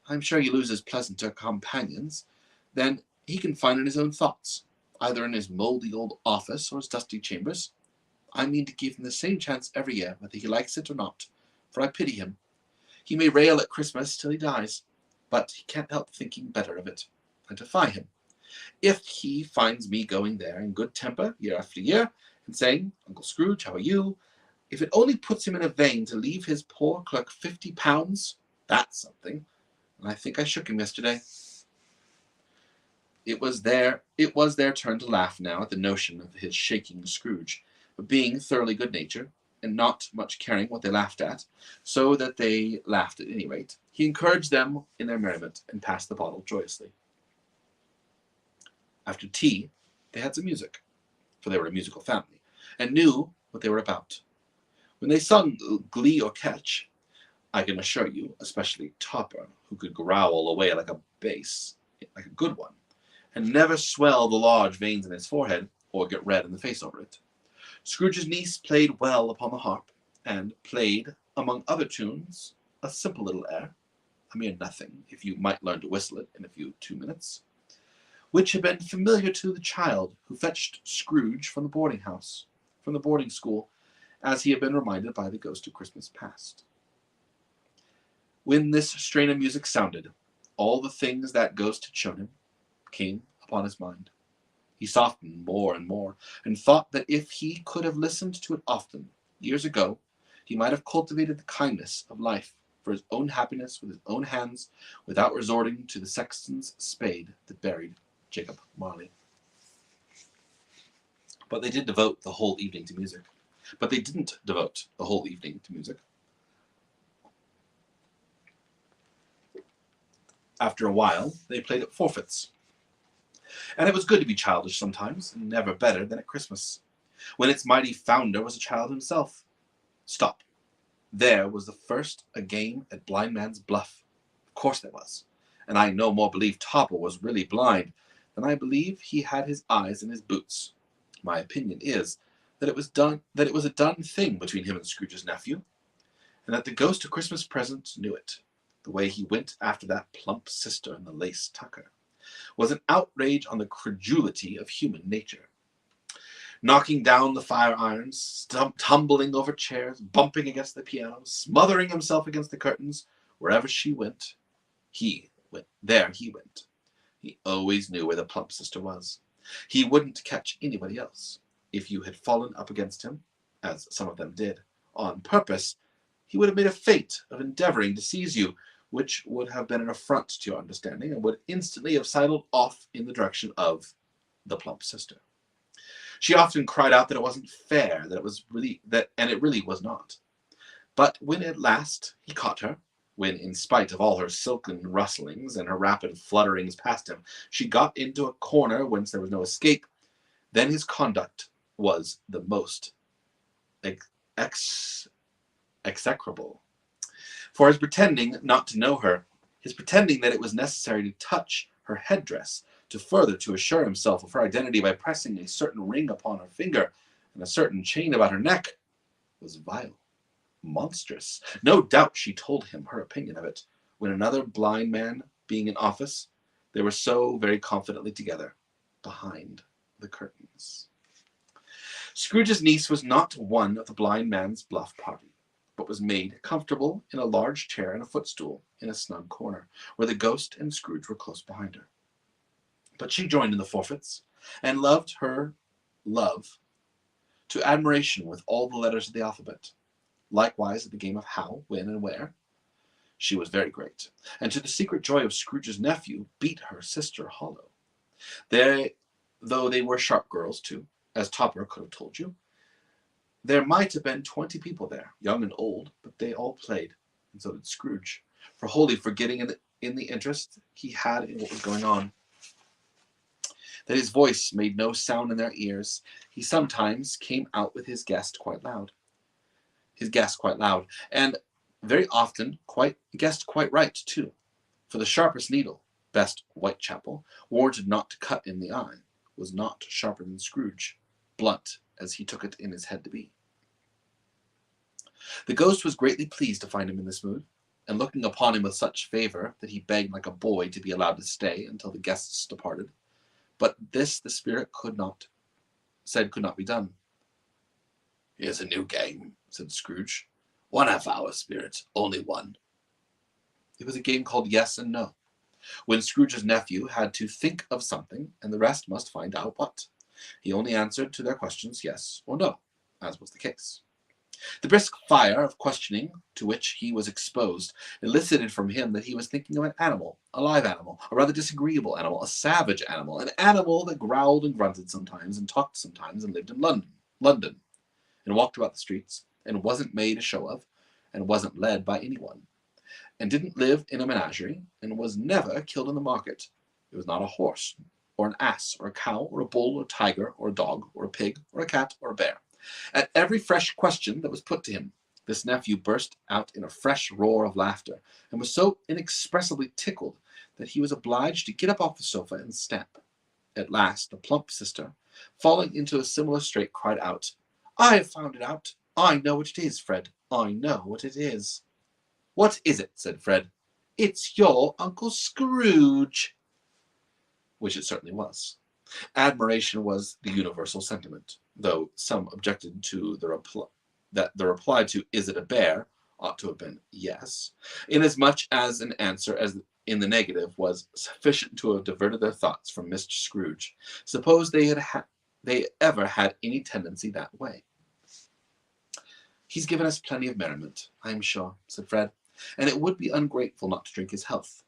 A: I'm sure he loses pleasanter companions than he can find in his own thoughts, either in his mouldy old office or his dusty chambers. I mean to give him the same chance every year, whether he likes it or not, for I pity him. He may rail at Christmas till he dies, but he can't help thinking better of it. I defy him. If he finds me going there in good temper year after year, and saying, Uncle Scrooge, how are you? If it only puts him in a vein to leave his poor clerk £50, that's something. And I think I shook him yesterday. It was their turn to laugh now at the notion of his shaking Scrooge, but being thoroughly good-natured, and not much caring what they laughed at, so that they laughed at any rate, he encouraged them in their merriment, and passed the bottle joyously. After tea, they had some music, for they were a musical family, and knew what they were about. When they sung Glee or Catch, I can assure you, especially Topper, who could growl away like a bass, like a good one, and never swell the large veins in his forehead, or get red in the face over it. Scrooge's niece played well upon the harp, and played, among other tunes, a simple little air, a mere nothing, if you might learn to whistle it in a few 2 minutes, which had been familiar to the child who fetched Scrooge from the boarding school, as he had been reminded by the ghost of Christmas past. When this strain of music sounded, all the things that ghost had shown him came upon his mind. He softened more and more, and thought that if he could have listened to it often, years ago, he might have cultivated the kindness of life for his own happiness with his own hands, without resorting to the sexton's spade that buried Jacob Marley. But they didn't devote the whole evening to music. After a while, they played at forfeits. And it was good to be childish sometimes, and never better than at Christmas, when its mighty founder was a child himself. Stop. There was the first a game at Blind Man's Bluff. Of course there was. And I no more believe Topper was really blind than I believe he had his eyes in his boots. My opinion is that it was a done thing between him and Scrooge's nephew, and that the ghost of Christmas present knew it. The way he went after that plump sister in the lace tucker was an outrage on the credulity of human nature. Knocking down the fire irons, tumbling over chairs, bumping against the piano, smothering himself against the curtains, wherever she went, he went. There he went. He always knew where the plump sister was. He wouldn't catch anybody else. If you had fallen up against him, as some of them did, on purpose, he would have made a feint of endeavoring to seize you, which would have been an affront to your understanding, and would instantly have sidled off in the direction of the plump sister. She often cried out that it wasn't fair, and it really was not. But when at last he caught her, when, in spite of all her silken rustlings and her rapid flutterings past him, she got into a corner whence there was no escape, then his conduct was the most execrable. For his pretending not to know her, his pretending that it was necessary to touch her headdress, to assure himself of her identity by pressing a certain ring upon her finger and a certain chain about her neck, was vile, monstrous. No doubt she told him her opinion of it, when another blind man being in office, they were so very confidently together, behind the curtains. Scrooge's niece was not one of the Blind Man's Bluff party, but was made comfortable in a large chair and a footstool in a snug corner, where the ghost and Scrooge were close behind her. But she joined in the forfeits, and loved her love to admiration with all the letters of the alphabet. Likewise at the game of how, when, and where, she was very great, and to the secret joy of Scrooge's nephew, beat her sister hollow. Though they were sharp girls too, as Topper could have told you, there might have been 20 people there, young and old, but they all played, and so did Scrooge, for wholly forgetting in the interest he had in what was going on, that his voice made no sound in their ears. He sometimes came out with his guest quite loud, and very often guessed quite right too, for the sharpest needle, best Whitechapel, warranted not to cut in the eye, was not sharper than Scrooge, blunt as he took it in his head to be. The ghost was greatly pleased to find him in this mood, and looking upon him with such favor that he begged like a boy to be allowed to stay until the guests departed. But this the spirit could not be done. Here's a new game, said Scrooge. 1/2 hour, Spirit, only one. It was a game called Yes and No, when Scrooge's nephew had to think of something, and the rest must find out what. He only answered to their questions yes or no, as was the case. The brisk fire of questioning to which he was exposed elicited from him that he was thinking of an animal, a live animal, a rather disagreeable animal, a savage animal, an animal that growled and grunted sometimes, and talked sometimes, and lived in London, and walked about the streets, and wasn't made a show of, and wasn't led by anyone, and didn't live in a menagerie, and was never killed in the market. It was not a horse, or an ass, or a cow, or a bull, or a tiger, or a dog, or a pig, or a cat, or a bear. At every fresh question that was put to him, this nephew burst out in a fresh roar of laughter, and was so inexpressibly tickled that he was obliged to get up off the sofa and stamp. At last, the plump sister, falling into a similar strait, cried out, "I have found it out. I know what it is, Fred. I know what it is." "What is it?" said Fred. "It's your Uncle Scrooge." Which it certainly was. Admiration was the universal sentiment, though some objected to that the reply to "Is it a bear?" ought to have been yes, inasmuch as an answer as in the negative was sufficient to have diverted their thoughts from Mr. Scrooge. Suppose they ever had any tendency that way. "He's given us plenty of merriment, I am sure," said Fred, "and it would be ungrateful not to drink his health.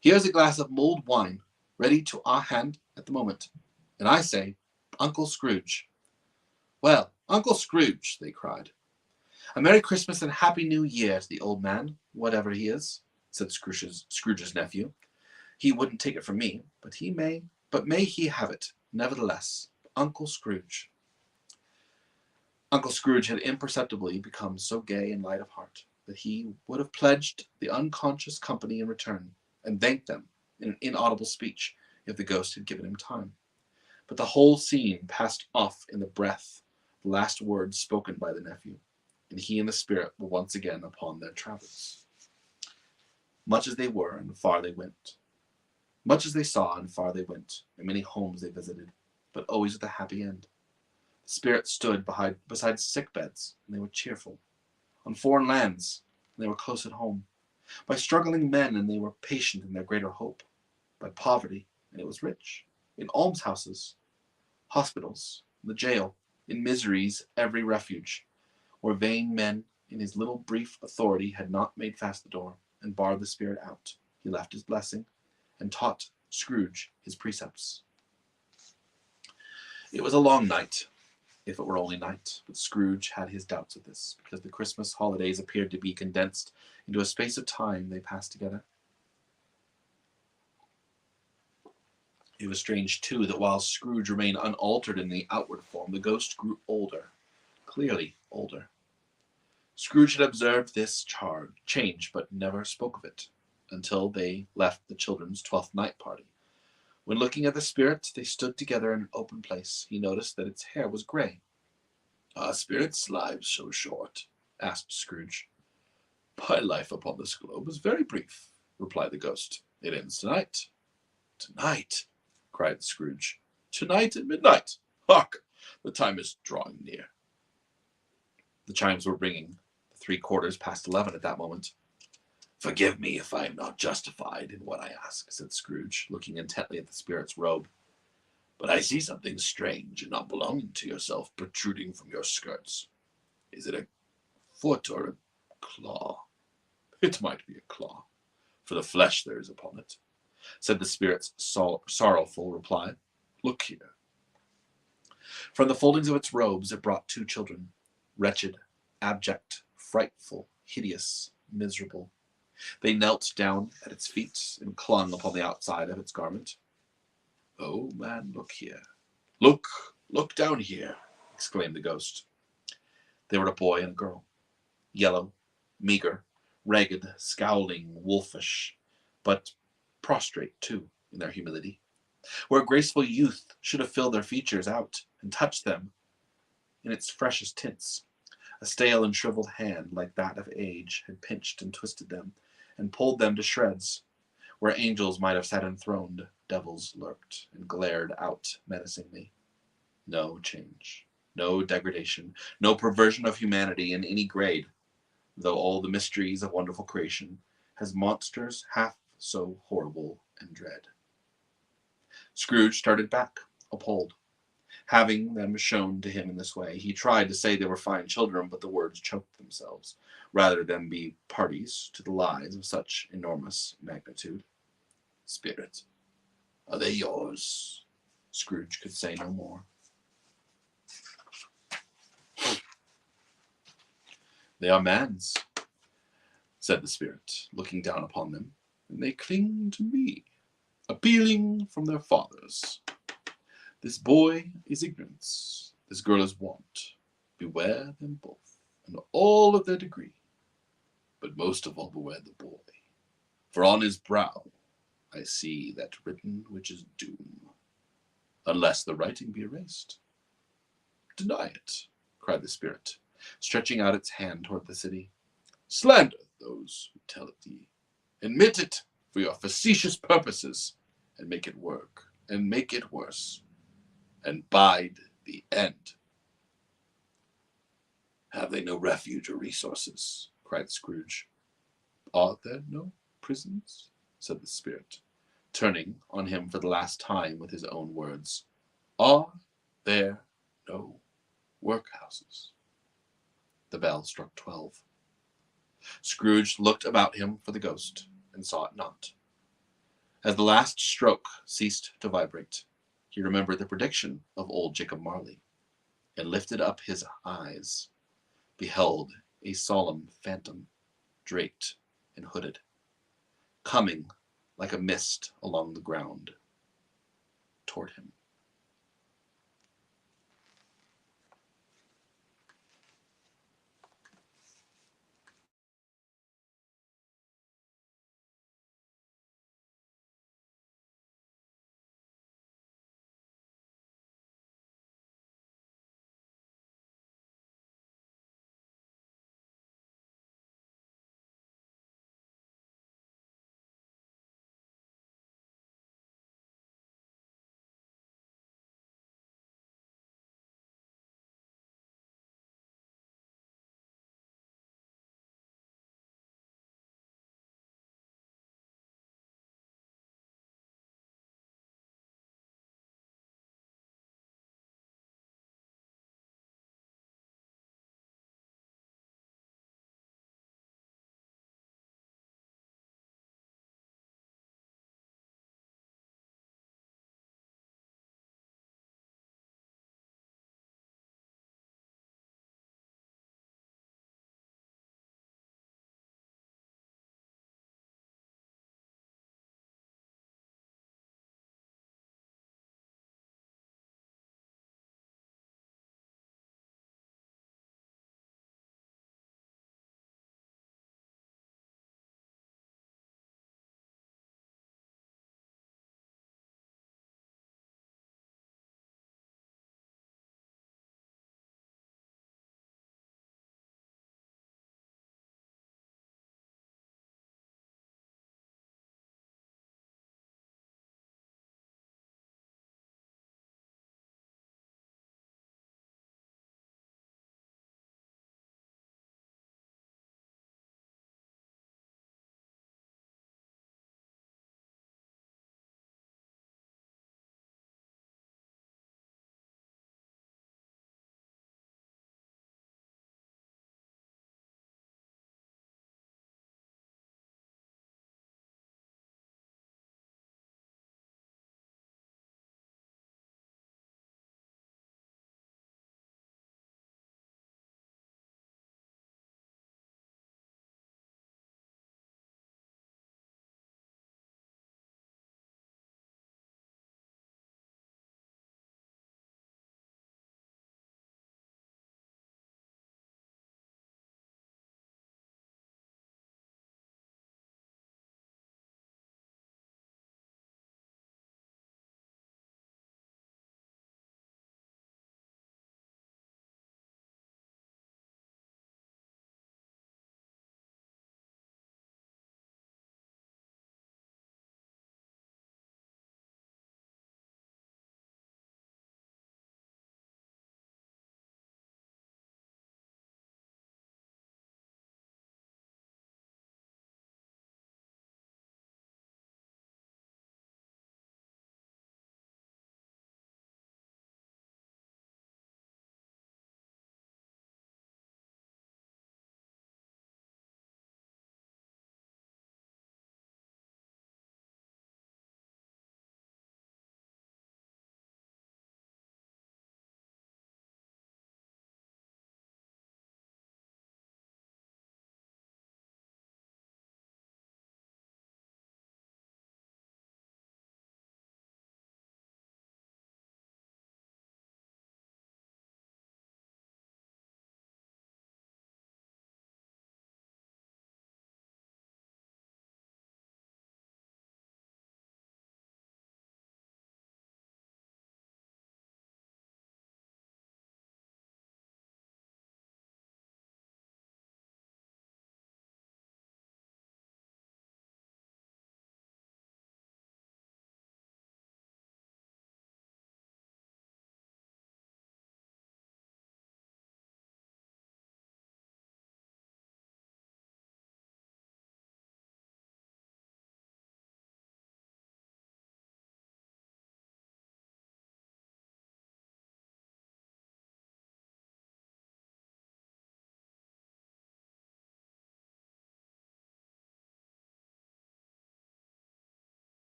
A: Here's a glass of mulled wine, ready to our hand at the moment. And I say, Uncle Scrooge." "Well, Uncle Scrooge," they cried. "A Merry Christmas and Happy New Year to the old man, whatever he is," said Scrooge's nephew. "He wouldn't take it from me, but may he have it, nevertheless. Uncle Scrooge." Uncle Scrooge had imperceptibly become so gay and light of heart that he would have pledged the unconscious company in return, and thanked them in an inaudible speech, if the ghost had given him time. But the whole scene passed off in the breath, the last words spoken by the nephew, and he and the spirit were once again upon their travels. Much as they were, and far they went. Much as they saw, and far they went, and many homes they visited, but always with a happy end. The spirit stood beside sick beds, and they were cheerful. On foreign lands, and they were close at home. By struggling men, and they were patient in their greater hope. By poverty, and it was rich. In almshouses, hospitals, the jail, in misery's every refuge, where vain men, in his little brief authority, had not made fast the door, and barred the spirit out, he left his blessing, and taught Scrooge his precepts. It was a long night, if it were only night, but Scrooge had his doubts of this, because the Christmas holidays appeared to be condensed into a space of time they passed together. It was strange, too, that while Scrooge remained unaltered in the outward form, the ghost grew older, clearly older. Scrooge had observed this change, but never spoke of it, until they left the children's 12th night party. When looking at the spirit, they stood together in an open place. He noticed that its hair was grey. "Are spirits' lives so short?" asked Scrooge. "My life upon this globe is very brief," replied the ghost. "It ends tonight." "Tonight!" cried Scrooge. "Tonight at midnight. Hark! The time is drawing near." The chimes were ringing, 11:15 at that moment. "Forgive me if I am not justified in what I ask," said Scrooge, looking intently at the spirit's robe. "But I see something strange and not belonging to yourself protruding from your skirts. Is it a foot or a claw?" "It might be a claw, for the flesh there is upon it," said the spirit's sorrowful reply. "Look here." From the foldings of its robes it brought 2 children, wretched, abject, frightful, hideous, miserable. They knelt down at its feet and clung upon the outside of its garment. "Oh, man, look here. Look down here," exclaimed the ghost. They were a boy and a girl, yellow, meager, ragged, scowling, wolfish, but prostrate, too, in their humility, where graceful youth should have filled their features out and touched them in its freshest tints. A stale and shriveled hand, like that of age, had pinched and twisted them, and pulled them to shreds. Where angels might have sat enthroned, devils lurked, and glared out menacingly. No change. No degradation, no perversion of humanity in any grade, though all the mysteries of wonderful creation has monsters half so horrible and dread. Scrooge started back, appalled. Having them shown to him in this way, he tried to say they were fine children, but the words choked themselves, rather than be parties to the lies of such enormous magnitude. Spirit, are they yours? Scrooge could say no more. They are man's, said the spirit, looking down upon them, and they cling to me, appealing from their fathers. This boy is ignorance, this girl is want. Beware them both, and all of their degree, but most of all beware the boy, for on his brow I see that written which is doom, unless the writing be erased. Deny it, cried the spirit, stretching out its hand toward the city. Slander those who tell it thee. Admit it for your facetious purposes, and make it work, and make it worse, and bide the end. Have they no refuge or resources? Cried Scrooge. Are there no prisons? Said the spirit, turning on him for the last time with his own words. Are there no workhouses? The bell struck 12. Scrooge looked about him for the ghost, and saw it not. As the last stroke ceased to vibrate, he remembered the prediction of old Jacob Marley, and lifted up his eyes, beheld a solemn phantom, draped and hooded, coming like a mist along the ground toward him.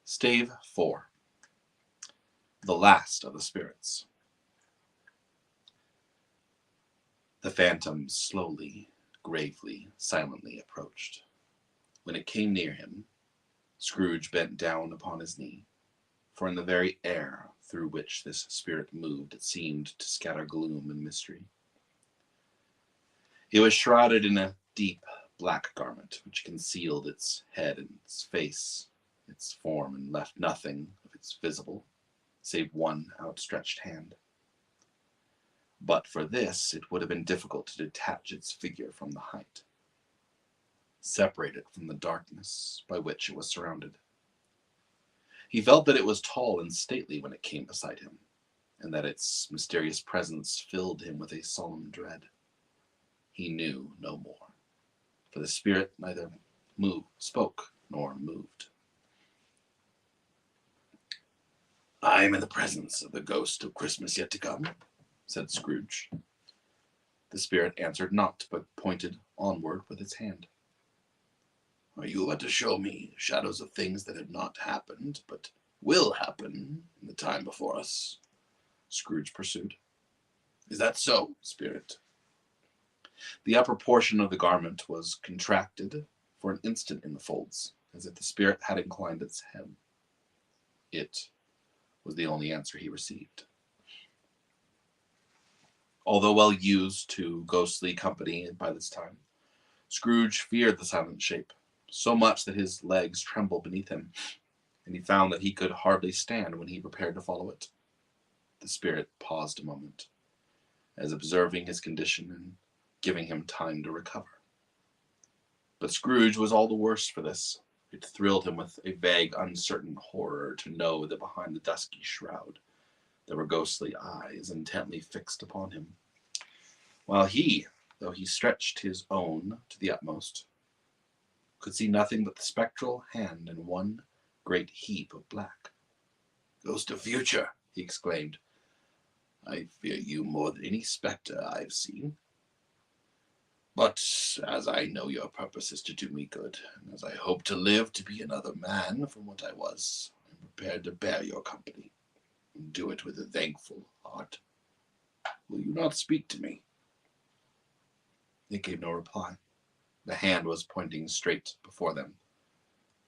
A: Stave 4. The Last of the Spirits. The phantom slowly, gravely, silently approached. When it came near him, Scrooge bent down upon his knee, for in the very air through which this spirit moved it seemed to scatter gloom and mystery. It was shrouded in a deep black garment which concealed its head and its face, its form, and left nothing of its visible, save one outstretched hand. But for this, it would have been difficult to detach its figure from the height, separate it from the darkness by which it was surrounded. He felt that it was tall and stately when it came beside him, and that its mysterious presence filled him with a solemn dread. He knew no more, for the spirit neither spoke nor moved. "I am in the presence of the ghost of Christmas yet to come," said Scrooge. The spirit answered not, but pointed onward with its hand. "Are you about to show me shadows of things that have not happened, but will happen in the time before us?" Scrooge pursued. "Is that so, spirit?" The upper portion of the garment was contracted for an instant in the folds, as if the spirit had inclined its head. It was the only answer he received. Although well used to ghostly company by this time, Scrooge feared the silent shape so much that his legs trembled beneath him, and he found that he could hardly stand when he prepared to follow it. The spirit paused a moment, as observing his condition and giving him time to recover. But Scrooge was all the worse for this. It thrilled him with a vague, uncertain horror to know that behind the dusky shroud there were ghostly eyes intently fixed upon him, while he, though he stretched his own to the utmost, could see nothing but the spectral hand in one great heap of black. "Ghost of Future," he exclaimed, "I fear you more than any spectre I've seen. But as I know your purpose is to do me good, and as I hope to live to be another man from what I was, I am prepared to bear your company, and do it with a thankful heart. Will you not speak to me?" They gave no reply. The hand was pointing straight before them.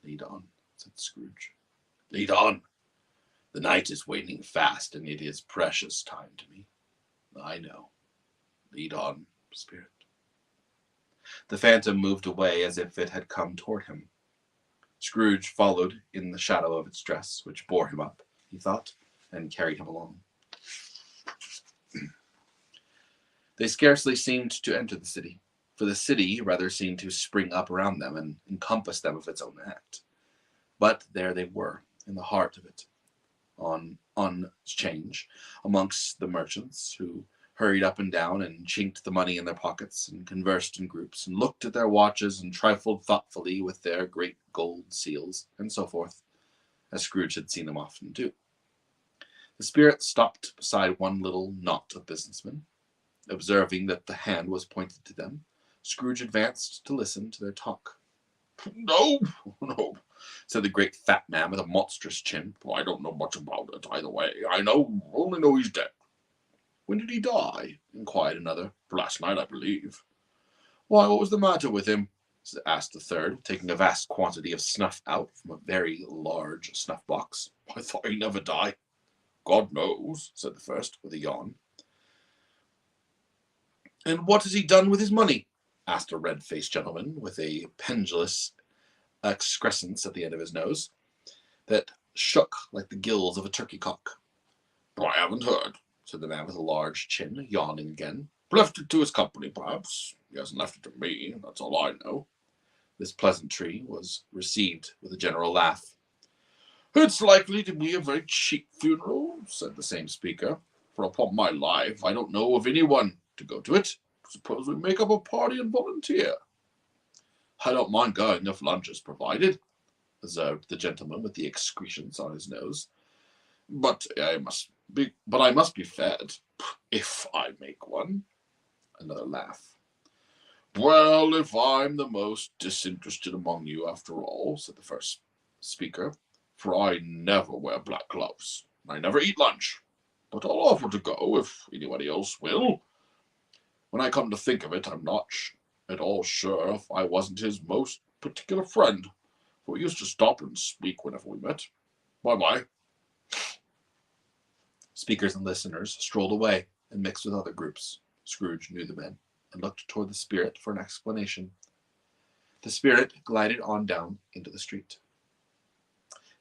A: "Lead on," said Scrooge. "Lead on. The night is waning fast, and it is precious time to me. I know. Lead on, spirit." The phantom moved away as if it had come toward him. Scrooge followed in the shadow of its dress, which bore him up, he thought, and carried him along. They scarcely seemed to enter the city, for the city rather seemed to spring up around them and encompass them of its own act. But there they were, in the heart of it, on change, amongst the merchants, who hurried up and down and chinked the money in their pockets and conversed in groups and looked at their watches and trifled thoughtfully with their great gold seals and so forth, as Scrooge had seen them often do. The spirit stopped beside one little knot of businessmen. Observing that the hand was pointed to them, Scrooge advanced to listen to their talk. "No, no," said the great fat man with a monstrous chin. "I don't know much about it either way. Only know he's dead." "When did he die?" inquired another. "Last night, I believe." "Why, what was the matter with him?" asked the third, taking a vast quantity of snuff out from a very large snuff box. "I thought he'd never die." "God knows," said the first, with a yawn. "And what has he done with his money?" asked a red-faced gentleman with a pendulous excrescence at the end of his nose that shook like the gills of a turkey-cock. "I haven't heard," said the man with a large chin, yawning again. "Left it to his company, perhaps. He hasn't left it to me, that's all I know." This pleasantry was received with a general laugh. "It's likely to be a very cheap funeral," said the same speaker, "for upon my life I don't know of anyone to go to it. Suppose we make up a party and volunteer?" "I don't mind going if lunch is provided," observed the gentleman with the excrescence on his nose. But I must be fed, if I make one." Another laugh. Well, if I'm the most disinterested among you after all, said the first speaker, for I never wear black gloves. I never eat lunch. But I'll offer to go if anybody else will. When I come to think of it, I'm not at all sure if I wasn't his most particular friend, for he used to stop and speak whenever we met. Bye-bye. Speakers and listeners strolled away and mixed with other groups. Scrooge knew the men and looked toward the spirit for an explanation. The spirit glided on down into the street.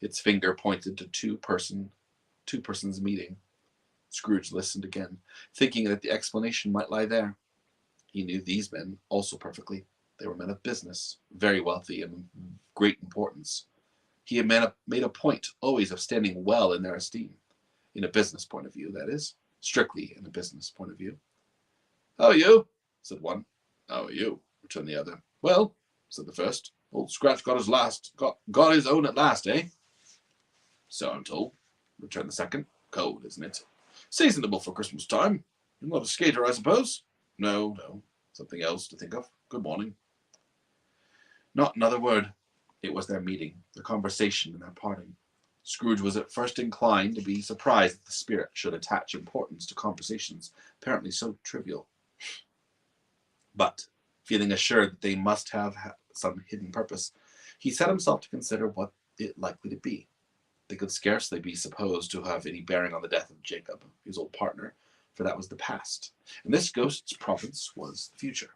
A: Its finger pointed to two persons meeting. Scrooge listened again, thinking that the explanation might lie there. He knew these men also perfectly. They were men of business, very wealthy and great importance. He had made a point always of standing well in their esteem, in a business point of view, that is, strictly in a business point of view. How are you? Said one. How are you? Returned the other. Well, said the first, old Scratch got his own at last, eh? So I'm told, returned the second. Cold, isn't it? Seasonable for Christmas time. You're not a skater, I suppose? No. Something else to think of. Good morning. Not another word. It was their meeting, their conversation, and their parting. Scrooge was at first inclined to be surprised that the spirit should attach importance to conversations apparently so trivial. But, feeling assured that they must have some hidden purpose, he set himself to consider what it likely to be. They could scarcely be supposed to have any bearing on the death of Jacob, his old partner, for that was the past, and this ghost's province was the future.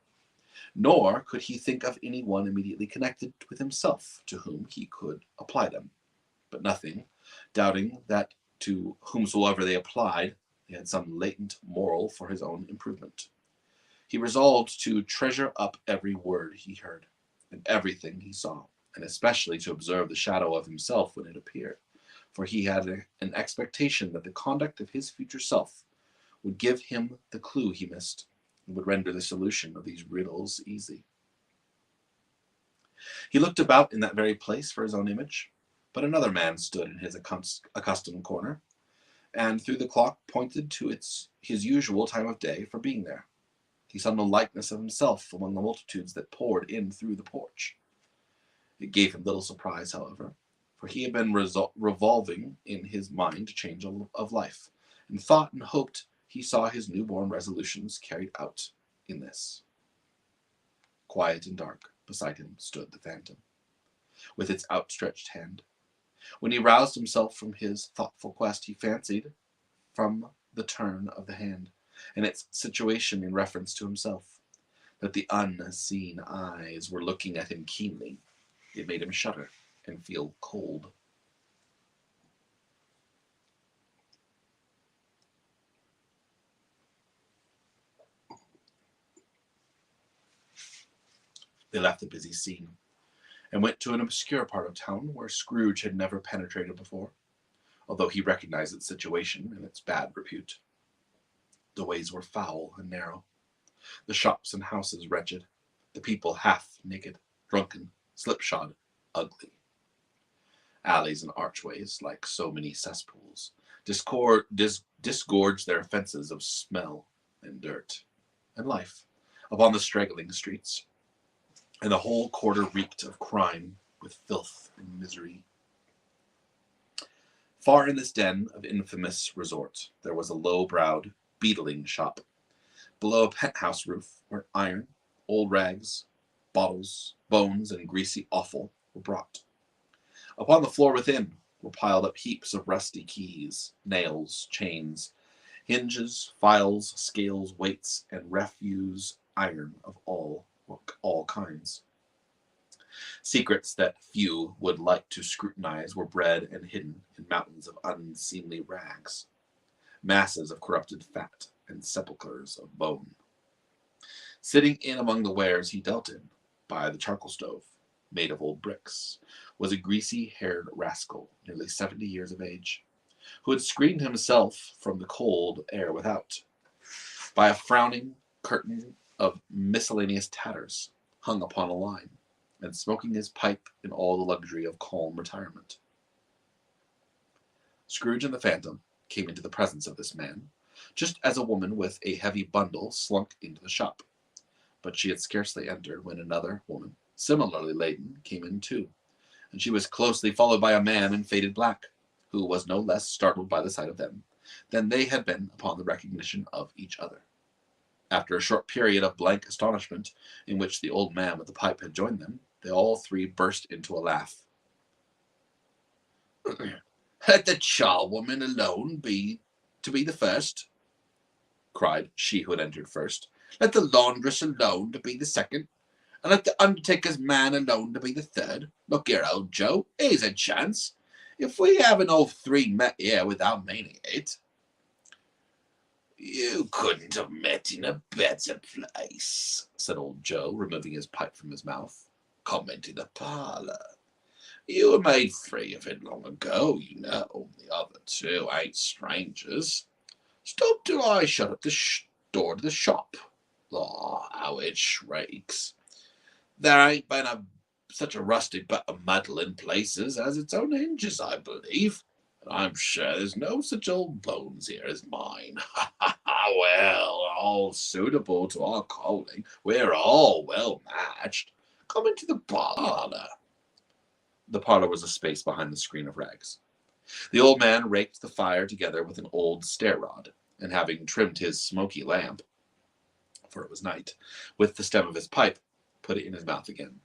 A: Nor could he think of any one immediately connected with himself to whom he could apply them. But nothing, doubting that to whomsoever they applied, they had some latent moral for his own improvement. He resolved to treasure up every word he heard, and everything he saw, and especially to observe the shadow of himself when it appeared, for he had an expectation that the conduct of his future self would give him the clue he missed, and would render the solution of these riddles easy. He looked about in that very place for his own image, but another man stood in his accustomed corner, and through the clock pointed to his usual time of day for being there. He saw no likeness of himself among the multitudes that poured in through the porch. It gave him little surprise, however, for he had been revolving in his mind a change of life, and thought and hoped he saw his newborn resolutions carried out in this. Quiet and dark, beside him stood the phantom, with its outstretched hand. When he roused himself from his thoughtful quest, he fancied, from the turn of the hand, and its situation in reference to himself, that the unseen eyes were looking at him keenly. It made him shudder and feel cold. They left the busy scene, and went to an obscure part of town where Scrooge had never penetrated before, although he recognized its situation and its bad repute. The ways were foul and narrow, the shops and houses wretched, the people half naked, drunken, slipshod, ugly. Alleys and archways, like so many cesspools, disgorged their fences of smell and dirt and life upon the straggling streets, and the whole quarter reeked of crime with filth and misery. Far in this den of infamous resort, there was a low-browed beetling shop, below a penthouse roof, where iron, old rags, bottles, bones, and greasy offal were brought. Upon the floor within were piled up heaps of rusty keys, nails, chains, hinges, files, scales, weights, and refuse iron of all kinds. Secrets that few would like to scrutinize were bred and hidden in mountains of unseemly rags, masses of corrupted fat, and sepulchres of bone. Sitting in among the wares he dealt in, by the charcoal stove, made of old bricks, was a greasy-haired rascal, nearly 70 years of age, who had screened himself from the cold air without by a frowning curtain of miscellaneous tatters hung upon a line, and smoking his pipe in all the luxury of calm retirement. Scrooge and the Phantom came into the presence of this man, just as a woman with a heavy bundle slunk into the shop. But she had scarcely entered when another woman, similarly laden, came in too, and she was closely followed by a man in faded black, who was no less startled by the sight of them than they had been upon the recognition of each other. After a short period of blank astonishment, in which the old man with the pipe had joined them, they all three burst into a laugh. "Let the charwoman alone be the first," cried she who had entered first. "Let the laundress alone to be the second, and let the undertaker's man alone to be the third. Look here, old Joe, here's a chance. If we haven't all three met here without meaning it." "You couldn't have met in a better place," said old Joe, removing his pipe from his mouth. "Come into the parlour. You were made free of it long ago, you know. The other two ain't strangers. Stop till I shut up the door to the shop. Oh, how it shrieks. There ain't been such a rusty bit of metal in places as its own hinges, I believe. And I'm sure there's no such old bones here as mine. Ha ha ha! Well, all suitable to our calling. We're all well matched. Come into the parlour." The parlour was a space behind the screen of rags. The old man raked the fire together with an old stair-rod, and having trimmed his smoky lamp, for it was night, with the stem of his pipe, put it in his mouth again.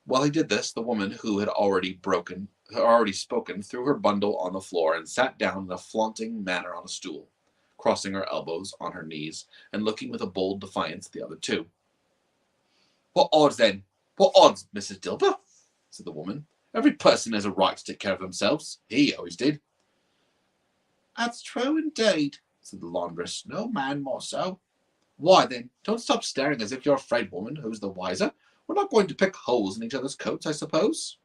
A: While he did this, the woman who had already spoken threw her bundle on the floor and sat down in a flaunting manner on a stool, crossing her elbows on her knees and looking with a bold defiance at the other two. "What odds, then? What odds, Mrs. Dilber?" said the woman. "Every person has a right to take care of themselves. He always did." "That's true, indeed," said the laundress. "No man more so." "Why, then, don't stop staring as if you're afraid, woman. Who's the wiser? We're not going to pick holes in each other's coats, I suppose?"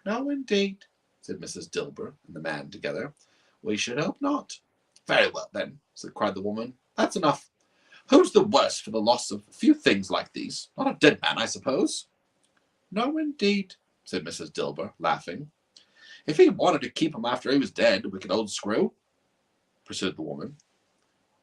A: "No, indeed," said Mrs. Dilber and the man together. "We should hope not." "Very well, then," cried the woman. "That's enough. Who's the worse for the loss of a few things like these? Not a dead man, I suppose?" "No, indeed," said Mrs. Dilber, laughing. "If he wanted to keep him after he was dead, wicked old screw," pursued the woman,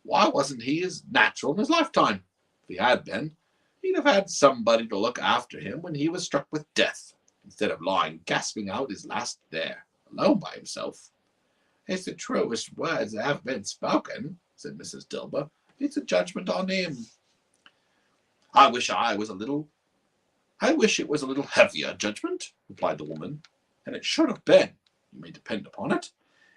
A: "why wasn't he as natural in his lifetime? If he had been, he'd have had somebody to look after him when he was struck with death, instead of lying gasping out his last there, alone by himself." "It's the truest words that have been spoken," said Mrs. Dilber. "It's a judgment on him." I wish it was a little heavier judgment," replied the woman, "and it should have been, you may depend upon it,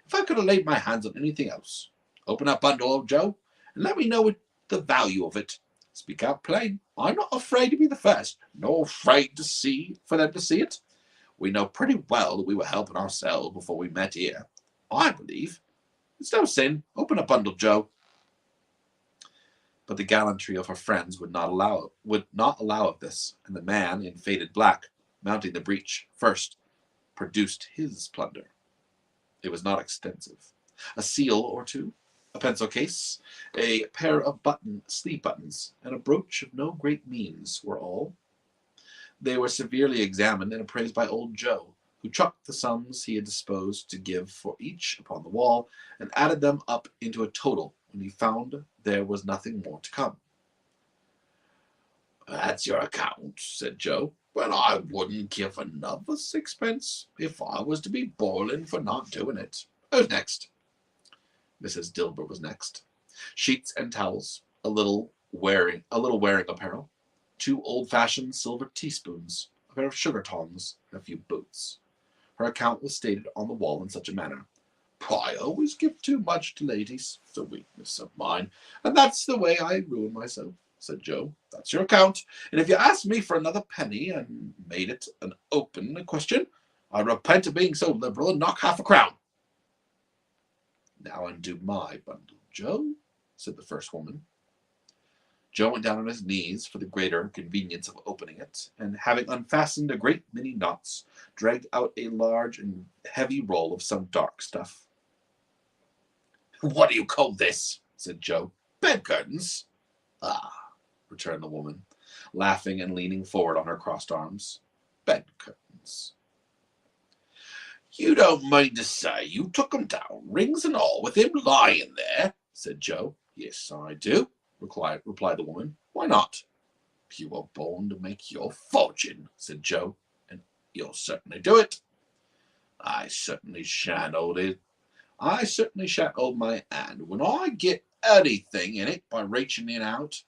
A: if I could have laid my hands on anything else. Open that bundle, old Joe, and let me know the value of it. Speak out plain. I'm not afraid to be the first, nor afraid for them to see it. We know pretty well that we were helping ourselves before we met here, I believe. It's no sin. Open a bundle, Joe." But the gallantry of her friends would not allow of this, and the man in faded black, mounting the breach first, produced his plunder. It was not extensive. A seal or two, a pencil case, a pair of sleeve buttons, and a brooch of no great means were all. They were severely examined and appraised by old Joe, who chucked the sums he had disposed to give for each upon the wall, and added them up into a total when he found there was nothing more to come. "That's your account," said Joe. "But I wouldn't give another sixpence if I was to be boiling for not doing it. Who's next?" Mrs. Dilber was next. Sheets and towels, a little wearing apparel, 2 old-fashioned silver teaspoons, a pair of sugar tongs, and a few boots. Her account was stated on the wall in such a manner. "I always give too much to ladies. It's a weakness of mine, and that's the way I ruin myself," said Joe. "That's your account, and if you asked me for another penny and made it an open question, I'd repent of being so liberal and knock half a crown." "Now undo my bundle, Joe," said the first woman. Joe went down on his knees for the greater convenience of opening it, and having unfastened a great many knots, dragged out a large and heavy roll of some dark stuff. "What do you call this?" said Joe. "Bed curtains?" "Ah," returned the woman, laughing and leaning forward on her crossed arms. "Bed curtains." "You don't mean to say you took 'em down, rings and all, with him lying there?" said Joe. "Yes, I do," replied the woman. "Why not?" You were born to make your fortune, said Joe, and you'll certainly do it. I certainly shan't hold it. I certainly shan't hold my hand when I get anything in it by reaching it out.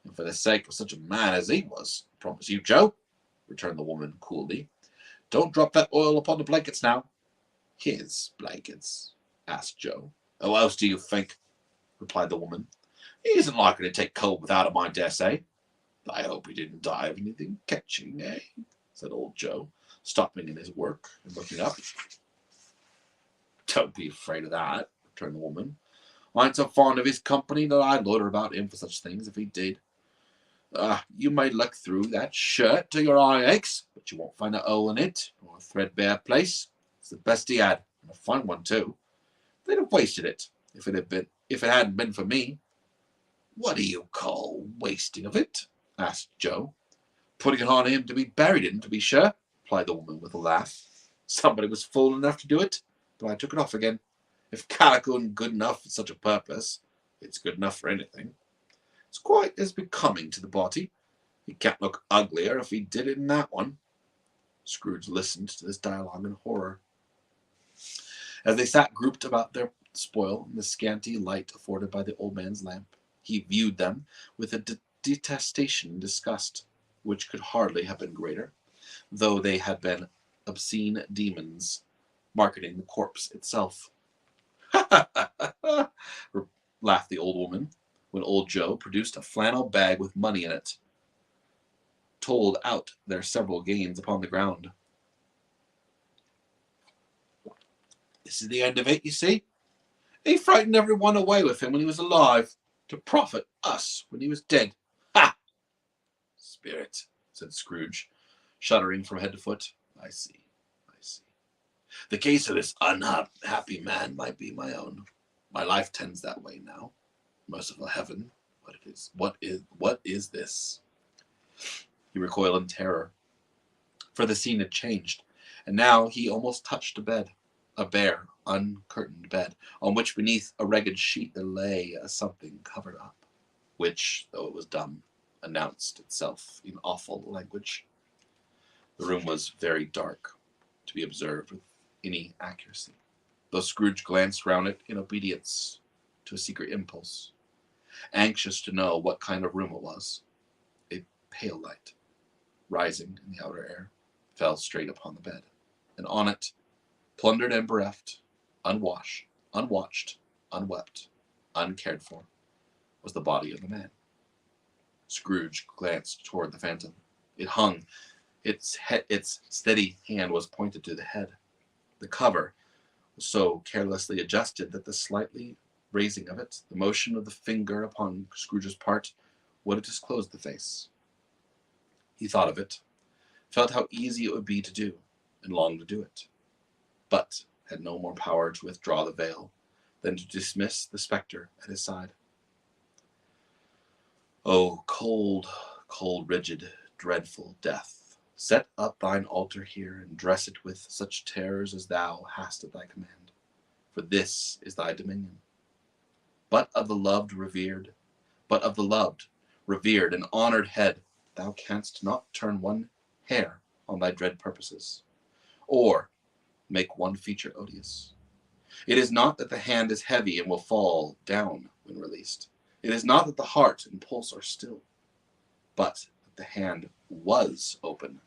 A: And for the sake of such a man as he was, I promise you, Joe, returned the woman coolly. Don't drop that oil upon the blankets now. His blankets? Asked Joe. Who else do you think? Replied the woman. He isn't likely to take cold without him, I dare say. I hope he didn't die of anything catching, eh? Said old Joe, stopping in his work and looking up. Don't be afraid of that, returned the woman. I ain't so fond of his company that I'd loiter about him for such things if he did. You may look through that shirt till your eye aches, but you won't find a hole in it or a threadbare place. It's the best he had, and a fine one too. They'd have wasted it if it hadn't been for me. What do you call wasting of it? Asked Joe. Putting it on him to be buried in, to be sure, replied the woman with a laugh. Somebody was fool enough to do it, but I took it off again. If calico isn't good enough for such a purpose, it's good enough for anything. It's quite as becoming to the body. He can't look uglier if he did it in that one. Scrooge listened to this dialogue in horror. As they sat grouped about their spoil in the scanty light afforded by the old man's lamp, he viewed them with a detestation and disgust, which could hardly have been greater, though they had been obscene demons marketing the corpse itself. Laughed the old woman, when old Joe produced a flannel bag with money in it, told out their several gains upon the ground. This is the end of it, you see. He frightened everyone away with him when he was alive, to profit us when he was dead. Ha! Spirit, said Scrooge, shuddering from head to foot. I see. The case of this unhappy man might be my own. My life tends that way now. Merciful heaven, what is this? He recoiled in terror, for the scene had changed, and now he almost touched a bed, a bare, uncurtained bed, on which beneath a ragged sheet there lay a something covered up, which, though it was dumb, announced itself in awful language. The room was very dark, to be observed with any accuracy, though Scrooge glanced round it in obedience to a secret impulse, anxious to know what kind of room it was. A pale light, rising in the outer air, fell straight upon the bed, and on it, plundered and bereft, unwatched, unwept, uncared for, was the body of the man. Scrooge glanced toward the phantom. It hung. Its steady hand was pointed to the head. The cover was so carelessly adjusted that the slightly raising of it, the motion of the finger upon Scrooge's part, would have disclosed the face. He thought of it, felt how easy it would be to do, and longed to do it, but had no more power to withdraw the veil than to dismiss the spectre at his side. O cold, cold, rigid, dreadful death, set up thine altar here, and dress it with such terrors as thou hast at thy command, for this is thy dominion. But of the loved, revered, and honored head, thou canst not turn one hair on thy dread purposes, or make one feature odious. It is not that the hand is heavy and will fall down when released. It is not that the heart and pulse are still, but that the hand was open,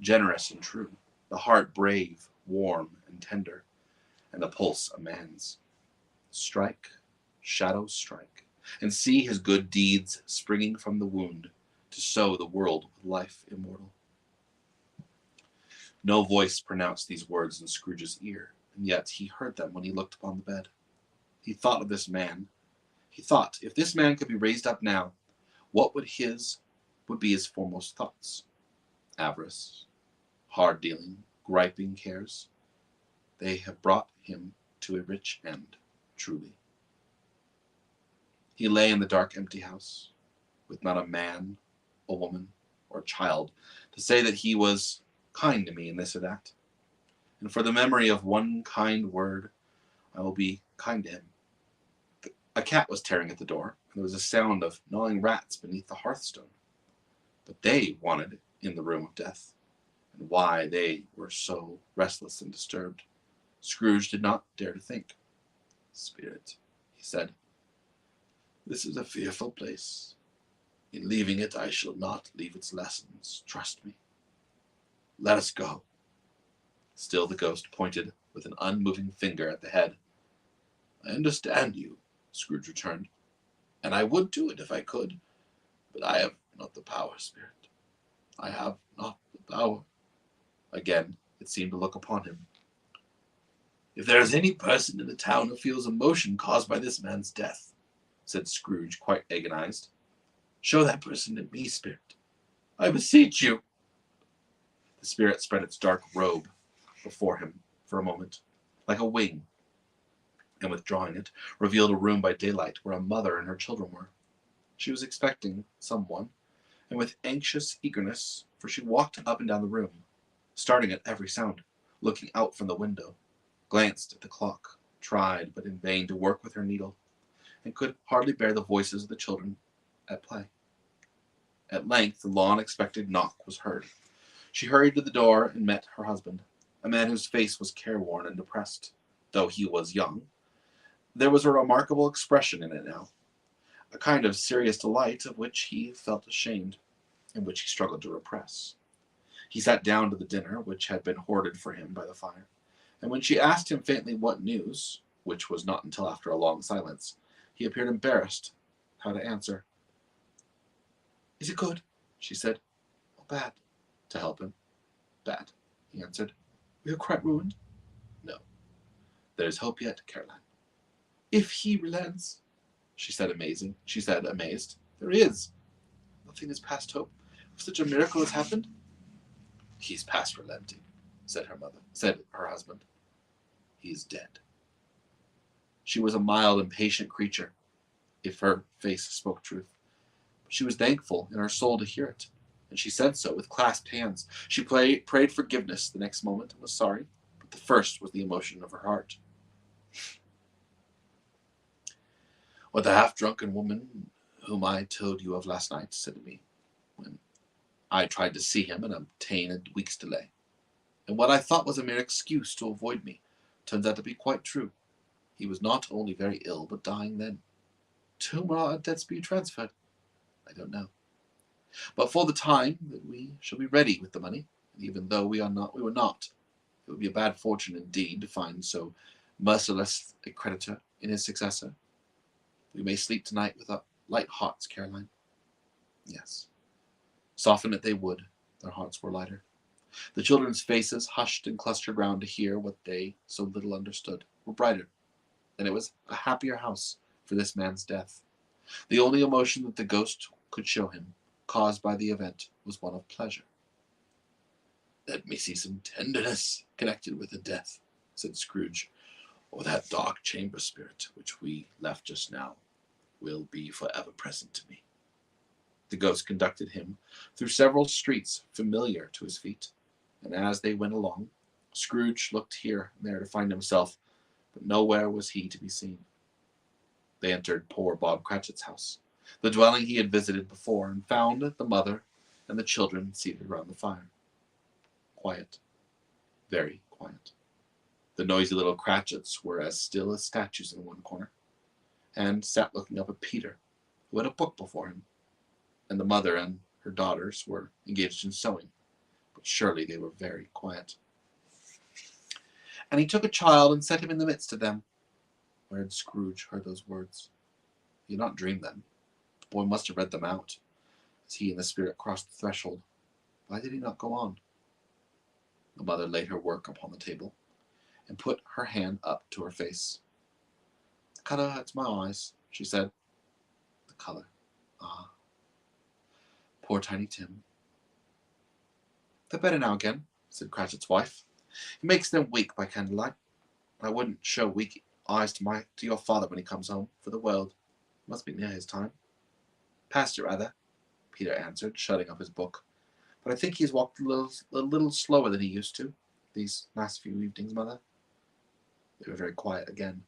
A: generous and true, the heart brave, warm, and tender, and the pulse a man's. Strike, shadows strike, and see his good deeds springing from the wound to sow the world with life immortal. No voice pronounced these words in Scrooge's ear, and yet he heard them when he looked upon the bed. He thought of this man. He thought, if this man could be raised up now, what would be his foremost thoughts? Avarice, hard dealing, griping cares. They have brought him to a rich end, truly. He lay in the dark, empty house, with not a man, a woman, or a child to say that he was kind to me in this or that. And for the memory of one kind word, I will be kind to him. A cat was tearing at the door, and there was a sound of gnawing rats beneath the hearthstone. But they wanted in the room of death, and why they were so restless and disturbed, Scrooge did not dare to think. Spirit, he said, this is a fearful place. In leaving it, I shall not leave its lessons. Trust me. Let us go. Still the ghost pointed with an unmoving finger at the head. I understand you, Scrooge returned, and I would do it if I could, but I have not the power, Spirit. I have not the power. Again, it seemed to look upon him. If there is any person in the town who feels emotion caused by this man's death, said Scrooge, quite agonized, show that person to me, Spirit. I beseech you. The spirit spread its dark robe before him for a moment, like a wing, and withdrawing it, revealed a room by daylight where a mother and her children were. She was expecting someone, and with anxious eagerness, for she walked up and down the room, starting at every sound, looking out from the window, glanced at the clock, tried but in vain to work with her needle, and could hardly bear the voices of the children at play. At length the long-expected knock was heard. She hurried to the door and met her husband, a man whose face was careworn and depressed, though he was young. There was a remarkable expression in it now, a kind of serious delight of which he felt ashamed, and which he struggled to repress. He sat down to the dinner, which had been hoarded for him by the fire, and when she asked him faintly what news, which was not until after a long silence, he appeared embarrassed how to answer. Is it good? She said. Or bad? To help him. Bad, he answered. We are quite ruined? No. There is hope yet, Caroline. If he relents, she said, amazed. There is. Nothing is past hope. If such a miracle has happened, he's past relenting, said her husband. He is dead. She was a mild and patient creature, if her face spoke truth. But she was thankful in her soul to hear it, and she said so with clasped hands. She prayed forgiveness the next moment and was sorry, but the first was the emotion of her heart. What the half-drunken woman whom I told you of last night said to me, when I tried to see him and obtain a week's delay, and what I thought was a mere excuse to avoid me, turns out to be quite true. He was not only very ill, but dying then. To whom will our debts be transferred? I don't know. But for the time that we shall be ready with the money, and even though we were not, it would be a bad fortune indeed to find so merciless a creditor in his successor. We may sleep tonight with light hearts, Caroline. Yes. Soften it they would, their hearts were lighter. The children's faces, hushed and clustered round to hear what they so little understood, were brighter, and it was a happier house for this man's death. The only emotion that the ghost could show him, caused by the event, was one of pleasure. Let me see some tenderness connected with the death, said Scrooge, or that dark chamber spirit which we left just now will be forever present to me. The ghost conducted him through several streets familiar to his feet, and as they went along, Scrooge looked here and there to find himself, but nowhere was he to be seen. They entered poor Bob Cratchit's house, the dwelling he had visited before, and found the mother and the children seated round the fire. Quiet, very quiet. The noisy little Cratchits were as still as statues in one corner, and sat looking up at Peter, who had a book before him, and the mother and her daughters were engaged in sewing, but surely they were very quiet. And he took a child and set him in the midst of them. Where had Scrooge heard those words? He had not dreamed them. The boy must have read them out, as he and the spirit crossed the threshold. Why did he not go on? The mother laid her work upon the table, and put her hand up to her face. The colour hurts my eyes, she said. The colour. Ah. Poor Tiny Tim. They're better now again, said Cratchit's wife. He makes them weak by candlelight. I wouldn't show weak eyes to your father when he comes home, for the world. It must be near his time. Past it, rather, Peter answered, shutting up his book. But I think he's walked a little slower than he used to, these last few evenings, Mother. They were very quiet again.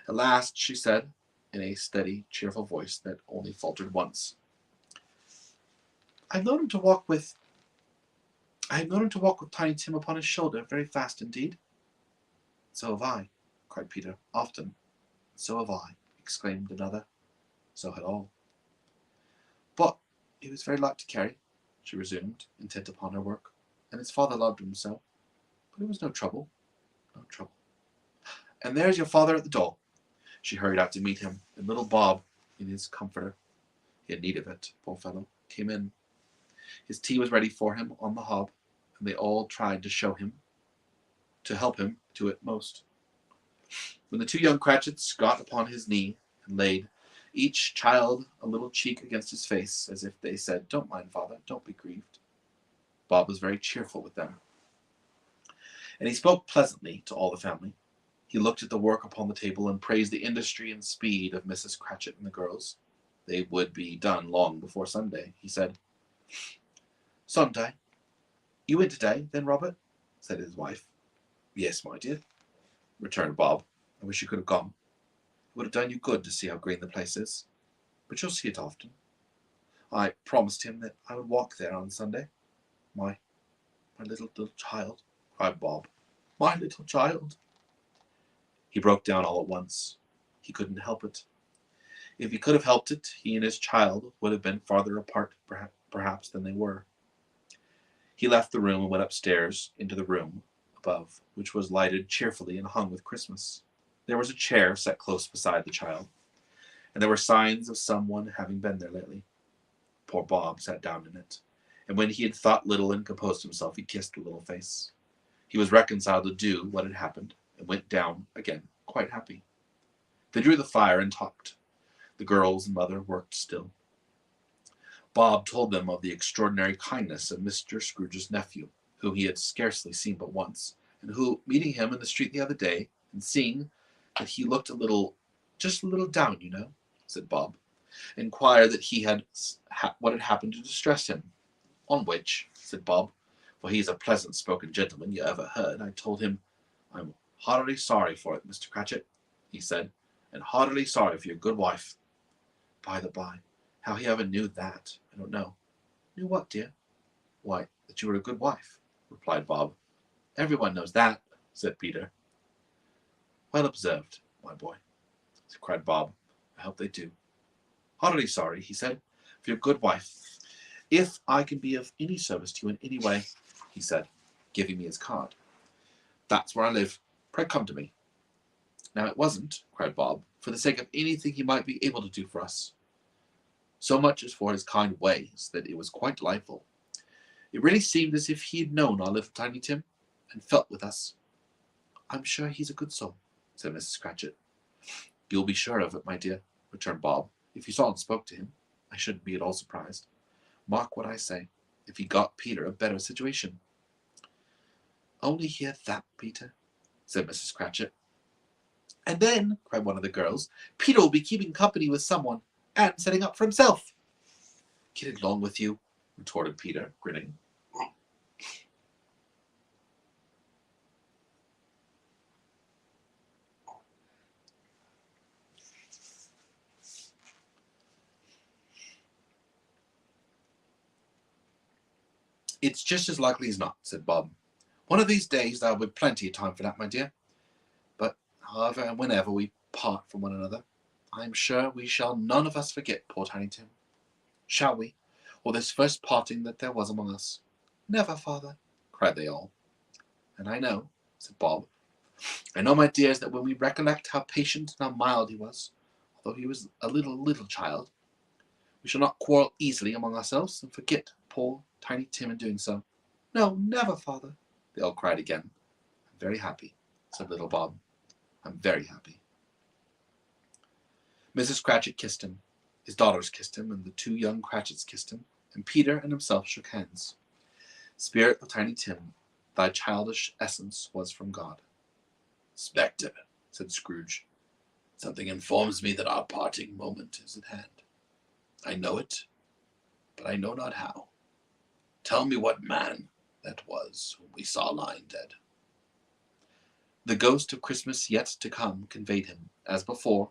A: At last she said, in a steady, cheerful voice that only faltered once, I've known him to walk with Tiny Tim upon his shoulder, very fast indeed. So have I, cried Peter. Often. So have I, exclaimed another. So had all. But he was very light to carry, she resumed, intent upon her work, and his father loved him so. But it was no trouble. No trouble. And there's your father at the door. She hurried out to meet him, and little Bob, in his comforter, he had need of it, poor fellow, came in. His tea was ready for him on the hob, and they all tried to help him to it most. When the two young Cratchits got upon his knee and laid each child a little cheek against his face, as if they said, "Don't mind, father, don't be grieved," Bob was very cheerful with them, and he spoke pleasantly to all the family. He looked at the work upon the table and praised the industry and speed of Mrs. Cratchit and the girls. They would be done long before Sunday, he said. "Sunday? You in today, then, Robert?" said his wife. "Yes, my dear," returned Bob. "I wish you could have gone. It would have done you good to see how green the place is. But you'll see it often. I promised him that I would walk there on Sunday. My little child," cried Bob. "My little child." He broke down all at once. He couldn't help it. If he could have helped it, he and his child would have been farther apart, perhaps, than they were. He left the room and went upstairs into the room above, which was lighted cheerfully and hung with Christmas. There was a chair set close beside the child, and there were signs of someone having been there lately. Poor Bob sat down in it, and when he had thought little and composed himself, he kissed the little face. He was reconciled to do what had happened, and went down again, quite happy. They drew the fire and talked. The girls and mother worked still. Bob told them of the extraordinary kindness of Mr. Scrooge's nephew, whom he had scarcely seen but once, and who, meeting him in the street the other day, and seeing that he looked just a little down, you know, said Bob, inquired that he had what had happened to distress him. On which, said Bob, for he is a pleasant-spoken gentleman you ever heard, I told him, "I'm heartily sorry for it, Mr. Cratchit," he said, "and heartily sorry for your good wife." By the by, how he ever knew that, I don't know. "Knew what, dear?" "Why, that you were a good wife," replied Bob. "Everyone knows that," said Peter. "Well observed, my boy," cried Bob. "I hope they do. Heartily sorry," he said, "for your good wife. If I can be of any service to you in any way," he said, giving me his card, "that's where I live. Pray come to me." Now it wasn't, cried Bob, for the sake of anything he might be able to do for us, so much as for his kind ways, that it was quite delightful. It really seemed as if he had known our little Tiny Tim, and felt with us. "I'm sure he's a good soul," said Mrs. Cratchit. "You'll be sure of it, my dear," returned Bob. "If you saw and spoke to him, I shouldn't be at all surprised. Mark what I say, if he got Peter a better situation." "Only hear that, Peter," said Mrs. Cratchit. "And then," cried one of the girls, "Peter will be keeping company with someone, and setting up for himself." "Get along with you," retorted Peter, grinning. "It's just as likely as not," said Bob. "One of these days there'll be plenty of time for that, my dear. But however and whenever we part from one another, I am sure we shall none of us forget poor Tiny Tim. Shall we? Or this first parting that there was among us?" "Never, father," cried they all. "And I know," said Bob, "I know, my dears, that when we recollect how patient and how mild he was, although he was a little child, we shall not quarrel easily among ourselves, and forget poor Tiny Tim in doing so." "No, never, father," they all cried again. "I'm very happy," said little Bob. "I'm very happy." Mrs. Cratchit kissed him, his daughters kissed him, and the two young Cratchits kissed him, and Peter and himself shook hands. "Spirit of Tiny Tim, thy childish essence was from God." "Spectre," said Scrooge, "something informs me that our parting moment is at hand. I know it, but I know not how. Tell me what man that was whom we saw lying dead." The ghost of Christmas yet to come conveyed him, as before,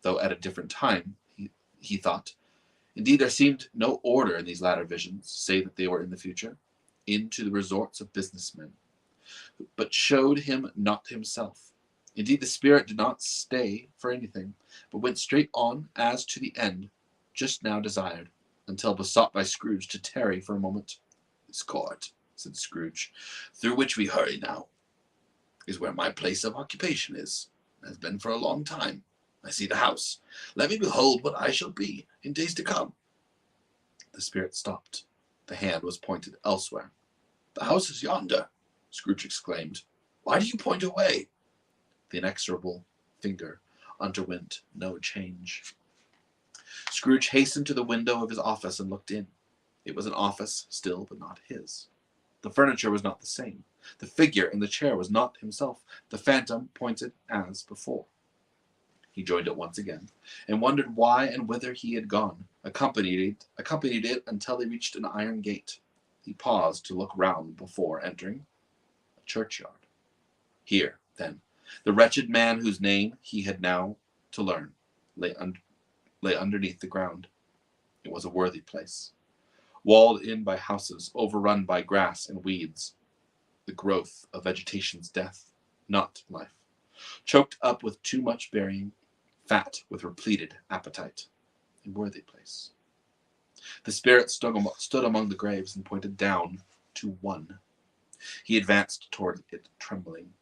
A: though at a different time, he thought, Indeed, there seemed no order in these latter visions, save that they were in the future, into the resorts of businessmen, but showed him not himself. Indeed, the spirit did not stay for anything, but went straight on as to the end just now desired, until besought by Scrooge to tarry for a moment. "This court," said Scrooge, "through which we hurry now, is where my place of occupation is, and has been for a long time. I see the house. Let me behold what I shall be in days to come." The spirit stopped. The hand was pointed elsewhere. "The house is yonder," Scrooge exclaimed. "Why do you point away?" The inexorable finger underwent no change. Scrooge hastened to the window of his office and looked in. It was an office still, but not his. The furniture was not the same. The figure in the chair was not himself. The phantom pointed as before. He joined it once again, and wondered why and whither he had gone, accompanied it until they reached an iron gate. He paused to look round before entering a churchyard. Here, then, the wretched man whose name he had now to learn lay underneath the ground. It was a worthy place, walled in by houses, overrun by grass and weeds, the growth of vegetation's death, not life, choked up with too much burying, fat with repleted appetite, a worthy place. The spirit stood among the graves and pointed down to one. He advanced toward it, trembling.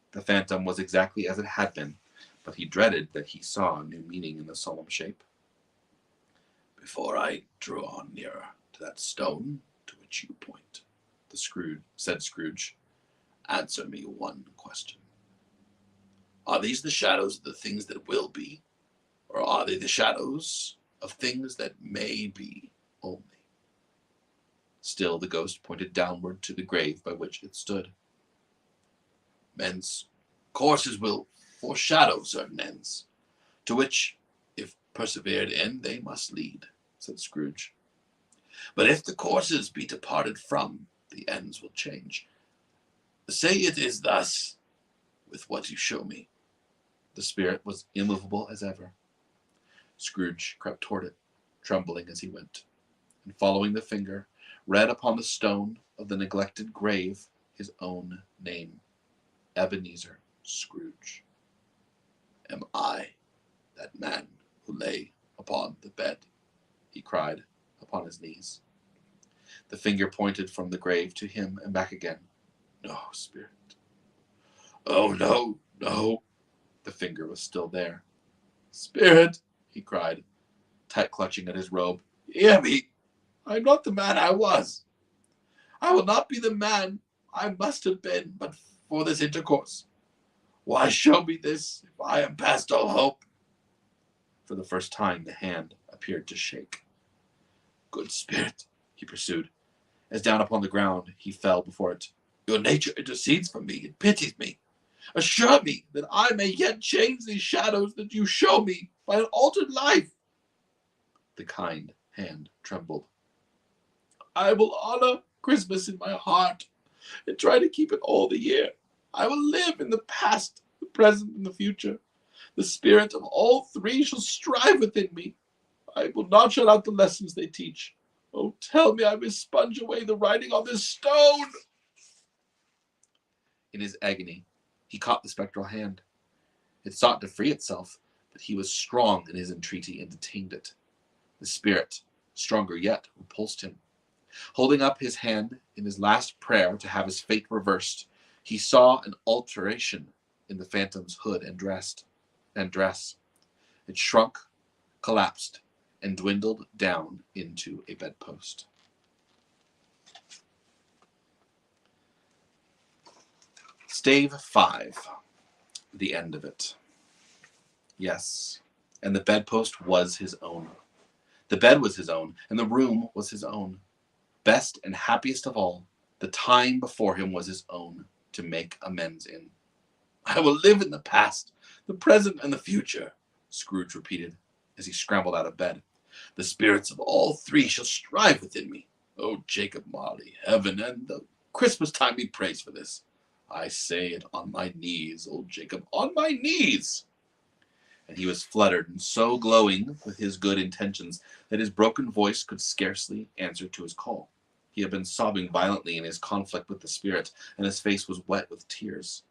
A: The phantom was exactly as it had been, but he dreaded that he saw a new meaning in the solemn shape. "Before I draw nearer to that stone to which you point," said Scrooge, "answer me one question. Are these the shadows of the things that will be, or are they the shadows of things that may be only?" Still the ghost pointed downward to the grave by which it stood. "Men's courses will foreshadow certain ends, to which, if persevered in, they must lead," said Scrooge. "But if the courses be departed from, the ends will change. Say it is thus with what you show me." The spirit was immovable as ever. Scrooge crept toward it, trembling as he went, and following the finger, read upon the stone of the neglected grave his own name, Ebenezer Scrooge. "Am I that man who lay upon the bed?" he cried upon his knees. The finger pointed from the grave to him and back again. "No, spirit. Oh, no, no." The finger was still there. "Spirit," he cried, tight clutching at his robe, "hear me. I am not the man I was. I will not be the man I must have been but for this intercourse. Why show me this if I am past all hope?" For the first time the hand appeared to shake. "Good spirit," he pursued, as down upon the ground he fell before it, "your nature intercedes for me and pities me. Assure me that I may yet change these shadows that you show me by an altered life." The kind hand trembled. "I will honor Christmas in my heart and try to keep it all the year. I will live in the past, the present, and the future. The spirit of all three shall strive within me. I will not shut out the lessons they teach. Oh, tell me I may sponge away the writing on this stone." In his agony, he caught the spectral hand. It sought to free itself, but he was strong in his entreaty and detained it. The spirit, stronger yet, repulsed him. Holding up his hand in his last prayer to have his fate reversed, he saw an alteration in the phantom's hood and dress. It shrunk, collapsed, and dwindled down into a bedpost. Stave 5. The end of it. Yes, and the bedpost was his own. The bed was his own, and the room was his own. Best and happiest of all, the time before him was his own to make amends in. "I will live in the past, the present, and the future," Scrooge repeated, as he scrambled out of bed. "The spirits of all three shall strive within me. Oh, Jacob Marley, heaven and the Christmas time be praised for this. I say it on my knees, old Jacob, on my knees." and he was fluttered and so glowing with his good intentions that his broken voice could scarcely answer to his call. He had been sobbing violently in his conflict with the spirit, and his face was wet with tears.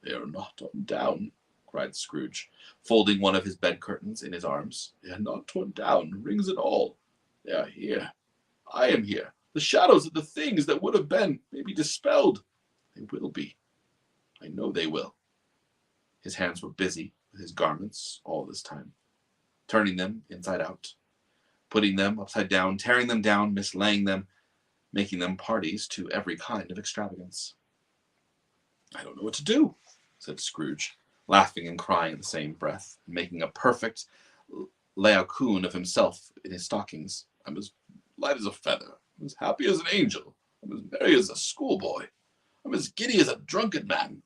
A: "They are not torn down," cried Scrooge, folding one of his bed curtains in his arms. "They are not torn down, rings and all. They are here. I am here. The shadows of the things that would have been may be dispelled. They will be. I know they will." His hands were busy with his garments all this time, turning them inside out, putting them upside down, tearing them down, mislaying them, making them parties to every kind of extravagance. "I don't know what to do," said Scrooge, laughing and crying in the same breath, making a perfect Laocoon of himself in his stockings. "I'm as light as a feather. I'm as happy as an angel. I'm as merry as a schoolboy. I'm as giddy as a drunken man.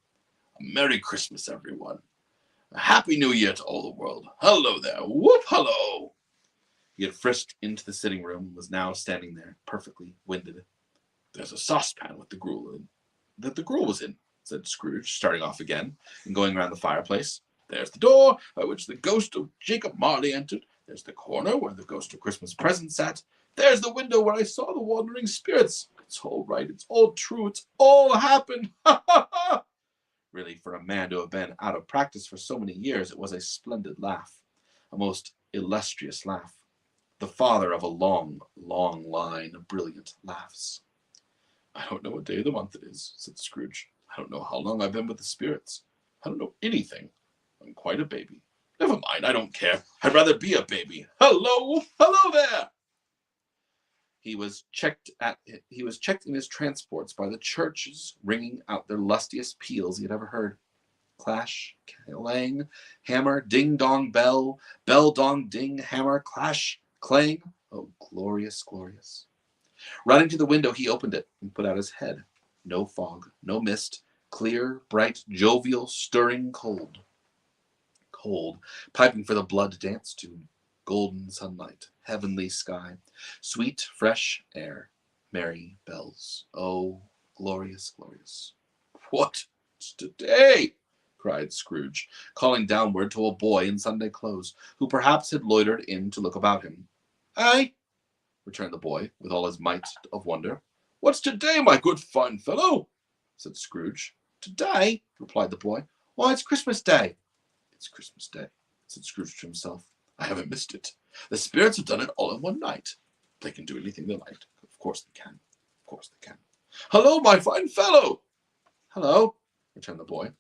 A: A Merry Christmas, everyone. A Happy New Year to all the world. Hello there. Whoop, hello." He had frisked into the sitting room and was now standing there, perfectly winded. "There's a saucepan with the gruel in, that the gruel was in," said Scrooge, starting off again and going round the fireplace. "There's the door by which the ghost of Jacob Marley entered. There's the corner where the ghost of Christmas Present sat. There's the window where I saw the wandering spirits. It's all right. It's all true. It's all happened. Ha ha ha!" Really, for a man to have been out of practice for so many years, it was a splendid laugh, a most illustrious laugh, the father of a long, long line of brilliant laughs. "I don't know what day of the month it is," said Scrooge. "I don't know how long I've been with the spirits. I don't know anything. I'm quite a baby. Never mind, I don't care. I'd rather be a baby. Hello, hello there." He was checked in his transports by the churches ringing out their lustiest peals he had ever heard. Clash, clang, hammer, ding dong bell, bell dong ding, hammer, clash, clang. Oh, glorious, glorious. Running to the window, he opened it and put out his head. No fog, no mist, clear, bright, jovial, stirring, cold. Cold, piping for the blood to dance to, golden sunlight, heavenly sky, sweet, fresh air, merry bells. Oh, glorious, glorious. "What's today?" cried Scrooge, calling downward to a boy in Sunday clothes, who perhaps had loitered in to look about him. "Aye," returned the boy, with all his might of wonder. "What's today, my good fine fellow?" said Scrooge. "Today?" replied the boy. "Why, it's Christmas Day." "It's Christmas Day," said Scrooge to himself. "I haven't missed it. The spirits have done it all in one night. They can do anything they like. Of course they can. Of course they can. Hello, my fine fellow." "Hello," returned the boy.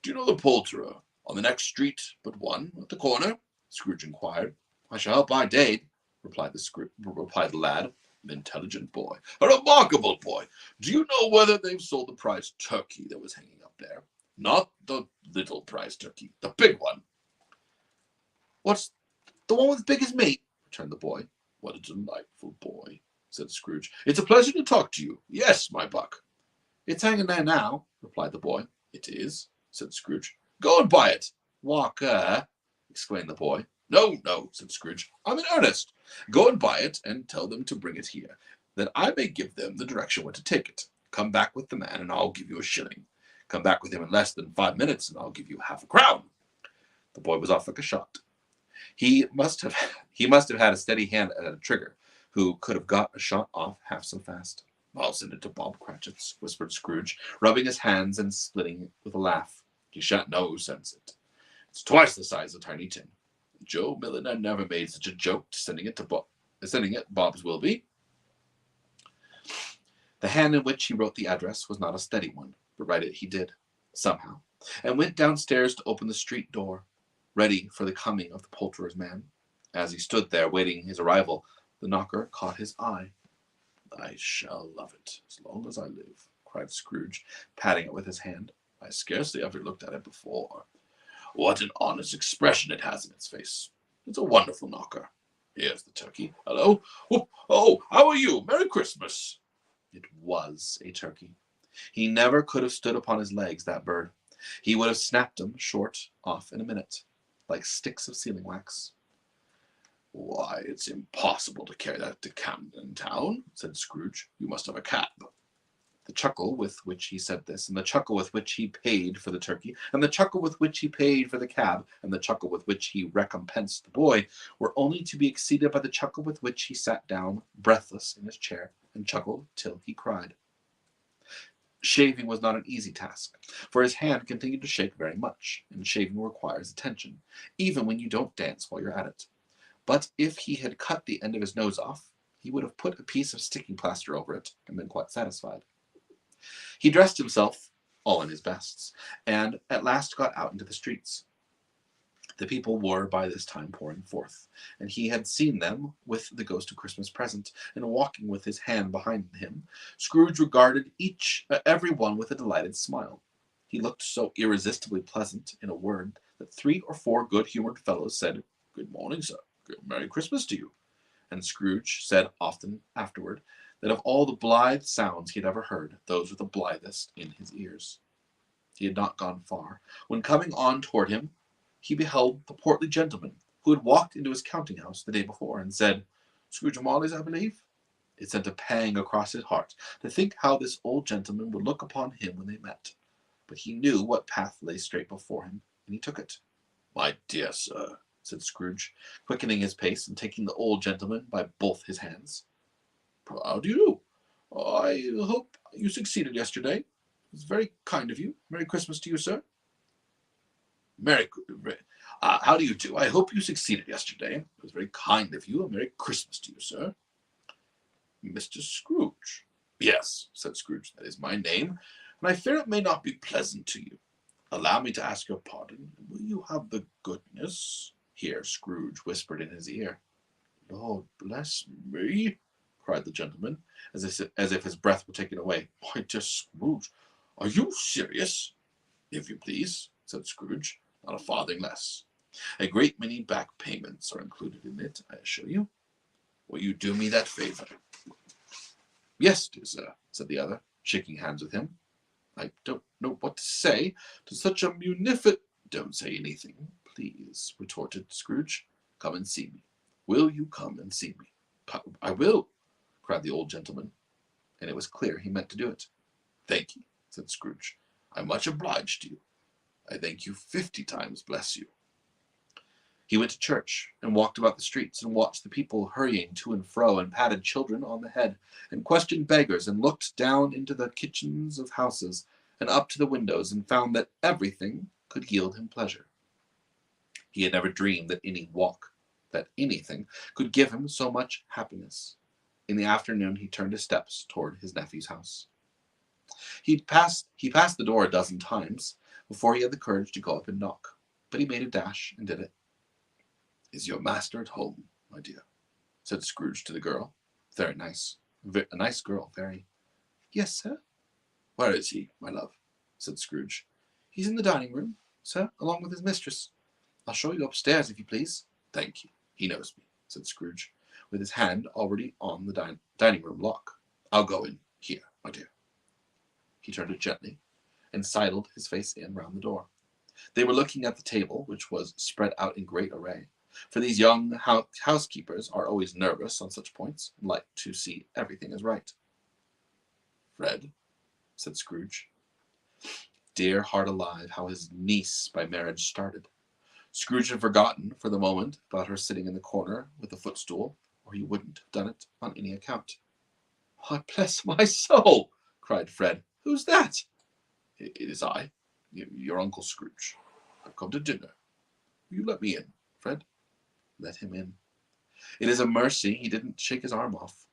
A: "Do you know the poulterer on the next street but one, at the corner?" Scrooge inquired. "I shall help by dade," replied the lad. "An intelligent boy. A remarkable boy. Do you know whether they've sold the prize turkey that was hanging up there? Not the little prize turkey, the big one." "What's the one with big as meat?" returned the boy. "What a delightful boy," said Scrooge. "It's a pleasure to talk to you. Yes, my buck." "It's hanging there now," replied the boy. "It is," said Scrooge. "Go and buy it." "Walker!" exclaimed the boy. "No, no," said Scrooge. "I'm in earnest. Go and buy it, and tell them to bring it here, that I may give them the direction where to take it. Come back with the man, and I'll give you a shilling. Come back with him in less than 5 minutes, and I'll give you half a crown." The boy was off like a shot. He must have had a steady hand at a trigger, who could have got a shot off half so fast. "I'll send it to Bob Cratchit's," whispered Scrooge, rubbing his hands and splitting it with a laugh. "He shan't know who sends it. It's twice the size of Tiny Tim. Joe Milliner never made such a joke to sending it Bob's will be." The hand in which he wrote the address was not a steady one, but write it he did, somehow, and went downstairs to open the street door, ready for the coming of the poulterer's man. As he stood there waiting his arrival, the knocker caught his eye. "I shall love it as long as I live," cried Scrooge, patting it with his hand. "I scarcely ever looked at it before. What an honest expression it has in its face. It's a wonderful knocker. Here's the turkey. Hello. Oh, how are you? Merry Christmas." It was a turkey. He never could have stood upon his legs, that bird. He would have snapped them short off in a minute, like sticks of sealing wax. "Why, it's impossible to carry that to Camden Town," said Scrooge. "You must have a cab." The chuckle with which he said this, and the chuckle with which he paid for the turkey, and the chuckle with which he paid for the cab, and the chuckle with which he recompensed the boy, were only to be exceeded by the chuckle with which he sat down, breathless, in his chair, and chuckled till he cried. Shaving was not an easy task, for his hand continued to shake very much, and shaving requires attention, even when you don't dance while you're at it. But if he had cut the end of his nose off, he would have put a piece of sticking plaster over it, and been quite satisfied. He dressed himself, all in his bests, and at last got out into the streets. The people were by this time pouring forth, and he had seen them with the ghost of Christmas present, and walking with his hand behind him. Scrooge regarded every one with a delighted smile. He looked so irresistibly pleasant, in a word, that 3 or 4 good-humoured fellows said, "Good morning, sir. Merry Christmas to you." And Scrooge said often afterward that of all the blithe sounds he had ever heard, those were the blithest in his ears. He had not gone far, when coming on toward him, he beheld the portly gentleman who had walked into his counting-house the day before, and said, "Scrooge Marley's, I believe?" It sent a pang across his heart to think how this old gentleman would look upon him when they met. But he knew what path lay straight before him, and he took it. "My dear sir," said Scrooge, quickening his pace and taking the old gentleman by both his hands. "How do you do? I hope you succeeded yesterday. It was very kind of you. Merry Christmas to you, sir." How do you do? I hope you succeeded yesterday. It was very kind of you. A Merry Christmas to you, sir." "Mr. Scrooge." "Yes," said Scrooge, "that is my name, and I fear it may not be pleasant to you. Allow me to ask your pardon. Will you have the goodness—" Here Scrooge whispered in his ear. "Lord bless me!" cried the gentleman, as if his breath were taken away. "My dear Scrooge, are you serious?" "If you please," said Scrooge, "not a farthing less. A great many back payments are included in it, I assure you. Will you do me that favor?" "Yes, dear sir," said the other, shaking hands with him. "I don't know what to say to such a munificent—" "Don't say anything, please," retorted Scrooge. "Come and see me. Will you come and see me?" "I will," cried the old gentleman, and it was clear he meant to do it. "Thank you," said Scrooge. "I'm much obliged to you. I thank you 50 times, bless you." He went to church, and walked about the streets, and watched the people hurrying to and fro, and patted children on the head, and questioned beggars, and looked down into the kitchens of houses, and up to the windows, and found that everything could yield him pleasure. He had never dreamed that anything could give him so much happiness. In the afternoon he turned his steps toward his nephew's house. He passed the door a dozen times before he had the courage to go up and knock, but he made a dash and did it. "Is your master at home, my dear?" said Scrooge to the girl. "Very nice. A nice girl, very." "Yes, sir." "Where is he, my love?" said Scrooge. "He's in the dining room, sir, along with his mistress. I'll show you upstairs, if you please." "Thank you. He knows me," said Scrooge, with his hand already on the dining room lock. "I'll go in here, my dear." He turned it gently, and sidled his face in round the door. They were looking at the table, which was spread out in great array, for these young housekeepers are always nervous on such points, and like to see everything is right. "Fred," said Scrooge. Dear heart alive, how his niece by marriage started! Scrooge had forgotten for the moment about her sitting in the corner with the footstool, or he wouldn't have done it on any account. "Why, bless my soul!" cried Fred. "Who's that?" "It is I, your Uncle Scrooge. I've come to dinner. Will you let me in, Fred?" Let him in. It is a mercy he didn't shake his arm off.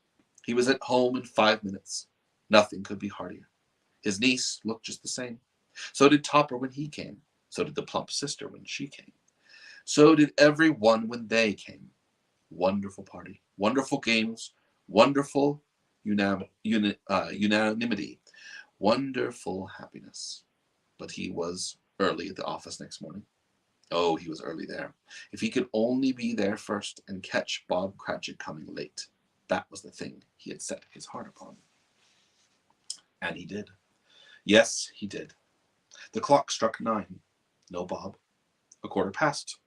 A: He was at home in 5 minutes. Nothing could be heartier. His niece looked just the same. So did Topper when he came. So did the plump sister when she came. So did every one when they came. Wonderful party. Wonderful games. Wonderful unanimity. Wonderful happiness. But he was early at the office next morning. Oh, he was early there. If he could only be there first and catch Bob Cratchit coming late. That was the thing he had set his heart upon. And he did. Yes, he did. The clock struck 9. No Bob. 1/4 past.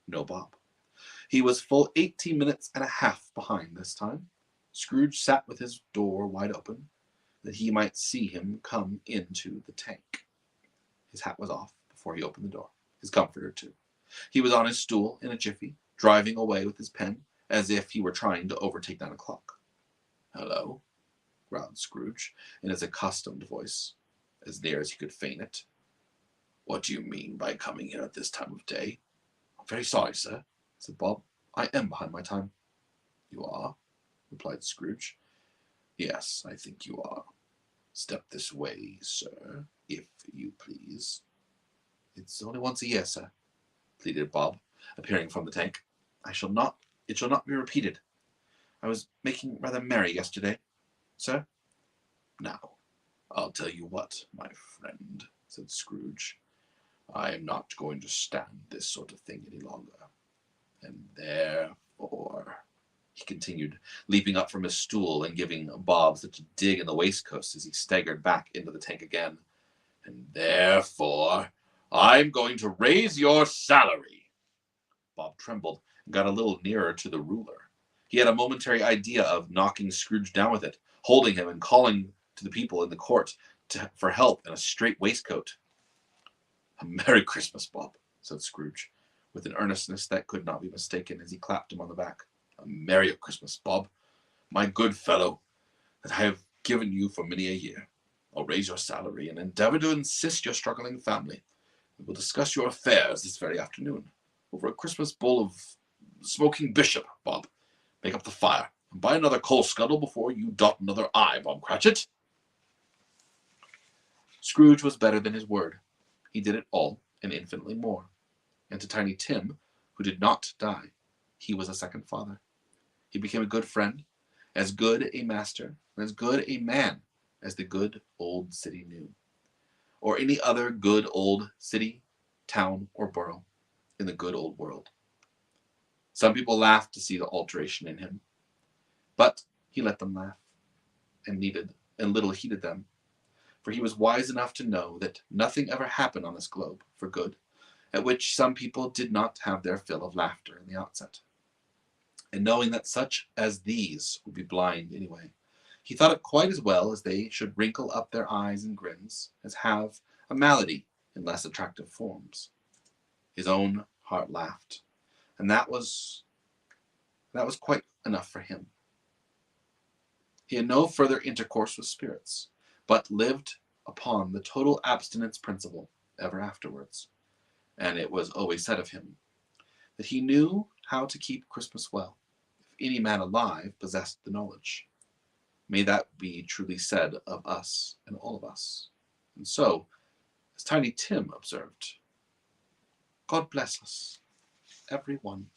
A: No Bob. He was full 18 minutes and a half behind this time. Scrooge sat with his door wide open, that he might see him come into the tank. His hat was off before he opened the door, his comforter too. He was on his stool in a jiffy, driving away with his pen, as if he were trying to overtake 9 o'clock. "Hello," growled Scrooge, in his accustomed voice, as near as he could feign it. "What do you mean by coming here at this time of day?" "I'm very sorry, sir," said Bob. "I am behind my time." "You are?" replied Scrooge. "Yes, I think you are. Step this way, sir, if you please." "It's only once a year, sir," pleaded Bob, appearing from the tank. It shall not be repeated. I was making rather merry yesterday, sir." "Now, I'll tell you what, my friend," said Scrooge. "I am not going to stand this sort of thing any longer. And therefore," he continued, leaping up from his stool and giving Bob such a dig in the waistcoat as he staggered back into the tank again, "and therefore, I'm going to raise your salary." Bob trembled and got a little nearer to the ruler. He had a momentary idea of knocking Scrooge down with it, holding him and calling to the people in the court for help in a straight waistcoat. "A Merry Christmas, Bob," said Scrooge, with an earnestness that could not be mistaken, as he clapped him on the back. "A Merry Christmas, Bob, my good fellow, that I have given you for many a year. I'll raise your salary and endeavor to assist your struggling family. We will discuss your affairs this very afternoon, over a Christmas bowl of smoking bishop, Bob. Make up the fire, and buy another coal scuttle before you dot another I, Bob Cratchit." Scrooge was better than his word. He did it all, and infinitely more. And to Tiny Tim, who did not die, he was a second father. He became a good friend, as good a master, and as good a man as the good old city knew, or any other good old city, town, or borough in the good old world. Some people laughed to see the alteration in him, but he let them laugh, and little heeded them, for he was wise enough to know that nothing ever happened on this globe for good, at which some people did not have their fill of laughter in the outset. And knowing that such as these would be blind anyway, he thought it quite as well as they should wrinkle up their eyes and grins, as have a malady in less attractive forms. His own heart laughed, and that was quite enough for him. He had no further intercourse with spirits, but lived upon the total abstinence principle ever afterwards, and it was always said of him that he knew how to keep Christmas well, if any man alive possessed the knowledge. May that be truly said of us and all of us. And so, as Tiny Tim observed, God bless us, every one.